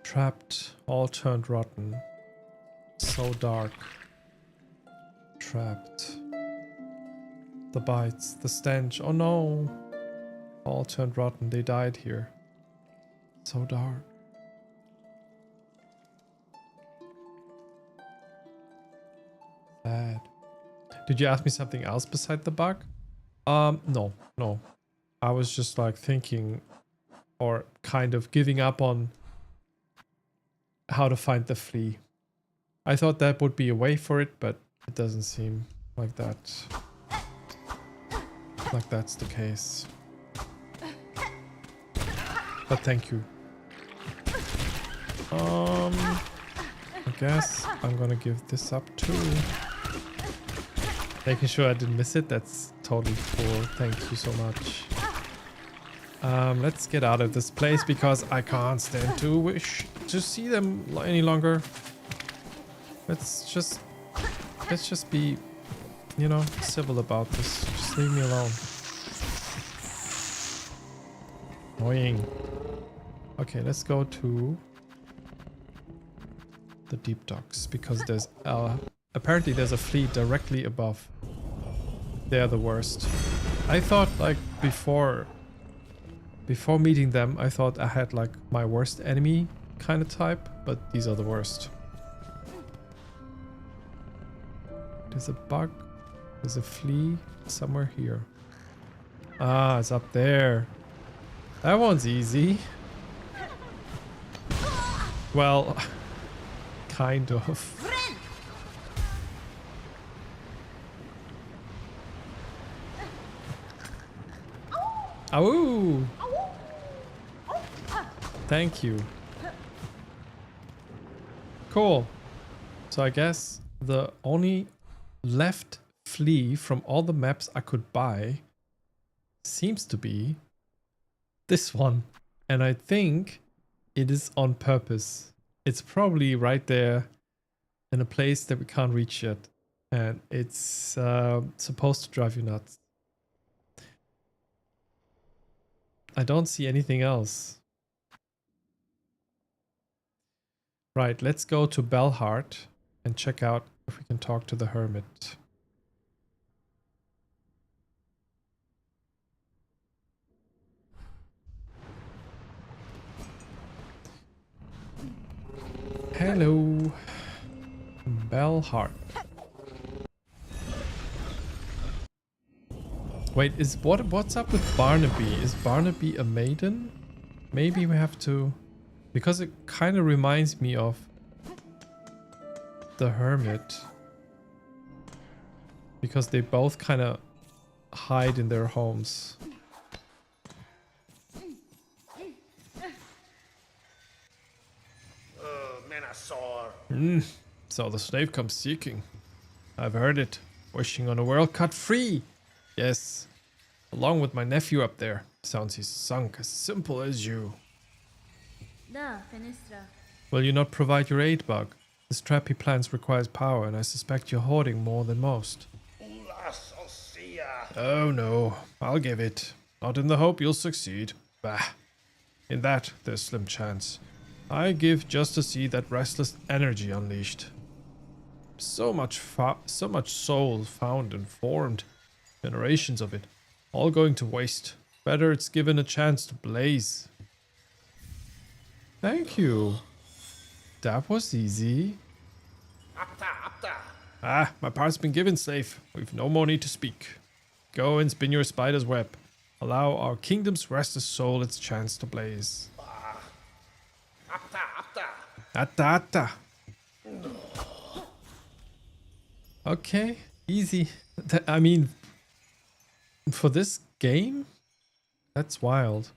Trapped, all turned rotten. So dark. Trapped. The bites, the stench. Oh no! All turned rotten. They died here. So dark. Sad. Did you ask me something else beside the bug? No. I was just like thinking or kind of giving up on how to find the flea. I thought that would be a way for it, but it doesn't seem like that. Like that's the case. But thank you. I guess I'm gonna give this up too. Making sure I didn't miss it, that's totally cool. Thank you so much. Let's get out of this place because I can't stand to see them any longer. Let's just be, you know, civil about this. Just leave me alone. Annoying. Okay, let's go to the deep docks because there's apparently there's a flea directly above. They're the worst. I thought like before meeting them, I thought I had like my worst enemy kind of type, but these are the worst. There's a bug. There's a flea somewhere here. Ah, it's up there. That one's easy. Well, kind of. Ow! Thank you. Cool. So I guess the only left flea from all the maps I could buy seems to be this one. And I think it is on purpose. It's probably right there in a place that we can't reach yet. And it's supposed to drive you nuts. I don't see anything else. Right, let's go to Belhart and check out if we can talk to the hermit. Hello, Belhart. Wait, what's up with Barnaby? Is Barnaby a maiden? Maybe we have to, because it kind of reminds me of the hermit. Because they both kind of hide in their homes. So the slave comes seeking. I've heard it. Wishing on a world cut free. Yes. Along with my nephew up there. Sounds he's sunk as simple as you. Da, Fenestra. Will you not provide your aid, Bug? This trap he plans requires power, and I suspect you're hoarding more than most. Oh no, I'll give it. Not in the hope you'll succeed. Bah. In that, there's slim chance. I give just to see that restless energy unleashed. So much soul found and formed. Generations of it. All going to waste. Better it's given a chance to blaze. Thank you. That was easy. Ah, my part's been given, slave. We've no more need to speak. Go and spin your spider's web. Allow our kingdom's restless soul its chance to blaze. Atta. Okay, easy. I mean, for this game, that's wild.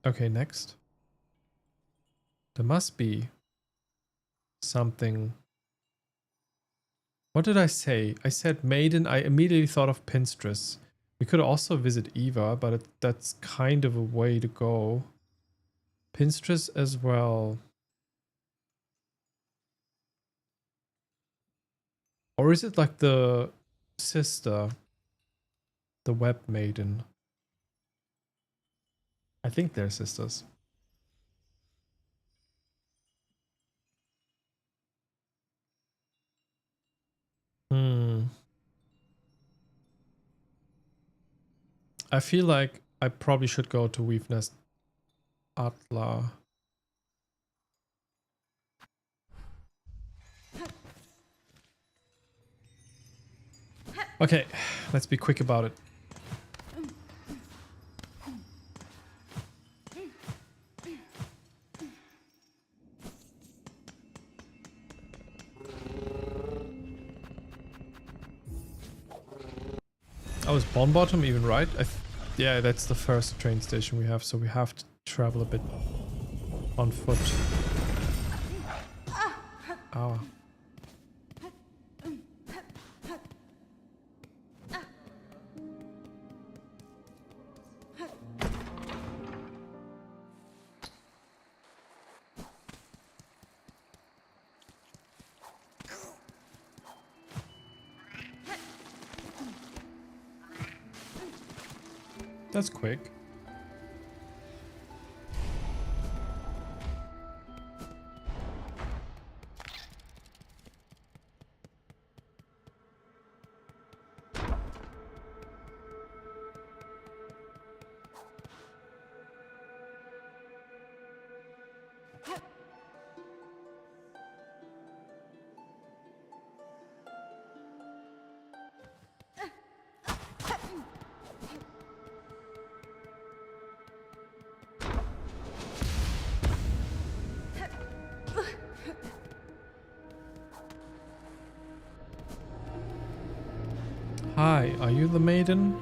Okay, next. There must be something. What did I say? I said maiden. I immediately thought of Pinstress. We could also visit Eva, but that's kind of a way to go. Pinstress as well. Or is it like the sister? The web maiden? I think they're sisters. I feel like I probably should go to Weavenest Atla. Okay, let's be quick about it. Oh, is Bonbottom even right? Yeah, that's the first train station we have, so we have to travel a bit on foot. Ah. That's quick. Hi, are you the maiden?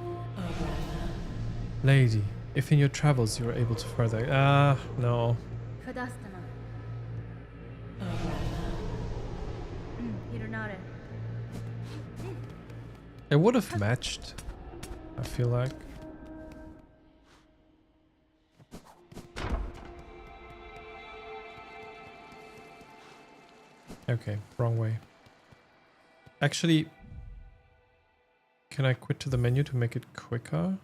Lady, if in your travels you are able to further... no. Fadastana. Hironare. It would have matched, I feel like. Okay, wrong way. Actually, can I quit to the menu to make it quicker?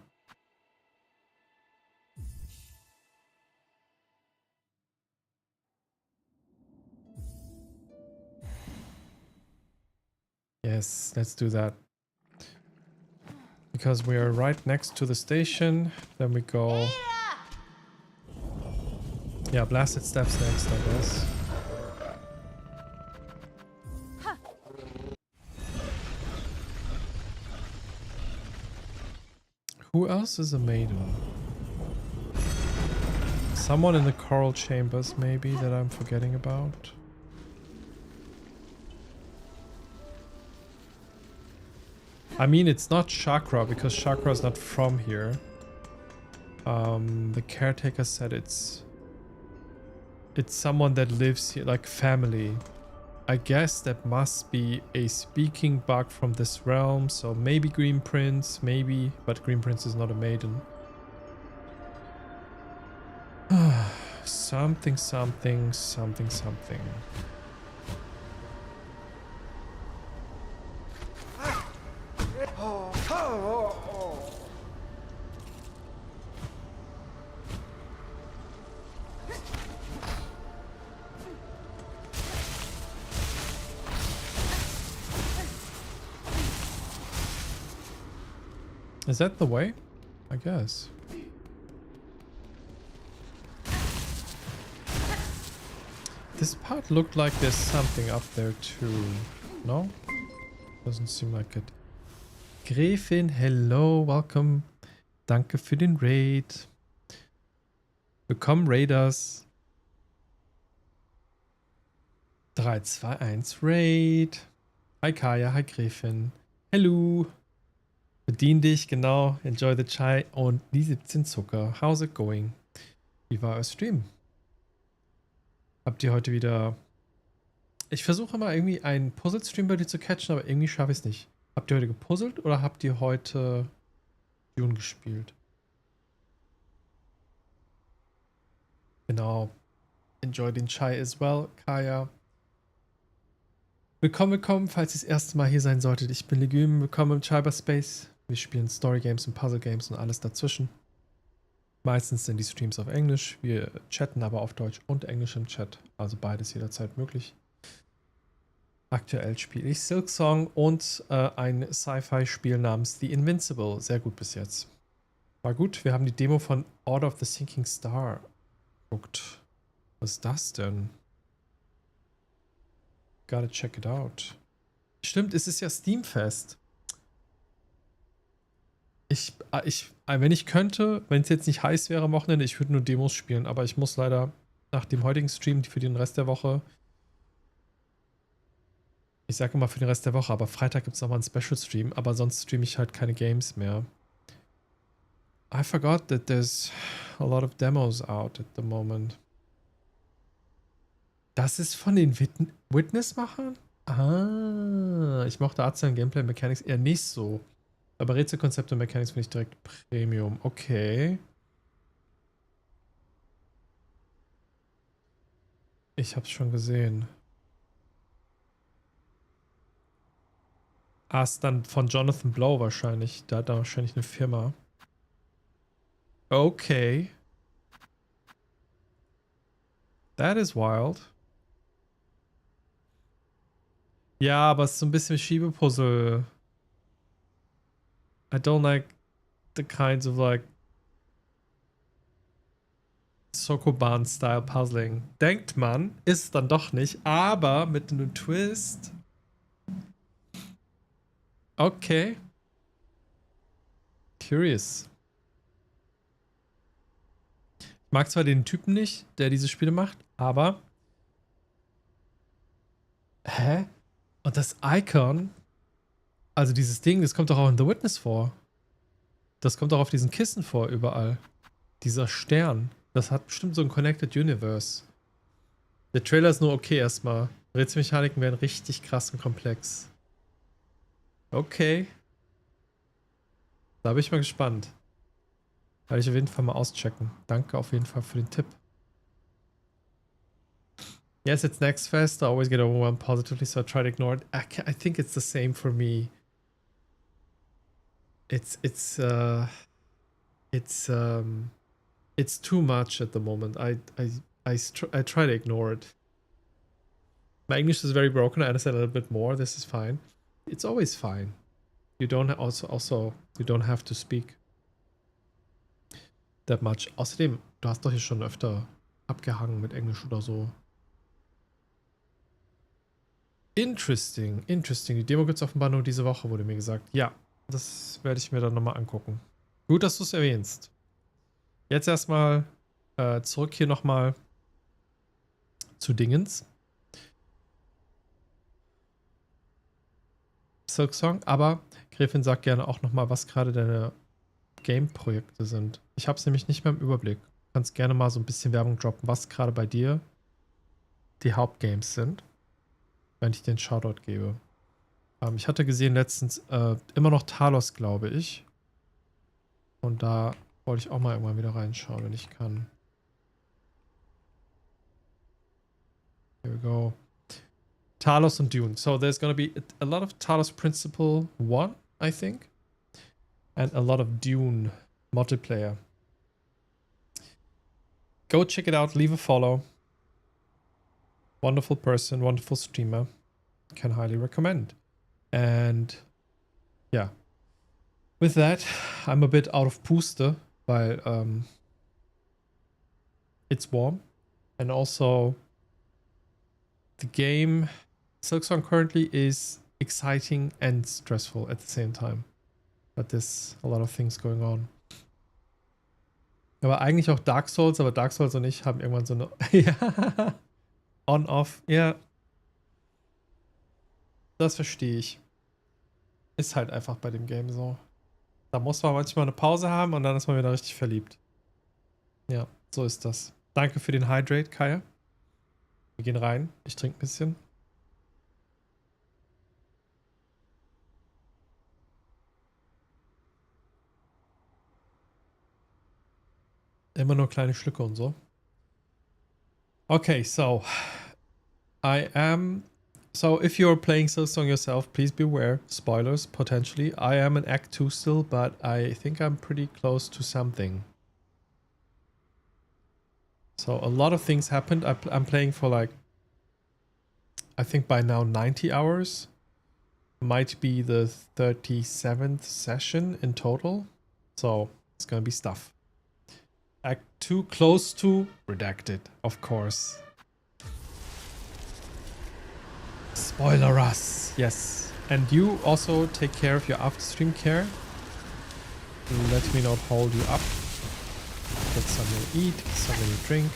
Yes, let's do that. Because we are right next to the station. Then we go... Yeah, blasted steps next, I guess. Who else is a maiden? Someone in the coral chambers, maybe, that I'm forgetting about. I mean, it's not Chakra, because Chakra is not from here. The caretaker said it's someone that lives here, like family. I guess that must be a speaking bug from this realm, so maybe Green Prince, maybe, but Green Prince is not a maiden. Something, something, something, something. Is that the way? I guess. This part looked like there's something up there too. No? Doesn't seem like it. Gräfin, hello, welcome. Danke für den Raid. Willkommen, Raiders. 3, 2, 1, Raid. Hi Kaya, hi Gräfin. Hello. Bedien dich, genau. Enjoy the chai und die 17 Zucker. How's it going? Wie war euer Stream? Habt ihr heute wieder... Ich versuche mal irgendwie einen Puzzle-Stream bei dir zu catchen, aber irgendwie schaffe ich es nicht. Habt ihr heute gepuzzelt oder habt ihr heute Dune gespielt? Genau. Enjoy den Chai as well, Kaya. Willkommen, willkommen, falls ihr das erste Mal hier sein solltet. Ich bin Legüm, willkommen im Cyberspace. Wir spielen Story Games und Puzzle Games und alles dazwischen. Meistens sind die Streams auf Englisch. Wir chatten aber auf Deutsch und Englisch im Chat. Also beides jederzeit möglich. Aktuell spiele ich Silksong und ein Sci-Fi-Spiel namens The Invincible. Sehr gut bis jetzt. War gut. Wir haben die Demo von Order of the Sinking Star geguckt. Was ist das denn? Gotta check it out. Stimmt, es ist ja Steamfest. Wenn ich könnte, wenn es jetzt nicht heiß wäre am Wochenende, ich würde nur Demos spielen, aber ich muss leider nach dem heutigen Stream für den Rest der Woche, ich sage immer für den Rest der Woche, aber Freitag gibt es nochmal einen Special Stream, aber sonst streame ich halt keine Games mehr. I forgot that there's a lot of demos out at the moment. Das ist von den Witness-Machern? Ah, ich mochte Artstyle und Gameplay Mechanics eher nicht so. Aber Rätselkonzepte und Mechanics finde ich direkt Premium. Okay. Ich hab's schon gesehen. Ah, ist dann von Jonathan Blow wahrscheinlich. Der hat da wahrscheinlich eine Firma. Okay. That is wild. Ja, aber es ist so ein bisschen Schiebepuzzle. I don't like the kinds of like Sokoban-Style Puzzling. Denkt man, ist dann doch nicht, aber mit einem Twist. Okay. Curious. Ich mag zwar den Typen nicht, der diese Spiele macht, aber... Hä? Und das Icon... Also dieses Ding, das kommt doch auch in The Witness vor. Das kommt auch auf diesen Kissen vor, überall. Dieser Stern. Das hat bestimmt so ein Connected Universe. Der Trailer ist nur okay erstmal. Rätselmechaniken werden richtig krass und komplex. Okay. Da bin ich mal gespannt. Werde ich auf jeden Fall mal auschecken. Danke auf jeden Fall für den Tipp. Yes, it's next fest. I always get overwhelmed positively, so I try to ignore it. I think it's the same for me. It's too much at the moment. I try to ignore it. My English is very broken. I understand a little bit more. This is fine. It's always fine. You don't also you don't have to speak that much. Außerdem, du hast doch hier schon öfter abgehangen mit Englisch oder so. Interesting. Die Demo gibt es offenbar nur diese Woche, wurde mir gesagt. Ja, das werde ich mir dann nochmal angucken. Gut, dass du es erwähnst. Jetzt erstmal zurück hier nochmal zu Dingens. Silksong, aber Gräfin sagt gerne auch nochmal, was gerade deine Game-Projekte sind. Ich habe es nämlich nicht mehr im Überblick. Du kannst gerne mal so ein bisschen Werbung droppen, was gerade bei dir die Hauptgames sind, wenn ich den Shoutout gebe. Ich hatte gesehen letztens immer noch Talos, glaube ich. Und da wollte ich auch mal irgendwann wieder reinschauen, wenn ich kann. Here we go. Talos und Dune. So there's gonna be a lot of Talos Principle 1, I think. And a lot of Dune multiplayer. Go check it out. Leave a follow. Wonderful person, wonderful streamer. Can highly recommend. And yeah. With that, I'm a bit out of puste, weil it's warm. And also the game Silksong currently is exciting and stressful at the same time. But there's a lot of things going on. Aber eigentlich auch Dark Souls, aber Dark Souls und ich haben irgendwann so eine ja, On-Off. Ja. Das verstehe ich. Ist halt einfach bei dem Game so. Da muss man manchmal eine Pause haben und dann ist man wieder richtig verliebt. Ja, so ist das. Danke für den Hydrate, Kaya. Wir gehen rein. Ich trinke ein bisschen. Immer nur kleine Schlücke und so. Okay, so so if you're playing Silksong yourself, please beware. Spoilers, potentially. I am in Act 2 still, but I think I'm pretty close to something. So a lot of things happened. I'm playing for like, I think by now 90 hours. Might be the 37th session in total. So it's gonna be stuff. Act 2 close to redacted, of course. Spoiler us. Yes. And you also take care of your after stream care. Let me not hold you up. Get something to eat, get something to drink.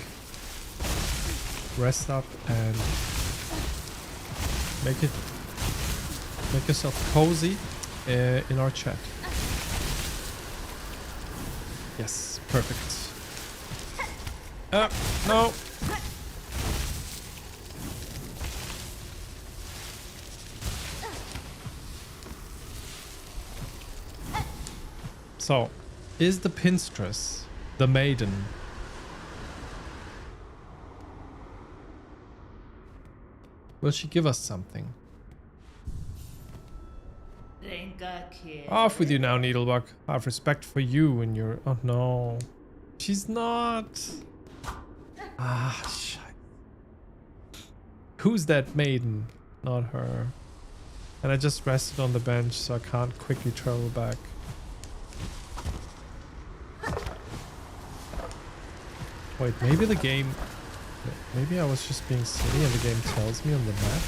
Rest up and make yourself cozy in our chat. Yes, perfect. No. So, is the Pinstress the maiden? Will she give us something? Off with you now, Needlebug. I have respect for you and your... Oh no. She's not... Ah, shit. Who's that maiden? Not her. And I just rested on the bench, so I can't quickly travel back. Wait, maybe the game... Maybe I was just being silly and the game tells me on the map?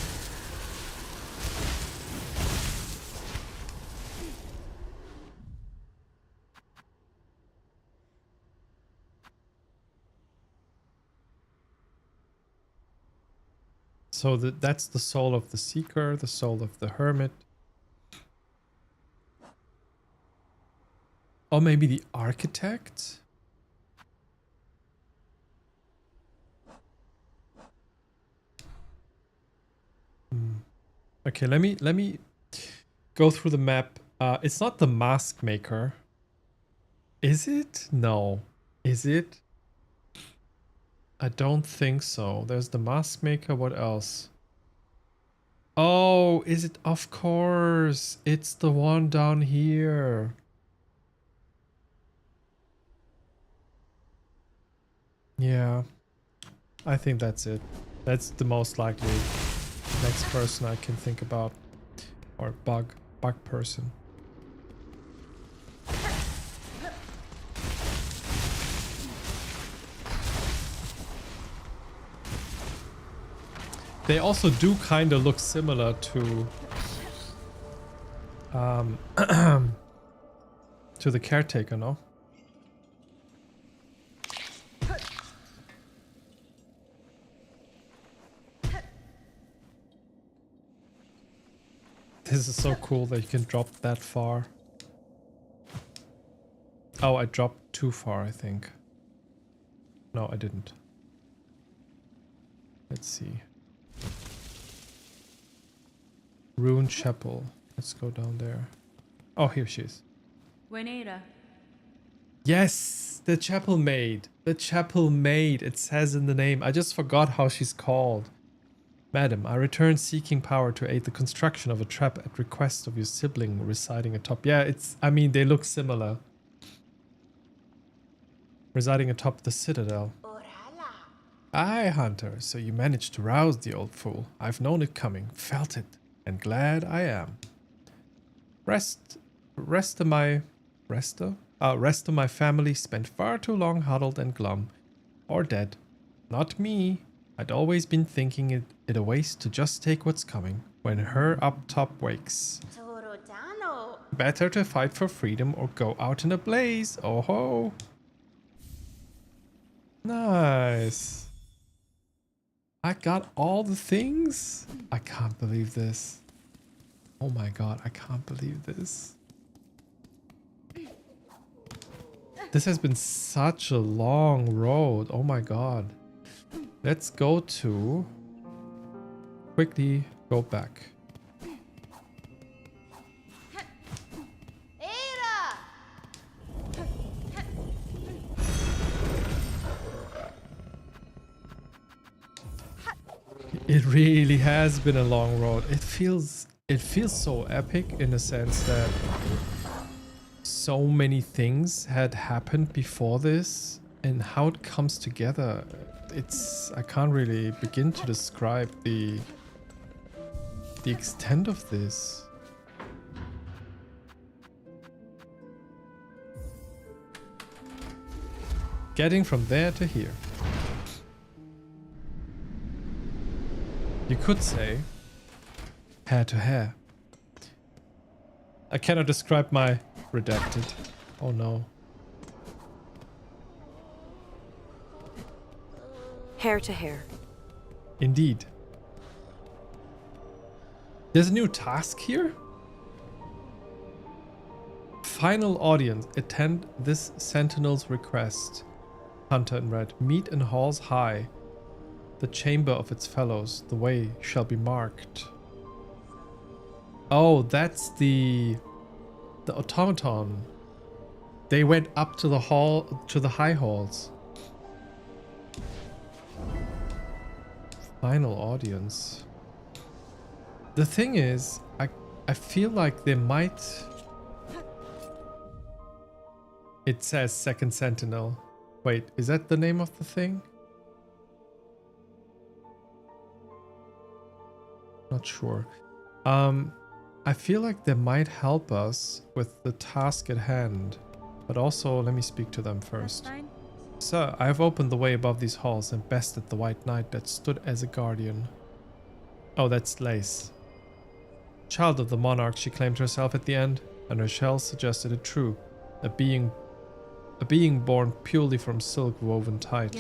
So that's the soul of the seeker, the soul of the hermit. Or maybe the architect? Okay, let me go through the map. It's not the mask maker. Is it? No. Is it? I don't think so. There's the mask maker. What else? Oh, is it? Of course. It's the one down here. Yeah. I think that's it. That's the most likely next person I can think about. Or bug person. They also do kind of look similar to to the caretaker, no? This is so cool that you can drop that far. Oh, I dropped too far, I think. No, I didn't. Let's see. Rune Chapel. Let's go down there. Oh, here she is. Buenera. Yes, the chapel maid. The chapel maid. It says in the name. I just forgot how she's called. Madam, I return seeking power to aid the construction of a trap at request of your sibling residing atop. Yeah, it's. I mean, they look similar. Residing atop the citadel. Aye, Hunter. So you managed to rouse the old fool. I've known it coming, felt it, and glad I am. Rest of my family spent far too long huddled and glum, or dead. Not me. I'd always been thinking it a waste to just take what's coming when her up top wakes. Better to fight for freedom or go out in a blaze. Oh ho! Nice. I got all the things. I can't believe this. Oh my god, I can't believe this. This has been such a long road. Oh my god. Let's go to... Quickly go back. It really has been a long road. It feels so epic in the sense that so many things had happened before this, and how it comes together. I can't really begin to describe the extent of this. Getting from there to here. You could say hair to hair. I cannot describe my redacted. Oh no. Hair to hair. Indeed. There's a new task here? Final audience. Attend this sentinel's request. Hunter in red. Meet in halls high. The chamber of its fellows. The way shall be marked. Oh, that's the automaton. They went up to the hall, to the high halls. Final audience. The thing is, I feel like they might... It says second sentinel. Wait, is that the name of the thing? Not sure. I feel like they might help us with the task at hand. But also, let me speak to them first. Sir, I have opened the way above these halls and bested the white knight that stood as a guardian. Oh, that's Lace. Child of the monarch, she claimed herself at the end, and her shell suggested it true. A being born purely from silk woven tight.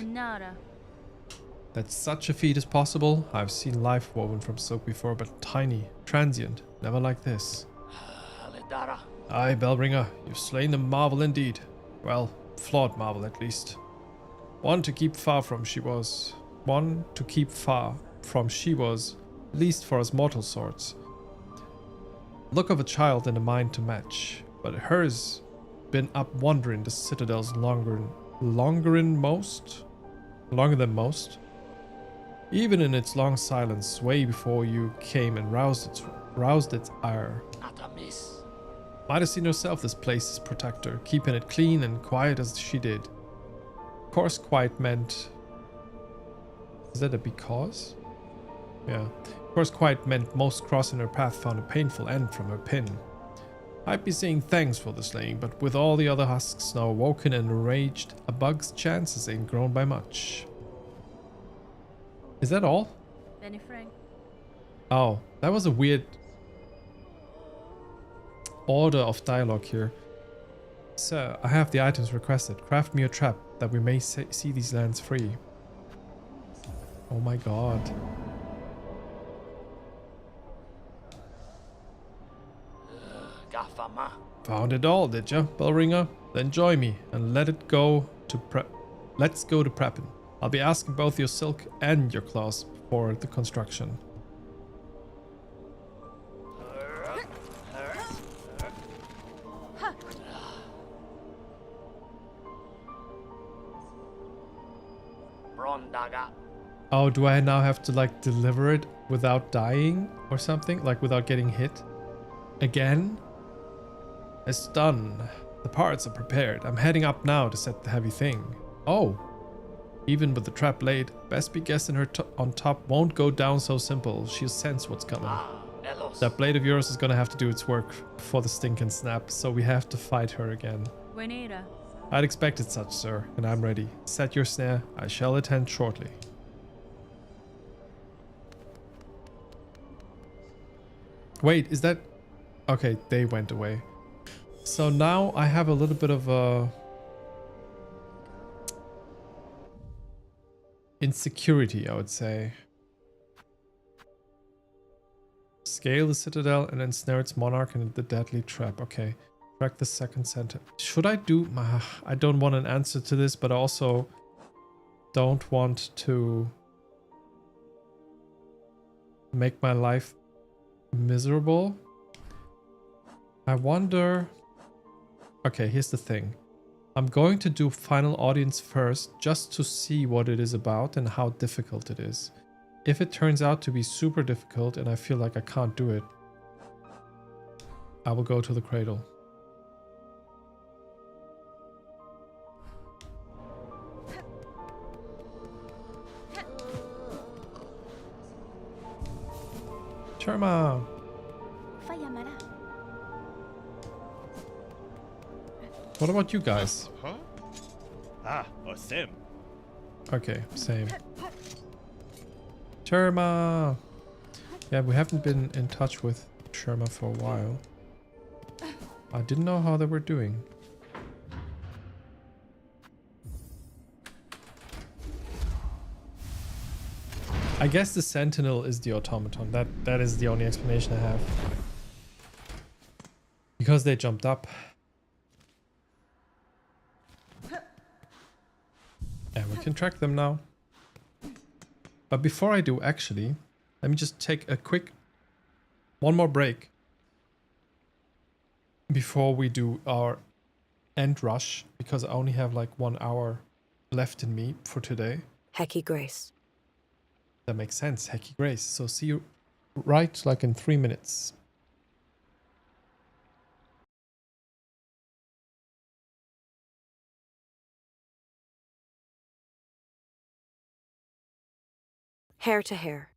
That such a feat is possible? I've seen life woven from silk before, but tiny, transient, never like this. Aye, Bellringer, you've slain a marvel indeed. Well, flawed marvel at least. One to keep far from she was. One to keep far from she was, at least for us mortal sorts. Look of a child and a mind to match, but hers been up wandering the citadels longer than most. Even in its long silence, way before you came and roused its ire. Not amiss. Might have seen herself this place's protector, keeping it clean and quiet as she did. Of course, quiet meant. Is that a because? Yeah. Of course, quiet meant most crossing her path found a painful end from her pin. I'd be saying thanks for the slaying, but with all the other husks now awoken and enraged, a bug's chances ain't grown by much. Is that all? Benny Frank. Oh, that was a weird order of dialogue here. Sir, I have the items requested. Craft me a trap that we may see these lands free. Oh my god. Gafama. Found it all, did ya, Bellringer? Then join me and let's go to prepping. I'll be asking both your silk and your claws for the construction. Brondaga. Oh, do I now have to like deliver it without dying or something? Like without getting hit? Again? It's done. The parts are prepared. I'm heading up now to set the heavy thing. Oh. Even with the trap laid, best be guessing her on top won't go down so simple. She'll sense what's coming. Elos. That blade of yours is gonna have to do its work before the sting can snap, so we have to fight her again. Buenera. I'd expected such, sir, and I'm ready. Set your snare. I shall attend shortly. Wait, is that... Okay, they went away. So now I have a little bit of a... insecurity, I would say. Scale the citadel and ensnare its monarch in the deadly trap. Okay. Track the second center. Should I do... I don't want an answer to this, but I also don't want to make my life miserable. I wonder... Okay, here's the thing. I'm going to do final audience first just to see what it is about and how difficult it is. If it turns out to be super difficult and I feel like I can't do it, I will go to the cradle. Sharma! What about you guys? Huh? Ah, Osem. Okay, same. Sharma! Yeah, we haven't been in touch with Sharma for a while. I didn't know how they were doing. I guess the Sentinel is the automaton. That is the only explanation I have. Because they jumped up. And we can track them now. But before I do, actually, let me just take a quick one more break before we do our end rush, because I only have like 1 hour left in me for today. Hecky Grace. That makes sense, Hecky Grace. So see you right like in 3 minutes. Hair to hair.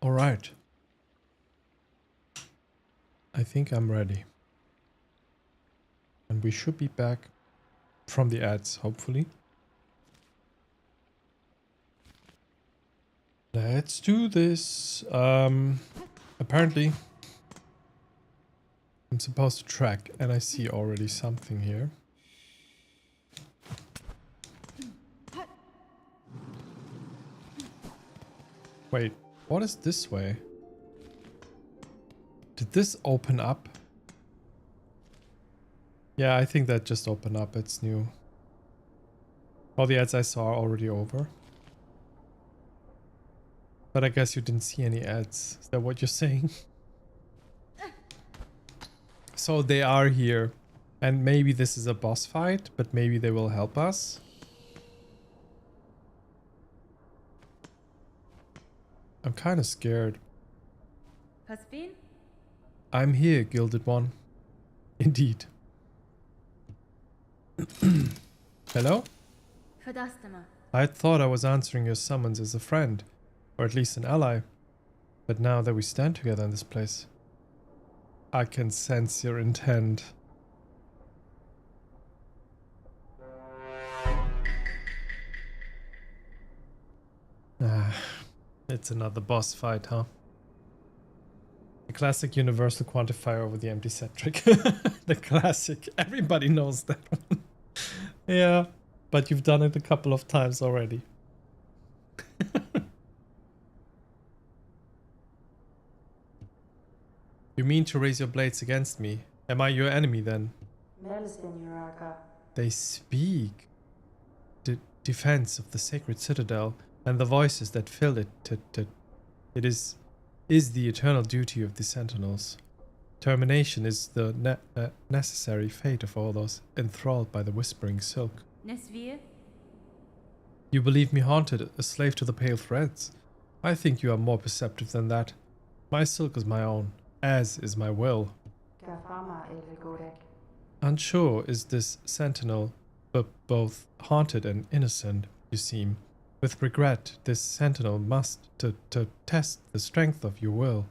All right. I think I'm ready. And we should be back from the ads, hopefully. Let's do this. Apparently, I'm supposed to track, and I see already something here. Wait, what is this way? Did this open up? Yeah, I think that just opened up. It's new. All the ads I saw are already over. But I guess you didn't see any ads. Is that what you're saying? So they are here. And maybe this is a boss fight, but maybe they will help us. I'm kind of scared. Hasbin? I'm here, Gilded One. Indeed. Hello? Fadastama. I thought I was answering your summons as a friend, or at least an ally. But now that we stand together in this place, I can sense your intent. Ah, it's another boss fight, huh? The classic universal quantifier over the empty set trick. The classic. Everybody knows that one. Yeah, but you've done it a couple of times already. You mean to raise your blades against me? Am I your enemy then? They speak. The defense of the sacred citadel and the voices that fill it. It is the eternal duty of the sentinels. Termination is the necessary fate of all those enthralled by the whispering silk. Nesvir? You believe me haunted, a slave to the pale threads? I think you are more perceptive than that. My silk is my own, as is my will. Unsure is this sentinel, but both haunted and innocent, you seem. With regret, this sentinel must to test the strength of your will.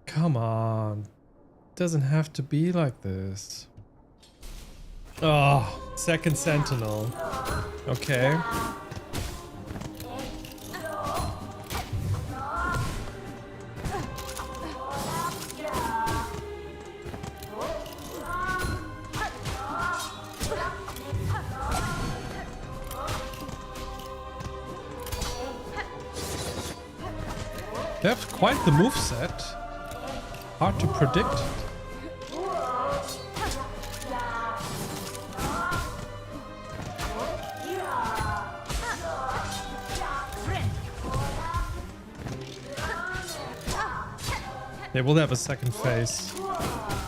Come on. Doesn't have to be like this. Oh, second sentinel. Okay. They have quite the moveset. Hard to predict. They will have a second phase.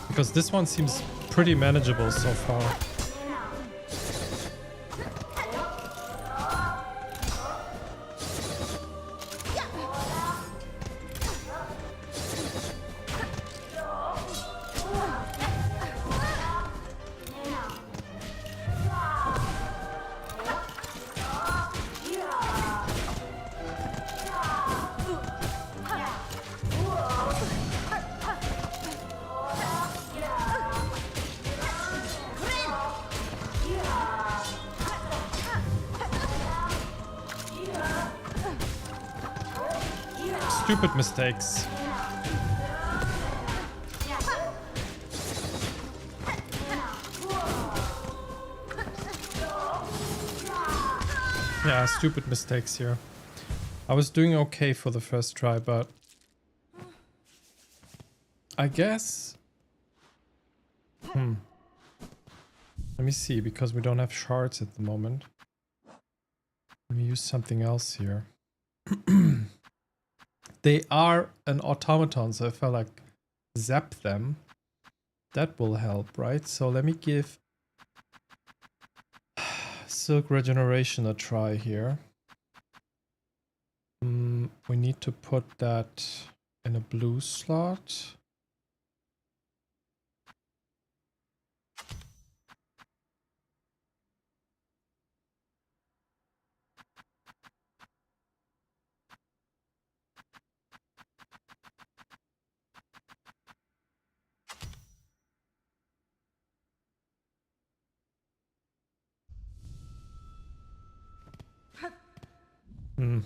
Because this one seems pretty manageable so far. Stupid mistakes. Yeah, stupid mistakes here. I was doing okay for the first try, but I guess... Let me see, because we don't have shards at the moment. Let me use something else here. They are an automaton, so if I like zap them, that will help, right? So let me give Silk Regeneration a try here. We need to put that in a blue slot. Hmm.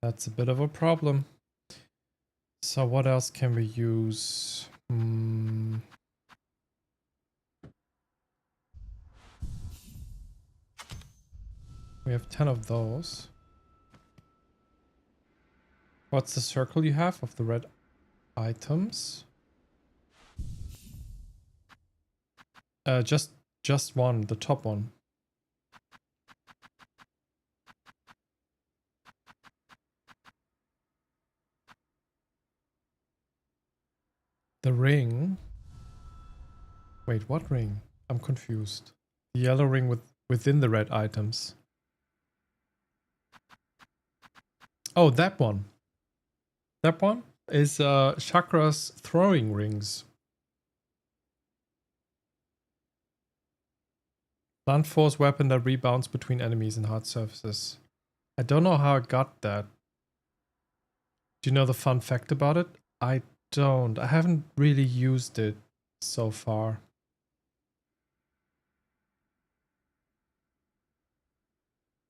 That's a bit of a problem. So what else can we use? We have 10 of those. What's the circle you have of the red items? Just one, the top one. The ring. Wait, what ring? I'm confused. The yellow ring within the red items. Oh, that one. That one is Chakra's throwing rings. Blunt force weapon that rebounds between enemies and hard surfaces. I don't know how I got that. Do you know the fun fact about it? I don't. I haven't really used it so far.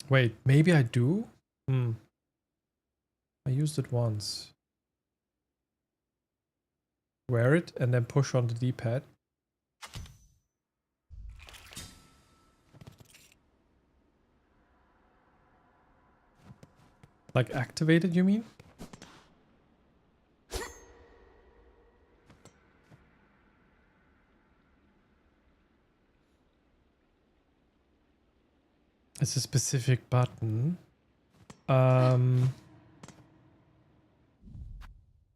Wait, maybe I do? I used it once. Wear it and then push on the D-pad. Like activated, you mean? It's a specific button. I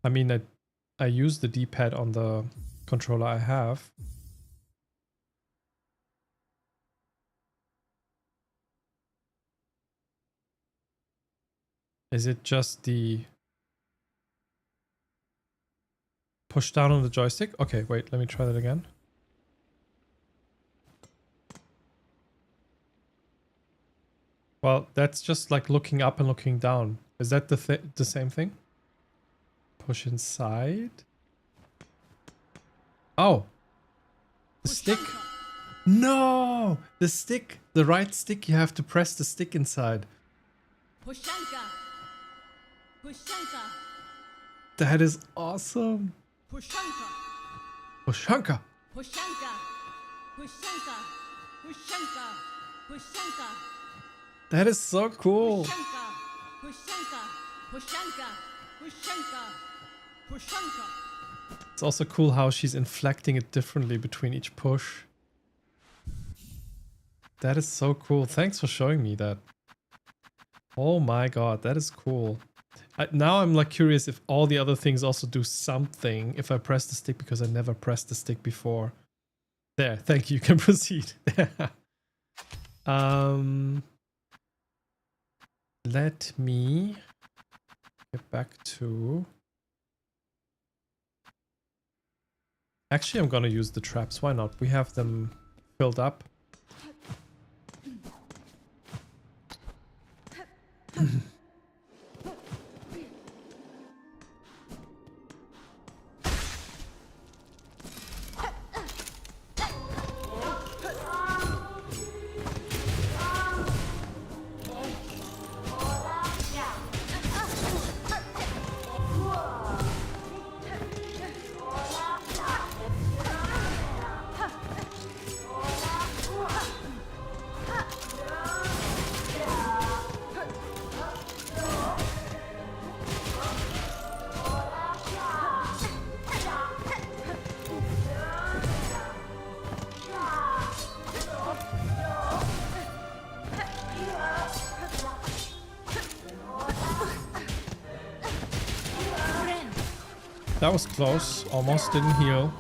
mean, I use the D-pad on the controller I have. Is it just the push down on the joystick? Okay, wait, let me try that again. Well, that's just like looking up and looking down. Is that the same thing? Push inside. Oh, the stick. No, the stick, the right stick. You have to press the stick inside. Pushanka. Pushanka. That is awesome. Pushanka. Pushanka. Pushanka. Pushanka. Pushanka. Pushanka. That is so cool. Pushanka. Pushanka. Pushanka. Pushanka. Pushanka. It's also cool how she's inflecting it differently between each push. That is so cool. Thanks for showing me that. Oh my god, that is cool. Now I'm like curious if all the other things also do something if I press the stick, because I never pressed the stick before. There, thank you. You can proceed. Let me get back to... Actually, I'm gonna use the traps. Why not? We have them filled up. That was close. Almost didn't heal.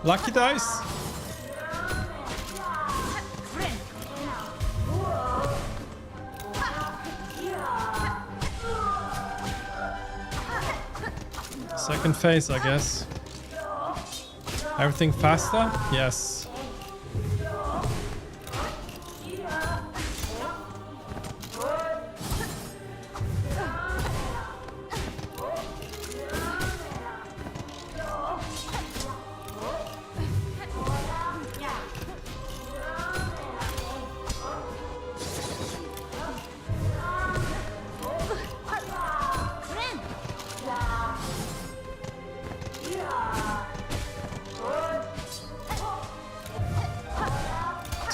Lucky dice. Second phase, I guess. Everything faster? Yes.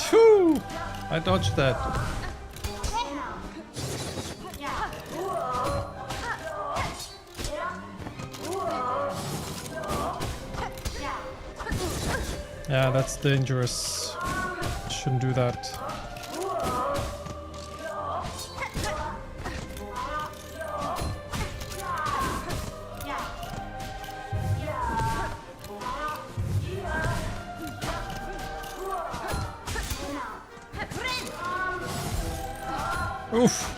Phew! I dodged that. Yeah, that's dangerous. Shouldn't do that. Oof.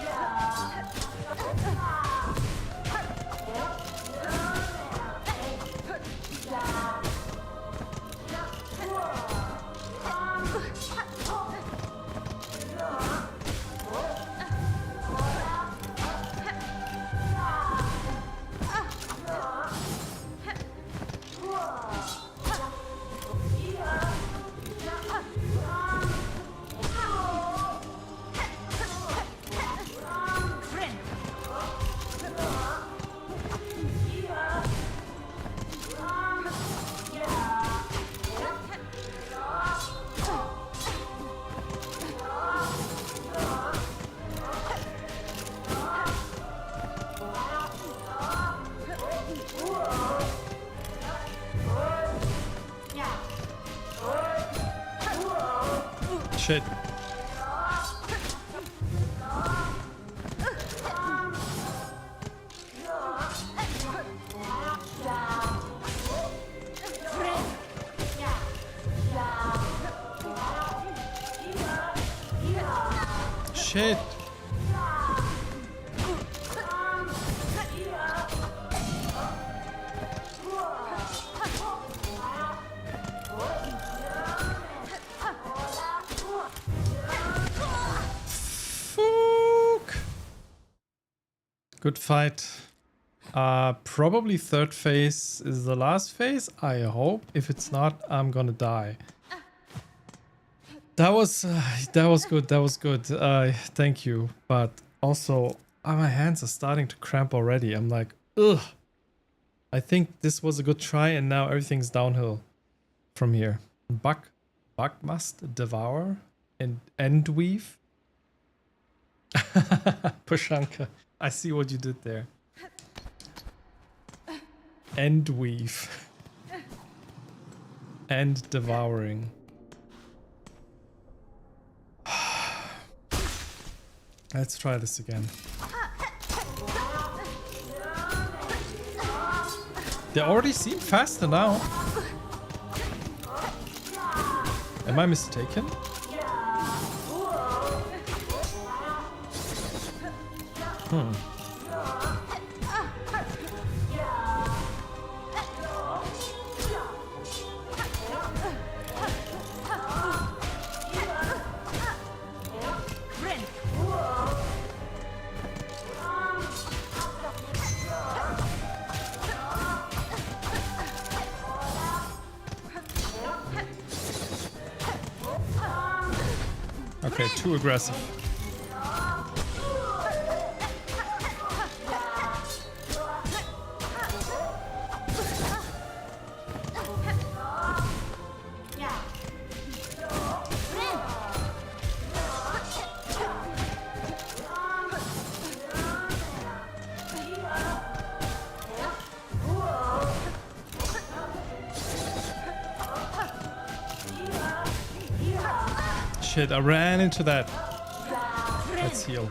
Shit. Shit. Fuck. Good fight. Probably third phase is the last phase, I hope. If it's not, I'm gonna die. That was good. That was good. Thank you. But also, my hands are starting to cramp already. I'm like, ugh. I think this was a good try, and now everything's downhill from here. Buck must devour and end weave. Pushanka, I see what you did there. End weave. And devouring. Let's try this again. They already seem faster now. Am I mistaken? Okay, too aggressive. Shit, I ran into that. Let's heal.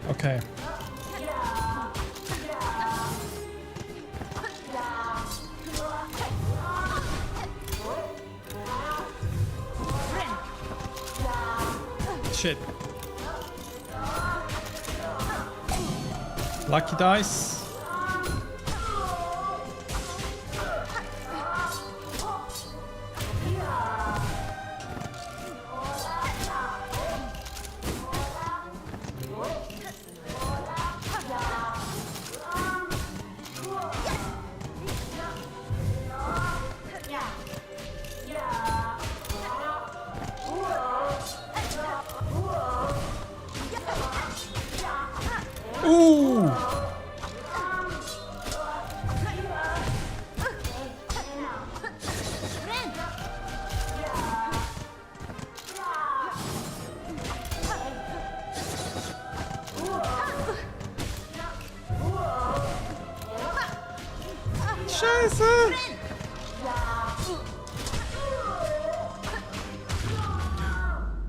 Okay. Shit. Lucky dice. Ooh! Scheiße!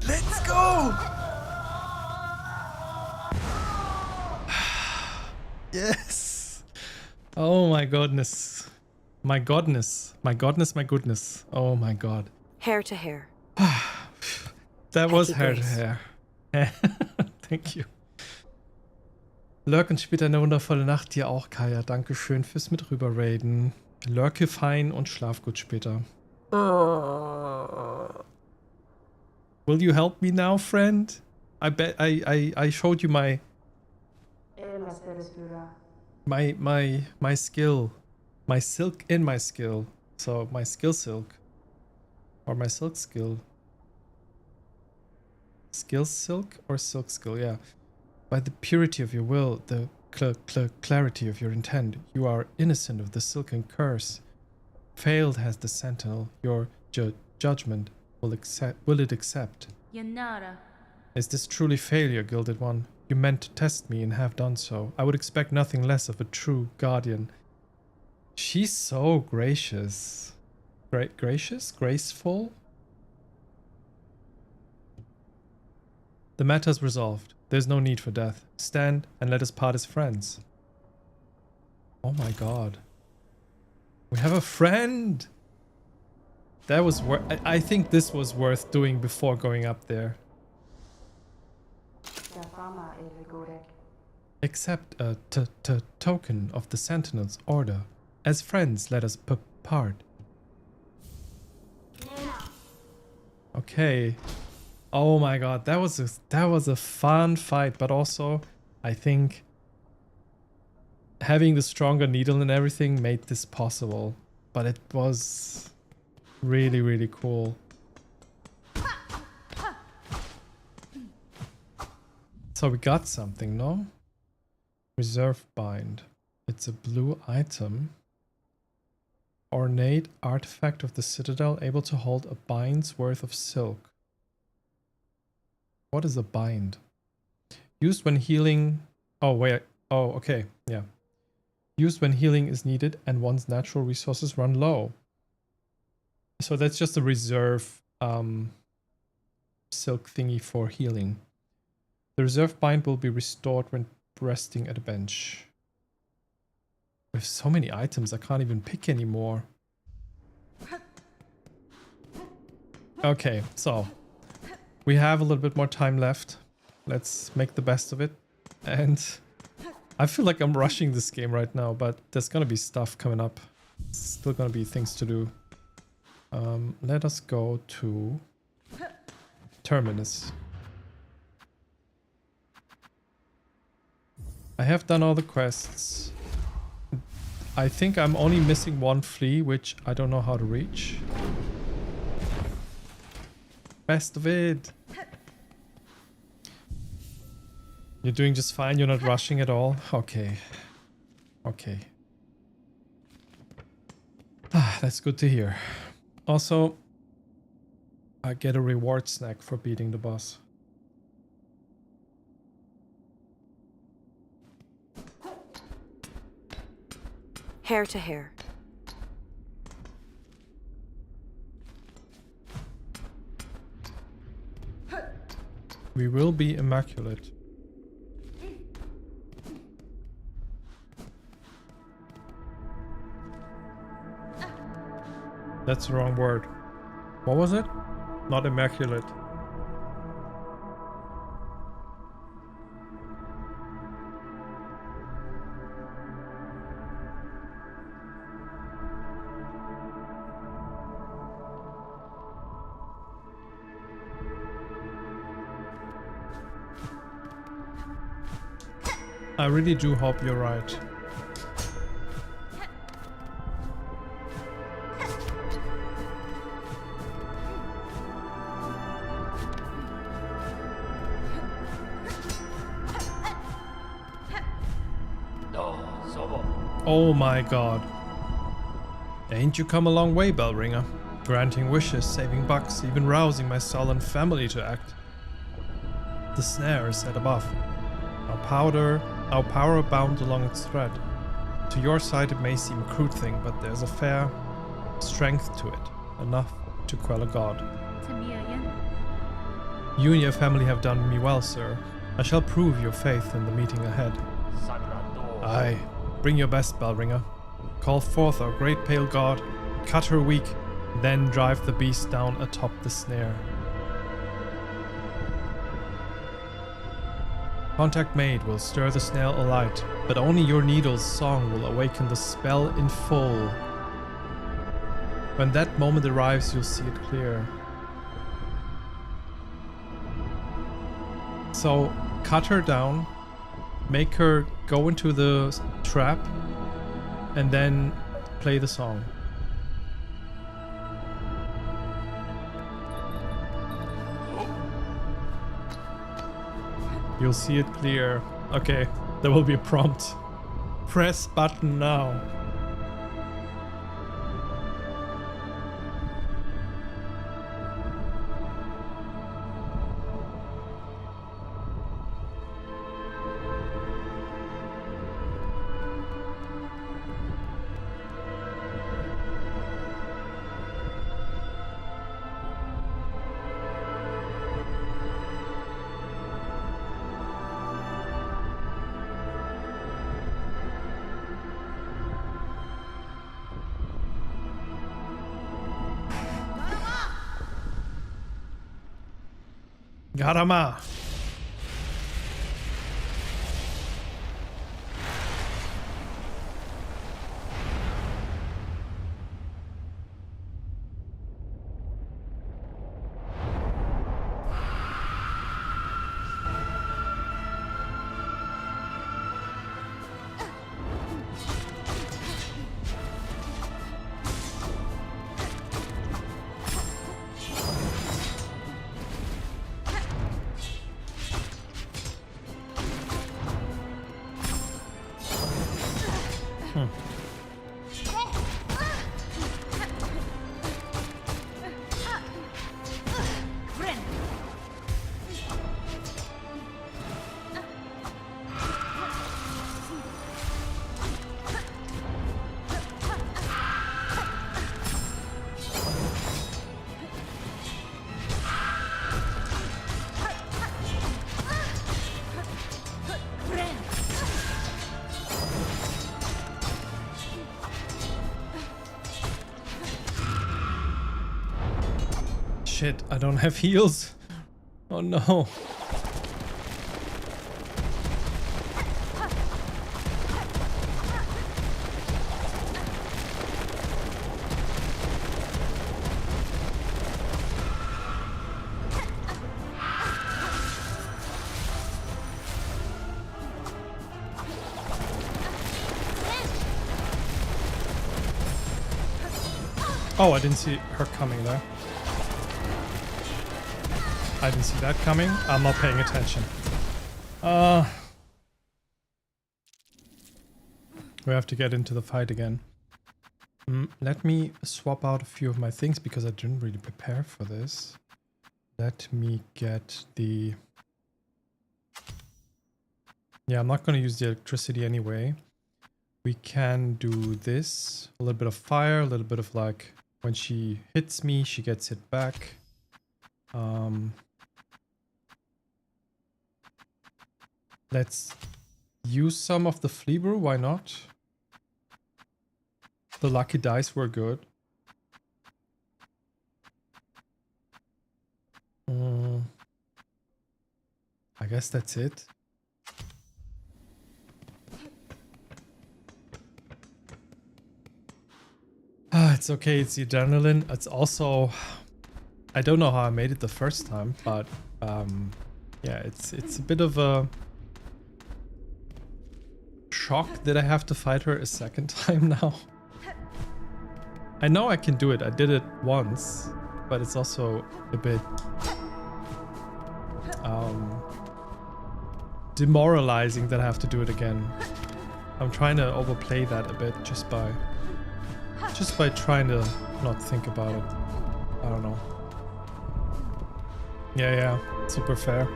Let's go! Yes! Oh my goodness. My godness. My godness, my goodness. Oh my god. Hair to hair. That was Happy hair to Grace. hair. Thank you. Lurken später eine wundervolle Nacht. Dir auch, Kaya. Dankeschön fürs mit rüber raiden. Lurke fein und schlaf gut später. Will you help me now, friend? I bet I showed you my skill. My silk in my skill. So my skill silk. Or my silk skill. Skill silk or silk skill, yeah. By the purity of your will, the clarity of your intent, you are innocent of the silken curse. Failed has the sentinel, your judgment will it accept. Yanara. Is this truly failure, Gilded One? You meant to test me and have done so. I would expect nothing less of a true guardian. She's so gracious. Gracious? Graceful? The matter's resolved. There's no need for death. Stand and let us part as friends. Oh my god. We have a friend! That was I think this was worth doing before going up there. Accept a token of the Sentinel's order. As friends, let us part. Okay. Oh my god, that was a fun fight, but also I think having the stronger needle and everything made this possible. But it was really, really cool. So we got something, no? Reserve bind. It's a blue item. Ornate artifact of the Citadel, able to hold a bind's worth of silk. What is a bind? Used when healing... Oh, wait. Oh, okay. Yeah. Used when healing is needed and one's natural resources run low. So that's just a reserve silk thingy for healing. The reserve bind will be restored when resting at a bench. We have so many items, I can't even pick anymore. Okay, so we have a little bit more time left. Let's make the best of it. And I feel like I'm rushing this game right now, but there's gonna be stuff coming up. Still gonna be things to do. Let us go to Terminus. I have done all the quests. I think I'm only missing one flea, which I don't know how to reach. Best of it. You're doing just fine, you're not rushing at all? Okay. Okay. Ah, that's good to hear. Also, I get a reward snack for beating the boss. Hair to hair. We will be immaculate. That's the wrong word. What was it? Not immaculate. I really do hope you're right. No, sobo. Oh my god. Ain't you come a long way, Bellringer? Granting wishes, saving bucks, even rousing my sullen family to act. The snare is set above. Our power bound along its thread. To your sight it may seem a crude thing, but there's a fair strength to it. Enough to quell a god. Tamiya. You and your family have done me well, sir. I shall prove your faith in the meeting ahead. Sagrador. Aye, bring your best, Bellringer. Call forth our great pale god, cut her weak, then drive the beast down atop the snare. Contact made will stir the snail alight, but only your needle's song will awaken the spell in full. When that moment arrives, you'll see it clear. So, cut her down, make her go into the trap, and then play the song. You'll see it clear. Okay, there will be a prompt. Press button now. Garama. Shit, I don't have heals. Oh no. Oh, I didn't see her coming there. I didn't see that coming. I'm not paying attention. We have to get into the fight again. Let me swap out a few of my things because I didn't really prepare for this. Let me get the... Yeah, I'm not going to use the electricity anyway. We can do this. A little bit of fire, a little bit of like... When she hits me, she gets hit back. Let's use some of the flea brew, why not? The lucky dice were good. guess that's it. It's okay, it's the adrenaline. It's also, I don't know how I made it the first time, but yeah, it's a bit of a shock that I have to fight her a second time now. I know I can do it. I did it once, but it's also a bit demoralizing that I have to do it again. I'm trying to overplay that a bit just by trying to not think about it. I don't know. Yeah, super fair.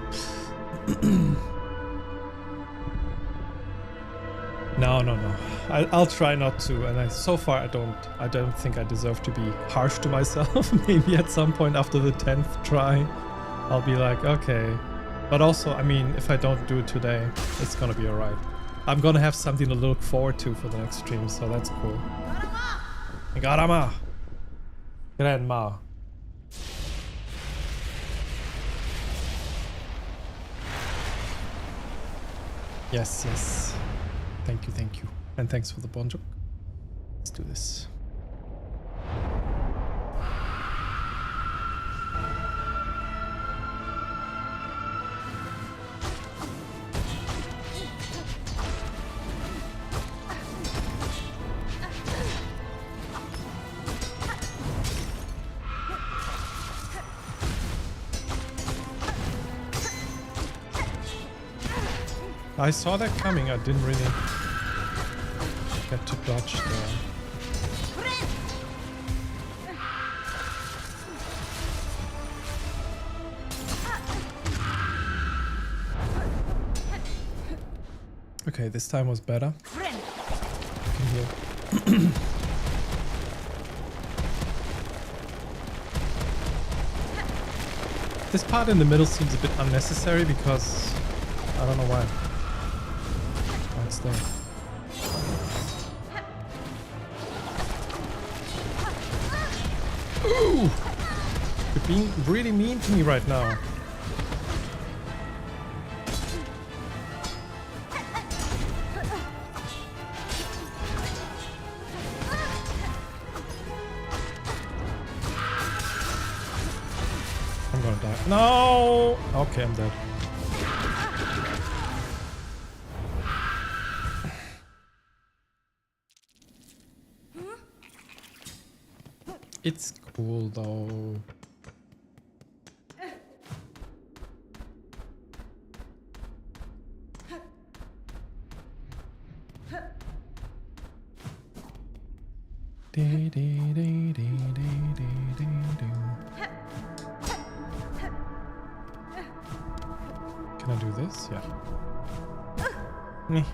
No. I'll try not to, and so far I don't think I deserve to be harsh to myself. Maybe at some point after the 10th try, I'll be like, okay. But also, I mean, if I don't do it today, it's gonna be alright. I'm gonna have something to look forward to for the next stream, so that's cool. Garama! Grandma. Yes. Thank you. And thanks for the bonjour. Let's do this. I saw that coming. I didn't really get to dodge there. Okay, this time was better. I can heal. This part in the middle seems a bit unnecessary because I don't know why. Oh, it's there. Ooh! You're being really mean to me right now. I'm gonna die. No! Okay, I'm dead. It's cool though. Can I do this? Yeah. Meh.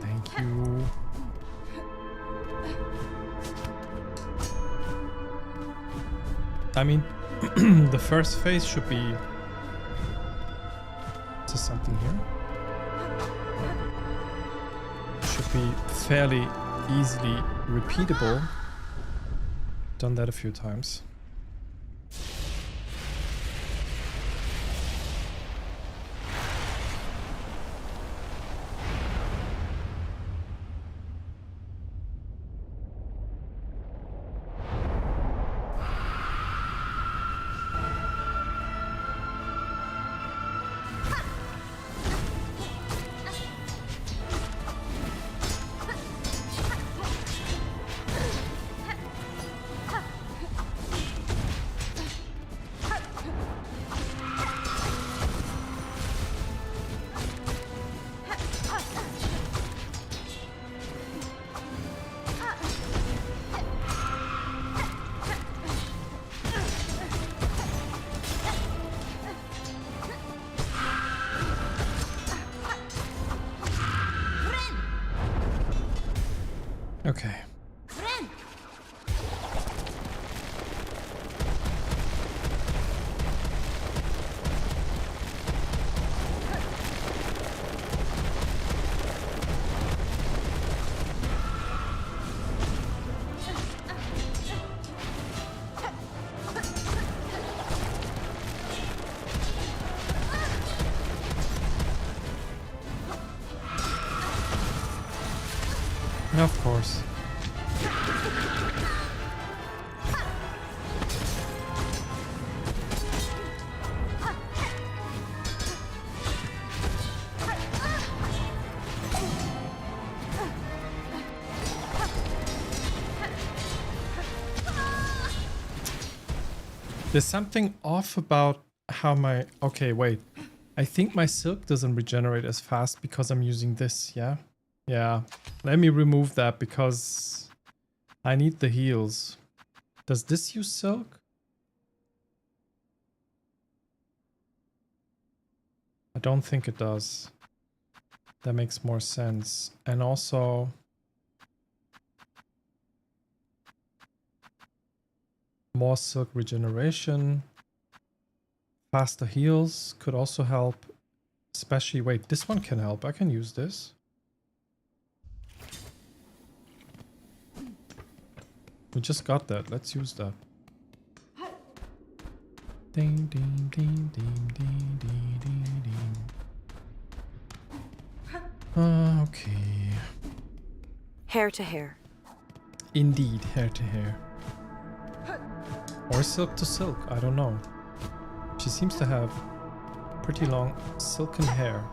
Thank you. I mean, the first phase should be to something here. Should be fairly easily repeatable. Done that a few times. Of course. There's something off about how my... Okay, wait. I think my silk doesn't regenerate as fast because I'm using this, yeah? Yeah. Let me remove that because I need the heals. Does this use silk? I don't think it does. That makes more sense. And also... more silk regeneration. Faster heals could also help. Especially, wait, this one can help. I can use this. We just got that. Let's use that. Ding, ding, ding, ding, ding, ding, ding, ding. Okay. Hair to hair. Indeed, hair to hair. Or silk to silk, I don't know. She seems to have pretty long silken hair.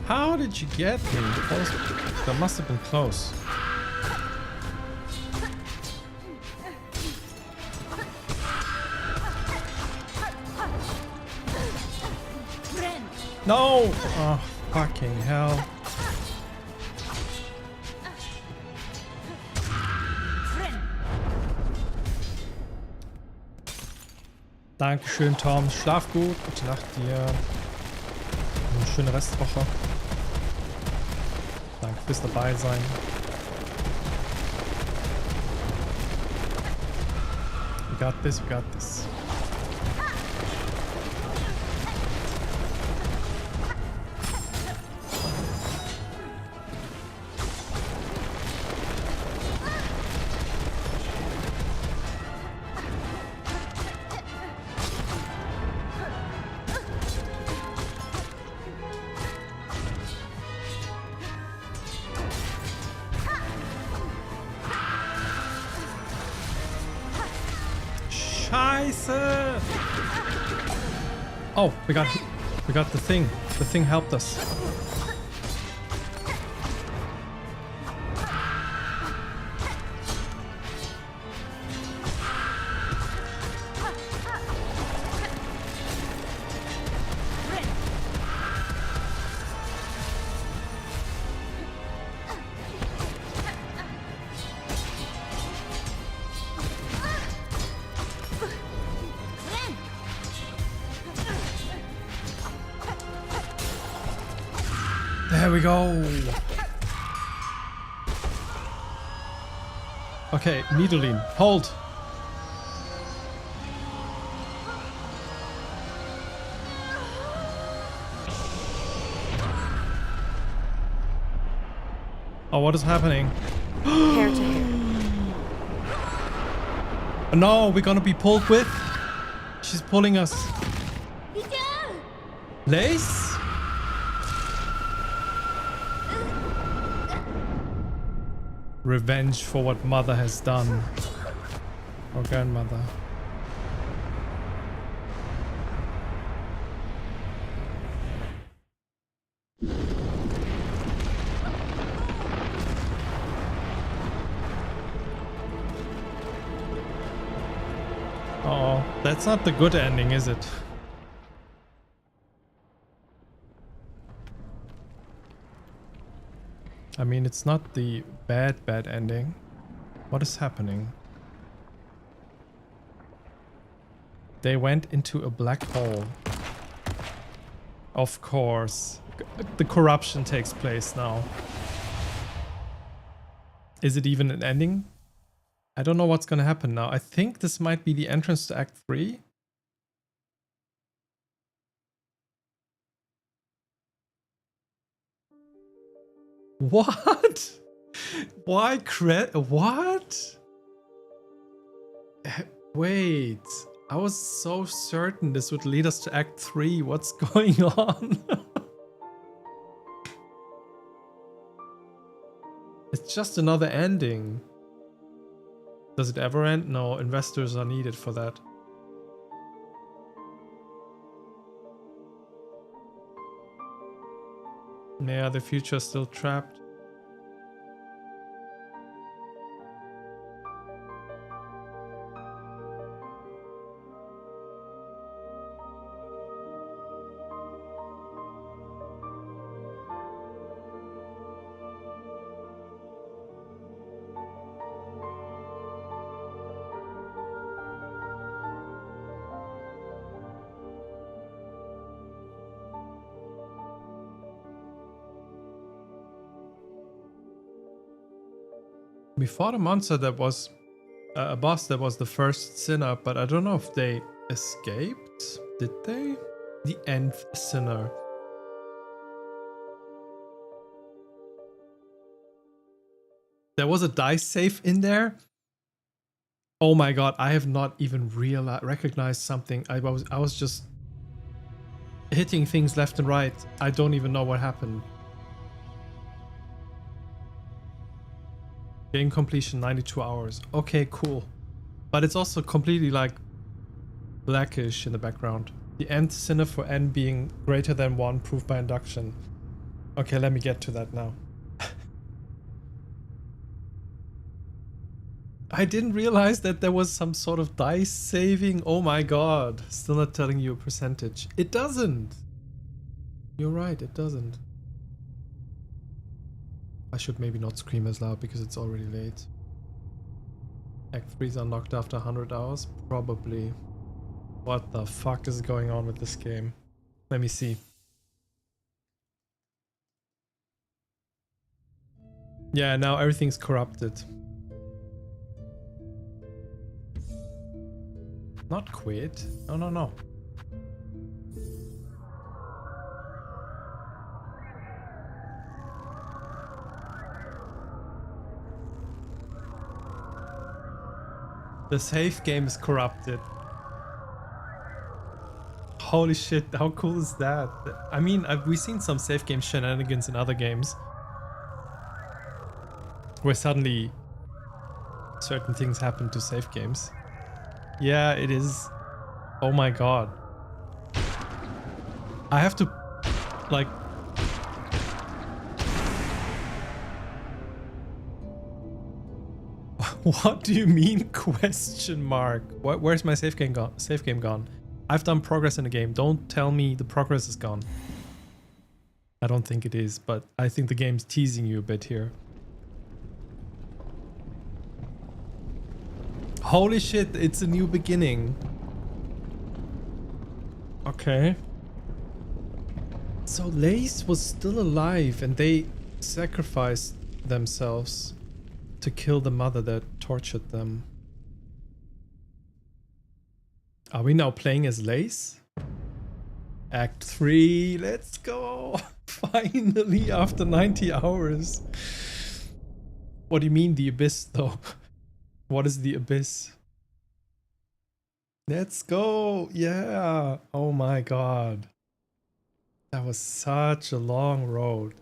How did you get me? That must have been close. No! Oh, fucking hell. Dankeschön, Tom. Schlaf gut. Gute Nacht dir. Eine schöne Restwoche. Danke fürs dabei sein. We got this, we got this. Scheiße! Oh, we got the thing. The thing helped us. There we go. Okay, Nidoline, hold. Oh, what is happening? Hair to hair. No, we're gonna be pulled with. She's pulling us. Lace? Revenge for what mother has done. Or grandmother. Oh, that's not the good ending, is it? I mean, it's not the bad ending. What is happening? They went into a black hole. Of course. The corruption takes place now. Is it even an ending? I don't know what's gonna happen now. I think this might be the entrance to Act 3. What? Why what? Wait. I was so certain this would lead us to Act 3. What's going on? It's just another ending. Does it ever end? No, investors are needed for that. Yeah, the future is still trapped. We fought a monster that was a boss that was the first sinner, but I don't know if they escaped. Did they? The nth sinner. There was a dice save in there. Oh my god, I have not even recognized something. I was just hitting things left and right. I don't even know what happened. Game completion 92 hours. Okay, cool. But it's also completely like blackish in the background. The nth sinner for n being greater than 1 proved by induction. Okay, let me get to that now. I didn't realize that there was some sort of dice saving. Oh my god. Still not telling you a percentage. It doesn't. You're right, it doesn't. I should maybe not scream as loud because it's already late. Act 3 is unlocked after 100 hours? Probably. What the fuck is going on with this game? Let me see. Yeah, now everything's corrupted. Not quit. No, no, no. The save game is corrupted. Holy shit, how cool is that? I mean, we've seen some save game shenanigans in other games. Where suddenly certain things happen to save games. Yeah, it is. Oh my god. I have to, like... What do you mean, question mark? Where's my save game gone? I've done progress in the game. Don't tell me the progress is gone. I don't think it is, but I think the game's teasing you a bit here. Holy shit, it's a new beginning. Okay. So Lace was still alive and they sacrificed themselves to kill the mother that tortured them. Are we now playing as Lace? Act 3, let's go! Finally, after 90 hours. What do you mean the abyss though? What is the abyss? Let's go! Yeah! Oh my god. That was such a long road.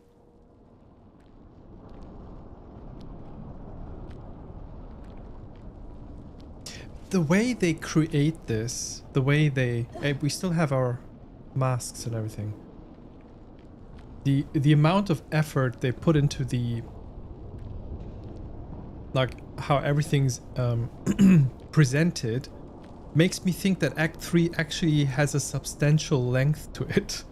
The way they create this, the way they... we still have our masks and everything. The amount of effort they put into the... like, how everything's presented makes me think that Act 3 actually has a substantial length to it.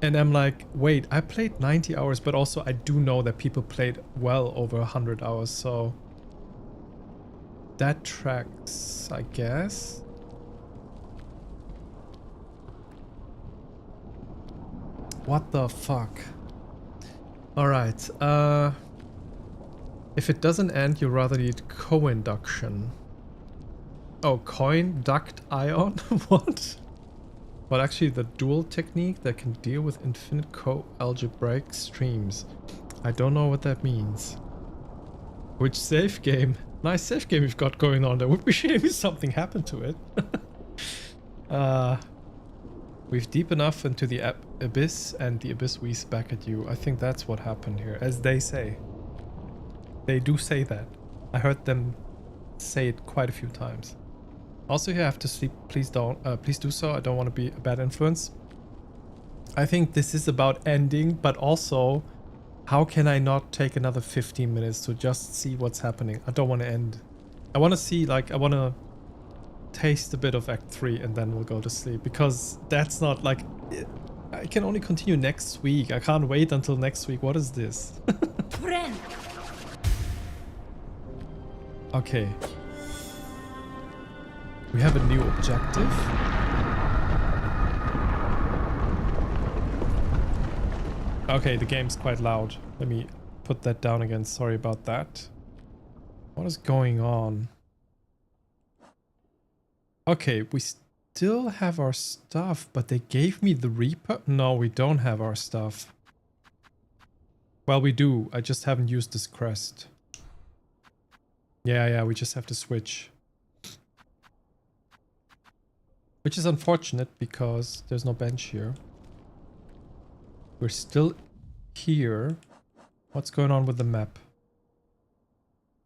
And I'm like, wait, I played 90 hours, but also I do know that people played well over 100 hours, so that tracks, I guess. What the fuck? Alright, if it doesn't end, you rather need co-induction. Oh, coin duct ion? What? But actually the dual technique that can deal with infinite co-algebraic streams. I don't know what that means. Which save game? Nice save game you've got going on. That would be a shame if something happened to it. We've deep enough into the abyss and the abyss weaves back at you. I think that's what happened here, as they say. They do say that. I heard them say it quite a few times. Also, you have to sleep. Please don't. Please do so. I don't want to be a bad influence. I think this is about ending, but also, how can I not take another 15 minutes to just see what's happening? I don't want to end. I want to see, like, I want to taste a bit of Act 3 and then we'll go to sleep, because that's not like, I can only continue next week. I can't wait until next week. What is this? Okay. We have a new objective. Okay, the game's quite loud. Let me put that down again. Sorry about that. What is going on? Okay, we still have our stuff, but they gave me the Reaper. No, we don't have our stuff. Well, we do. I just haven't used this crest. Yeah, we just have to switch. Which is unfortunate because there's no bench here. We're still here. What's going on with the map?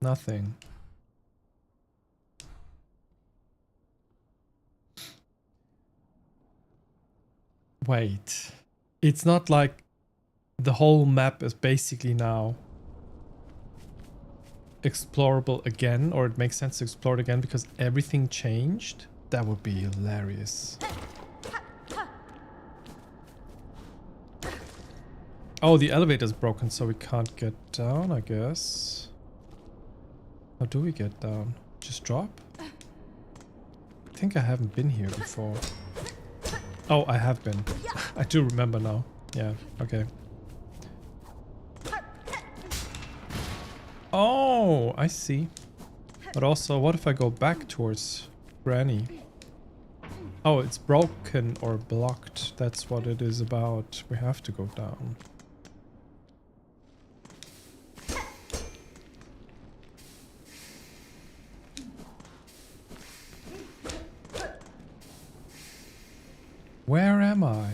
Nothing. Wait. It's not like the whole map is basically now explorable again, or it makes sense to explore it again because everything changed? That would be hilarious. Oh, the elevator's broken, so we can't get down, I guess. How do we get down? Just drop? I think I haven't been here before. Oh, I have been. I do remember now. Yeah, okay. Oh, I see. But also, what if I go back towards Granny? Oh, it's broken or blocked. That's what it is about. We have to go down. Where am I?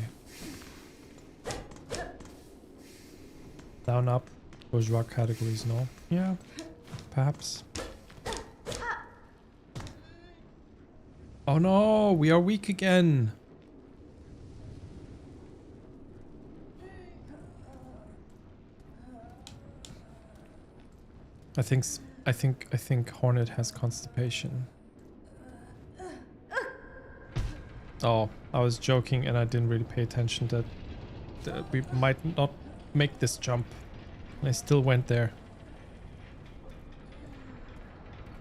Down, up. Bourgeois categories, no? Yeah, perhaps. Oh no, we are weak again. I think Hornet has constipation. Oh, I was joking and I didn't really pay attention that we might not make this jump. I still went there.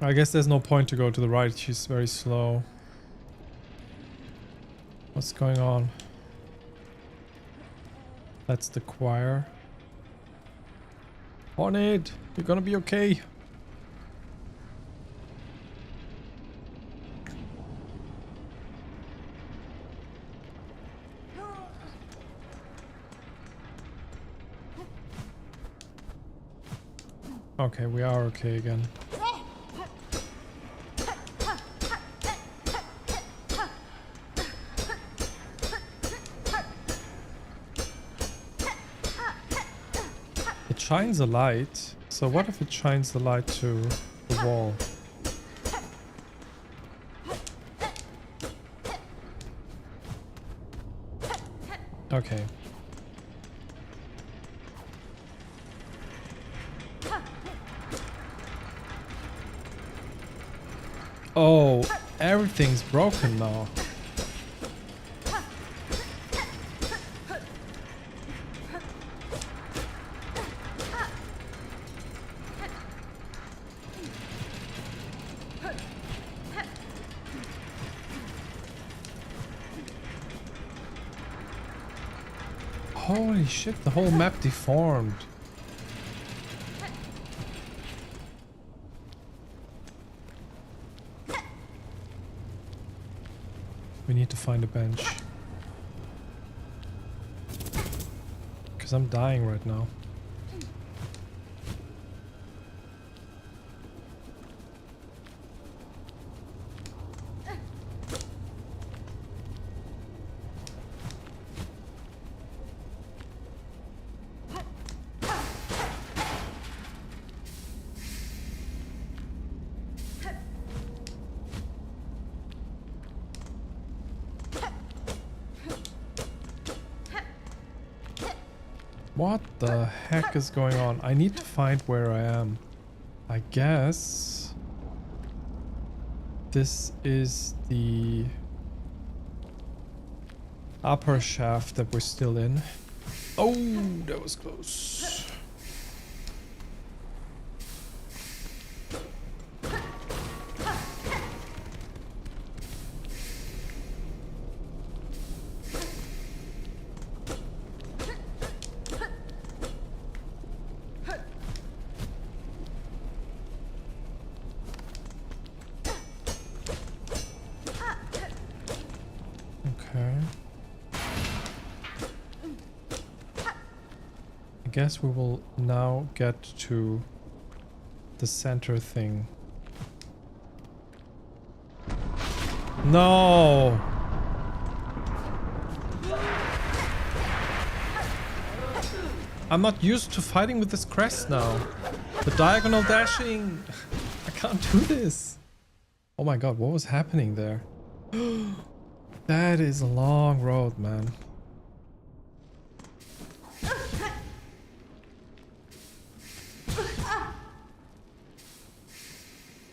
I guess there's no point to go to the right. She's very slow. What's going on? That's the choir. Hornet, you're gonna be okay. Okay, we are okay again. It shines a light. So what if it shines the light to the wall? Okay. Oh, Everything's broken now. Holy shit, the whole map deformed. We need to find a bench. Because I'm dying right now. What the heck is going on? I need to find where I am. I guess this is the upper shaft that we're still in. Oh, that was close. I guess we will now get to the center thing. No! I'm not used to fighting with this crest now. The diagonal dashing! I can't do this! Oh my god, what was happening there? That is a long road, man.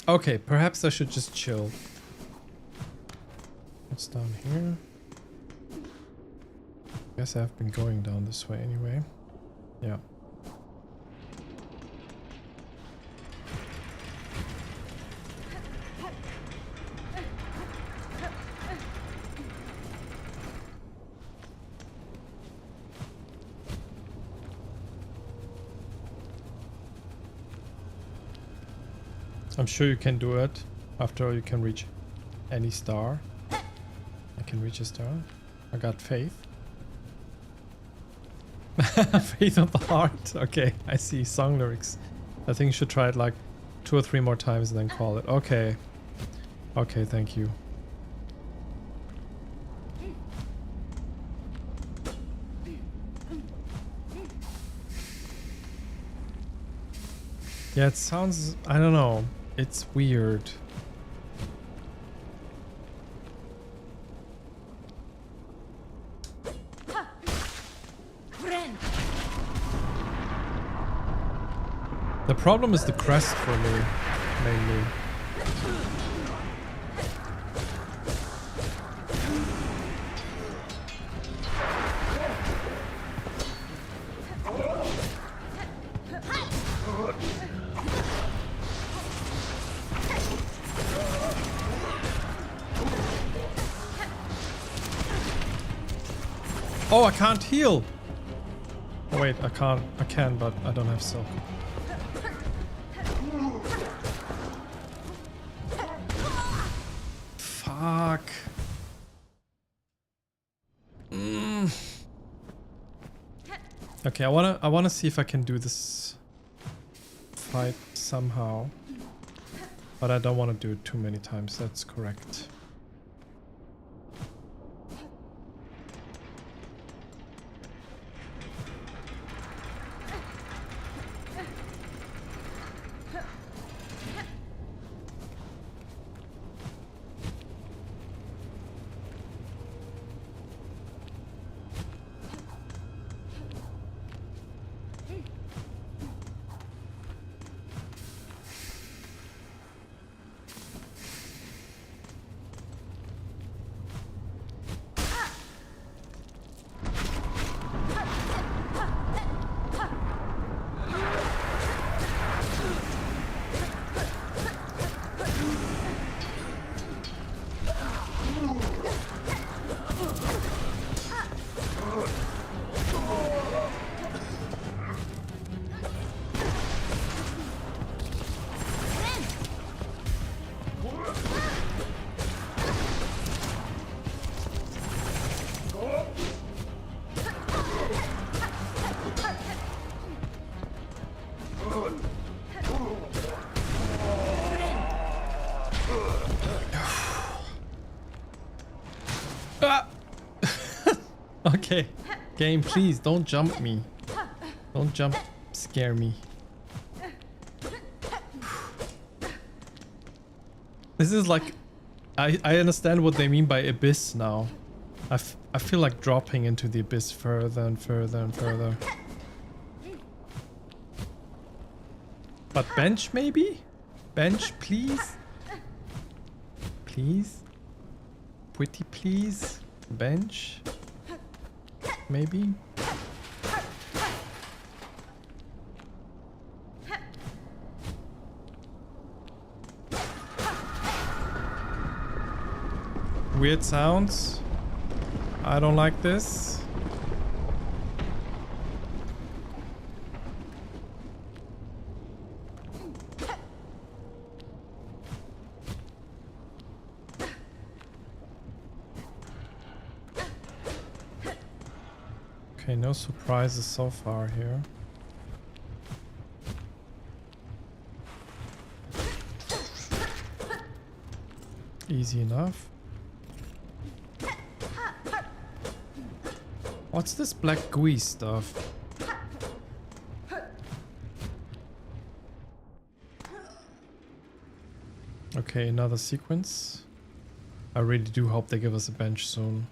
Okay, perhaps I should just chill. What's down here? Guess I've been going down this way anyway. Yeah. I'm sure you can do it. After all, you can reach any star. I can reach a star. I got faith. Faith of the heart. Okay, I see. Song lyrics. I think you should try it like 2 or 3 more times and then call it. Okay. Okay, thank you. Yeah, it sounds... I don't know. It's weird. The problem is the crest for me, mainly. Oh, I can't heal! Oh wait, I can't. I can, but I don't have silk. Fuck. Okay, I wanna see if I can do this fight somehow. But I don't want to do it too many times, that's correct. Ah! Okay. Game, please don't jump me. Don't jump scare me. This is like... I understand what they mean by abyss now. I feel like dropping into the abyss further and further and further. But bench maybe? Bench please? Please? Pretty please? Bench? Maybe? Weird sounds. I don't like this. Okay, no surprises so far here. Easy enough. What's this black gooey stuff? Okay, another sequence. I really do hope they give us a bench soon.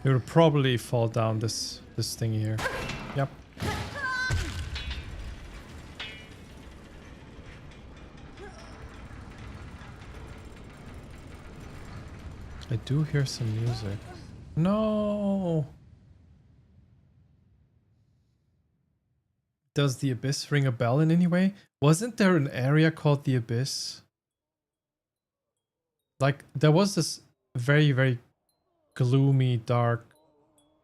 It will probably fall down this thing here. Yep. I do hear some music. No. Does the Abyss ring a bell in any way? Wasn't there an area called the Abyss? Like, there was this very, very gloomy, dark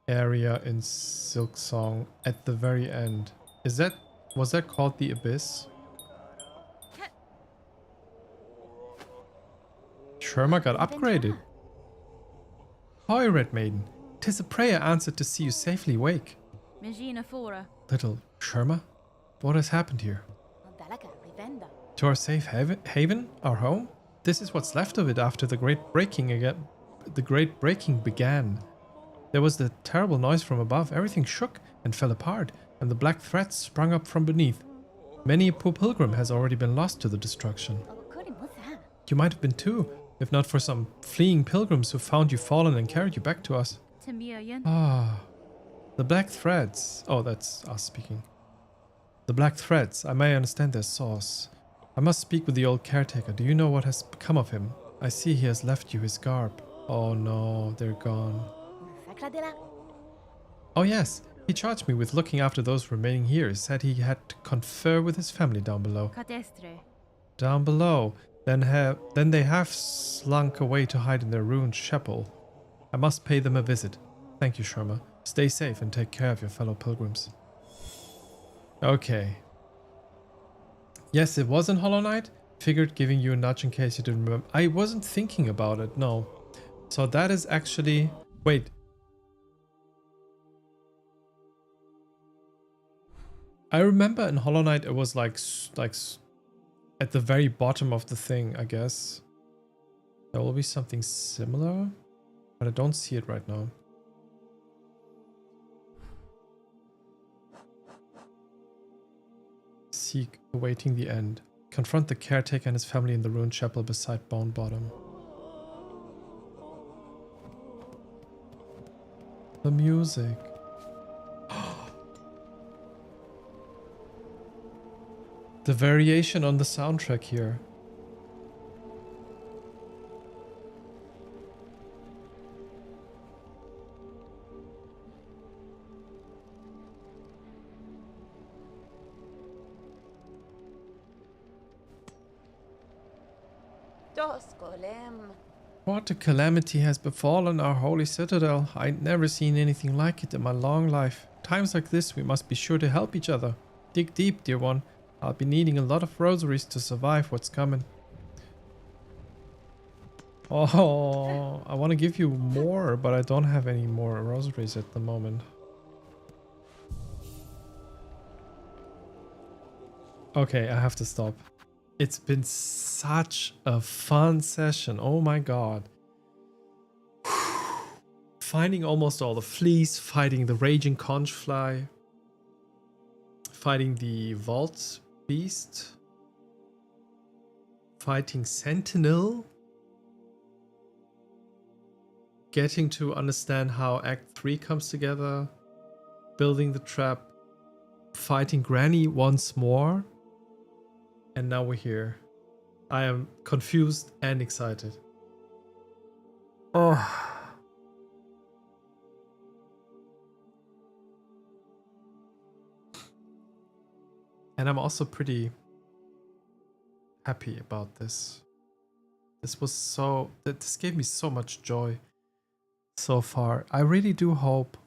area in Silksong at the very end. Was that called the Abyss? Sherma got upgraded. Hoy, Red Maiden. 'Tis a prayer answered to see you safely wake. Megina Fora. Little Sherma, what has happened here? To our safe haven, our home? This is what's left of it after the great breaking began. There was the terrible noise from above. Everything shook and fell apart, and the black threats sprung up from beneath. Many a poor pilgrim has already been lost to the destruction. You might have been too, if not for some fleeing pilgrims who found you fallen and carried you back to us. Ah, the black threads. Oh, that's us speaking. The black threads. I may understand their source. I must speak with the old caretaker. Do you know what has become of him? I see he has left you his garb. Oh no, they're gone. Oh yes, he charged me with looking after those remaining here. He said he had to confer with his family down below. Down below. Then they have slunk away to hide in their ruined chapel. I must pay them a visit. Thank you, Sherma. Stay safe and take care of your fellow pilgrims. Okay. Yes, it was in Hollow Knight. Figured giving you a nudge in case you didn't remember. I wasn't thinking about it, no. So that is actually... Wait. I remember in Hollow Knight it was like at the very bottom of the thing, I guess. There will be something similar, but I don't see it right now. Seek, awaiting the end. Confront the caretaker and his family in the ruined chapel beside Bone Bottom. The music. The variation on the soundtrack here. What a calamity has befallen our holy citadel. I'd never seen anything like it in my long life. Times like this we must be sure to help each other. Dig deep, dear one. I'll be needing a lot of rosaries to survive what's coming. Oh, I want to give you more, but I don't have any more rosaries at the moment. Okay, I have to stop. It's been such a fun session. Oh my god. Finding almost all the fleas, fighting the raging conch fly, fighting the vault beast, fighting sentinel, getting to understand how Act 3 comes together, building the trap, fighting Granny once more, and now we're here. I am confused and excited. Oh. And I'm also pretty happy about this. This gave me so much joy so far. I really do hope,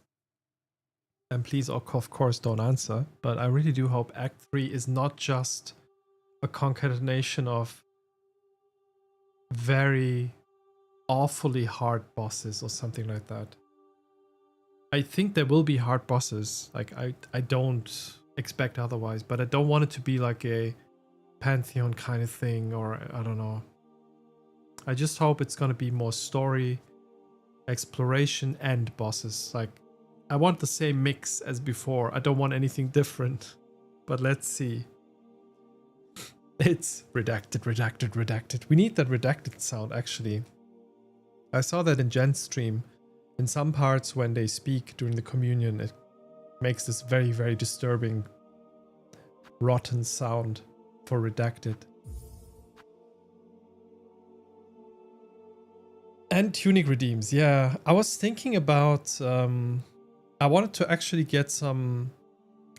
and please of course don't answer, but I really do hope Act 3 is not just a concatenation of very awfully hard bosses or something like that. I think there will be hard bosses. Like I don't expect otherwise, but I don't want it to be like a Pantheon kind of thing, or I don't know. I just hope it's gonna be more story, exploration, and bosses. Like, I want the same mix as before. I don't want anything different, but let's see. It's redacted, redacted, redacted. We need that redacted sound, actually. I saw that in Jen's stream. In some parts when they speak during the communion, it makes this very, very disturbing, rotten sound for redacted. And Tunic redeems, yeah. I was thinking about, I wanted to actually get some,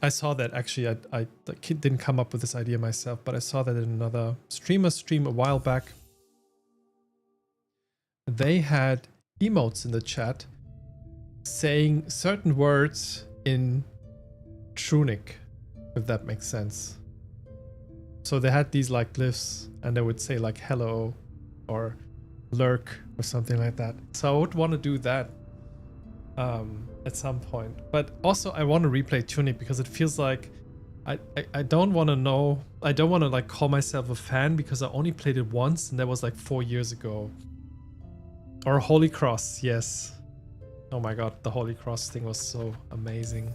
I saw that actually, I didn't come up with this idea myself, but I saw that in another streamer stream a while back. They had emotes in the chat saying certain words in Tunic, if that makes sense. So they had these like glyphs, and they would say like hello or lurk or something like that. So I would want to do that at some point. But also I want to replay Tunic because it feels like I don't want to know, I don't want to like call myself a fan because I only played it once, and that was like 4 years ago. Or Holy Cross, yes. Oh my god, the Holy Cross thing was so amazing.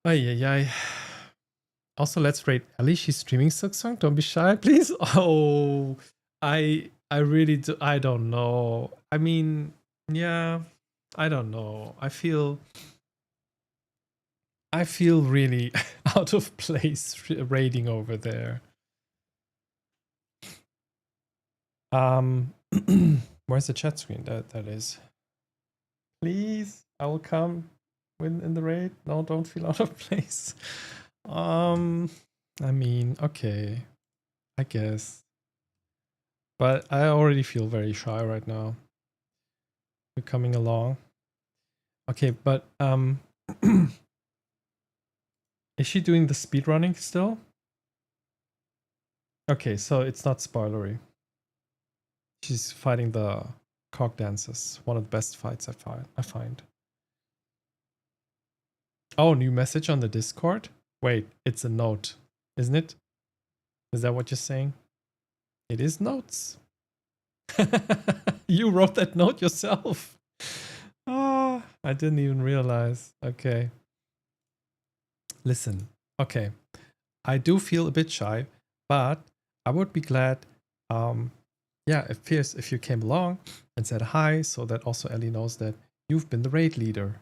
Ay. Also, let's rate Ellie. She's streaming silksong. Don't be shy, please. Oh, I really do. I don't know. I mean, yeah, I don't know. I feel really out of place raiding over there. Where's the chat screen? That is. Please, I will come when in the raid. No, don't feel out of place. I mean, okay, I guess. But I already feel very shy right now. You're coming along. Okay, but is she doing the speedrunning still? Okay, so it's not spoilery. She's fighting the cock dancers. One of the best fights I find. Oh, new message on the Discord? Wait, it's a note, isn't it? Is that what you're saying? It is notes. You wrote that note yourself. Oh, I didn't even realize. Okay. Listen, okay. I do feel a bit shy, but I would be glad, yeah, if you came along and said hi, so that also Ellie knows that you've been the raid leader,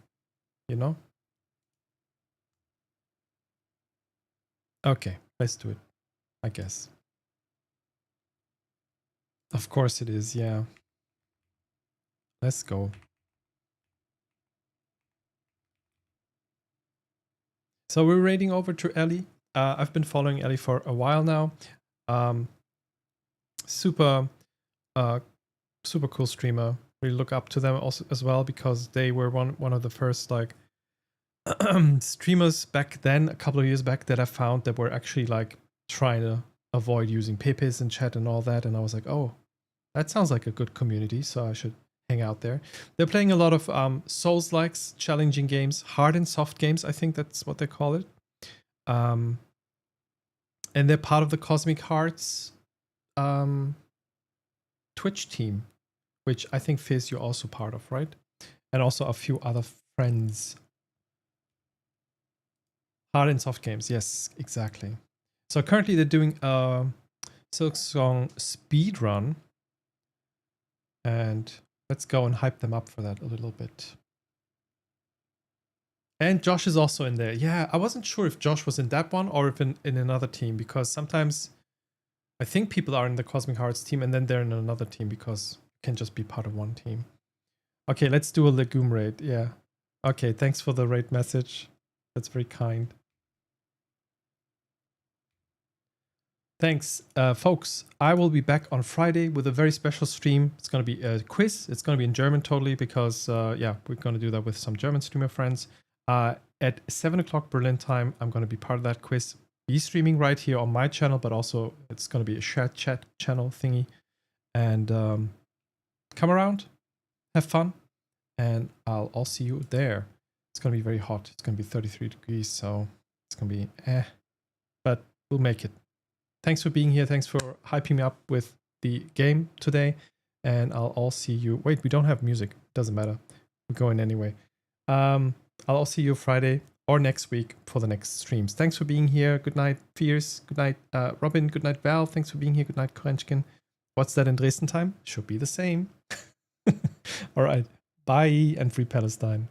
you know? Okay, let's do it, I guess. Of course it is, yeah. Let's go. So we're raiding over to Ellie. I've been following Ellie for a while now. Super cool streamer. Really look up to them also as well, because they were one of the first like streamers back then, a couple of years back, that I found that were actually like trying to avoid using pipis in chat and all that. And I was like, oh, that sounds like a good community, so I should hang out there. They're playing a lot of Souls-likes, challenging games, hard and soft games, I think that's what they call it. And they're part of the Cosmic Hearts Twitch team, which I think Fizz you're also part of, right? And also a few other friends. Hard and soft games, yes, exactly. So currently they're doing a silksong speed run, and let's go and hype them up for that a little bit. And Josh is also in there. Yeah, I wasn't sure if Josh was in that one or if in another team, because sometimes I think people are in the Cosmic Hearts team and then they're in another team because you can just be part of one team. Okay, let's do a legume raid. Yeah. Okay, thanks for the raid message. That's very kind. Thanks, folks. I will be back on Friday with a very special stream. It's going to be a quiz. It's going to be in German totally because, yeah, we're going to do that with some German streamer friends. At 7 o'clock Berlin time, I'm going to be part of that quiz. Be streaming right here on my channel, but also it's going to be a shared chat channel thingy. And come around, have fun, and I'll see you there. It's going to be very hot. It's going to be 33 degrees, so it's going to be but we'll make it. Thanks for being here. Thanks for hyping me up with the game today. And I'll see you. Wait, we don't have music. Doesn't matter. We're going anyway. I'll see you Friday or next week for the next streams. Thanks for being here. Good night, Fierce. Good night, Robin. Good night, Val. Thanks for being here. Good night, Korenchkin. What's that in Dresden time? Should be the same. All right. Bye and free Palestine.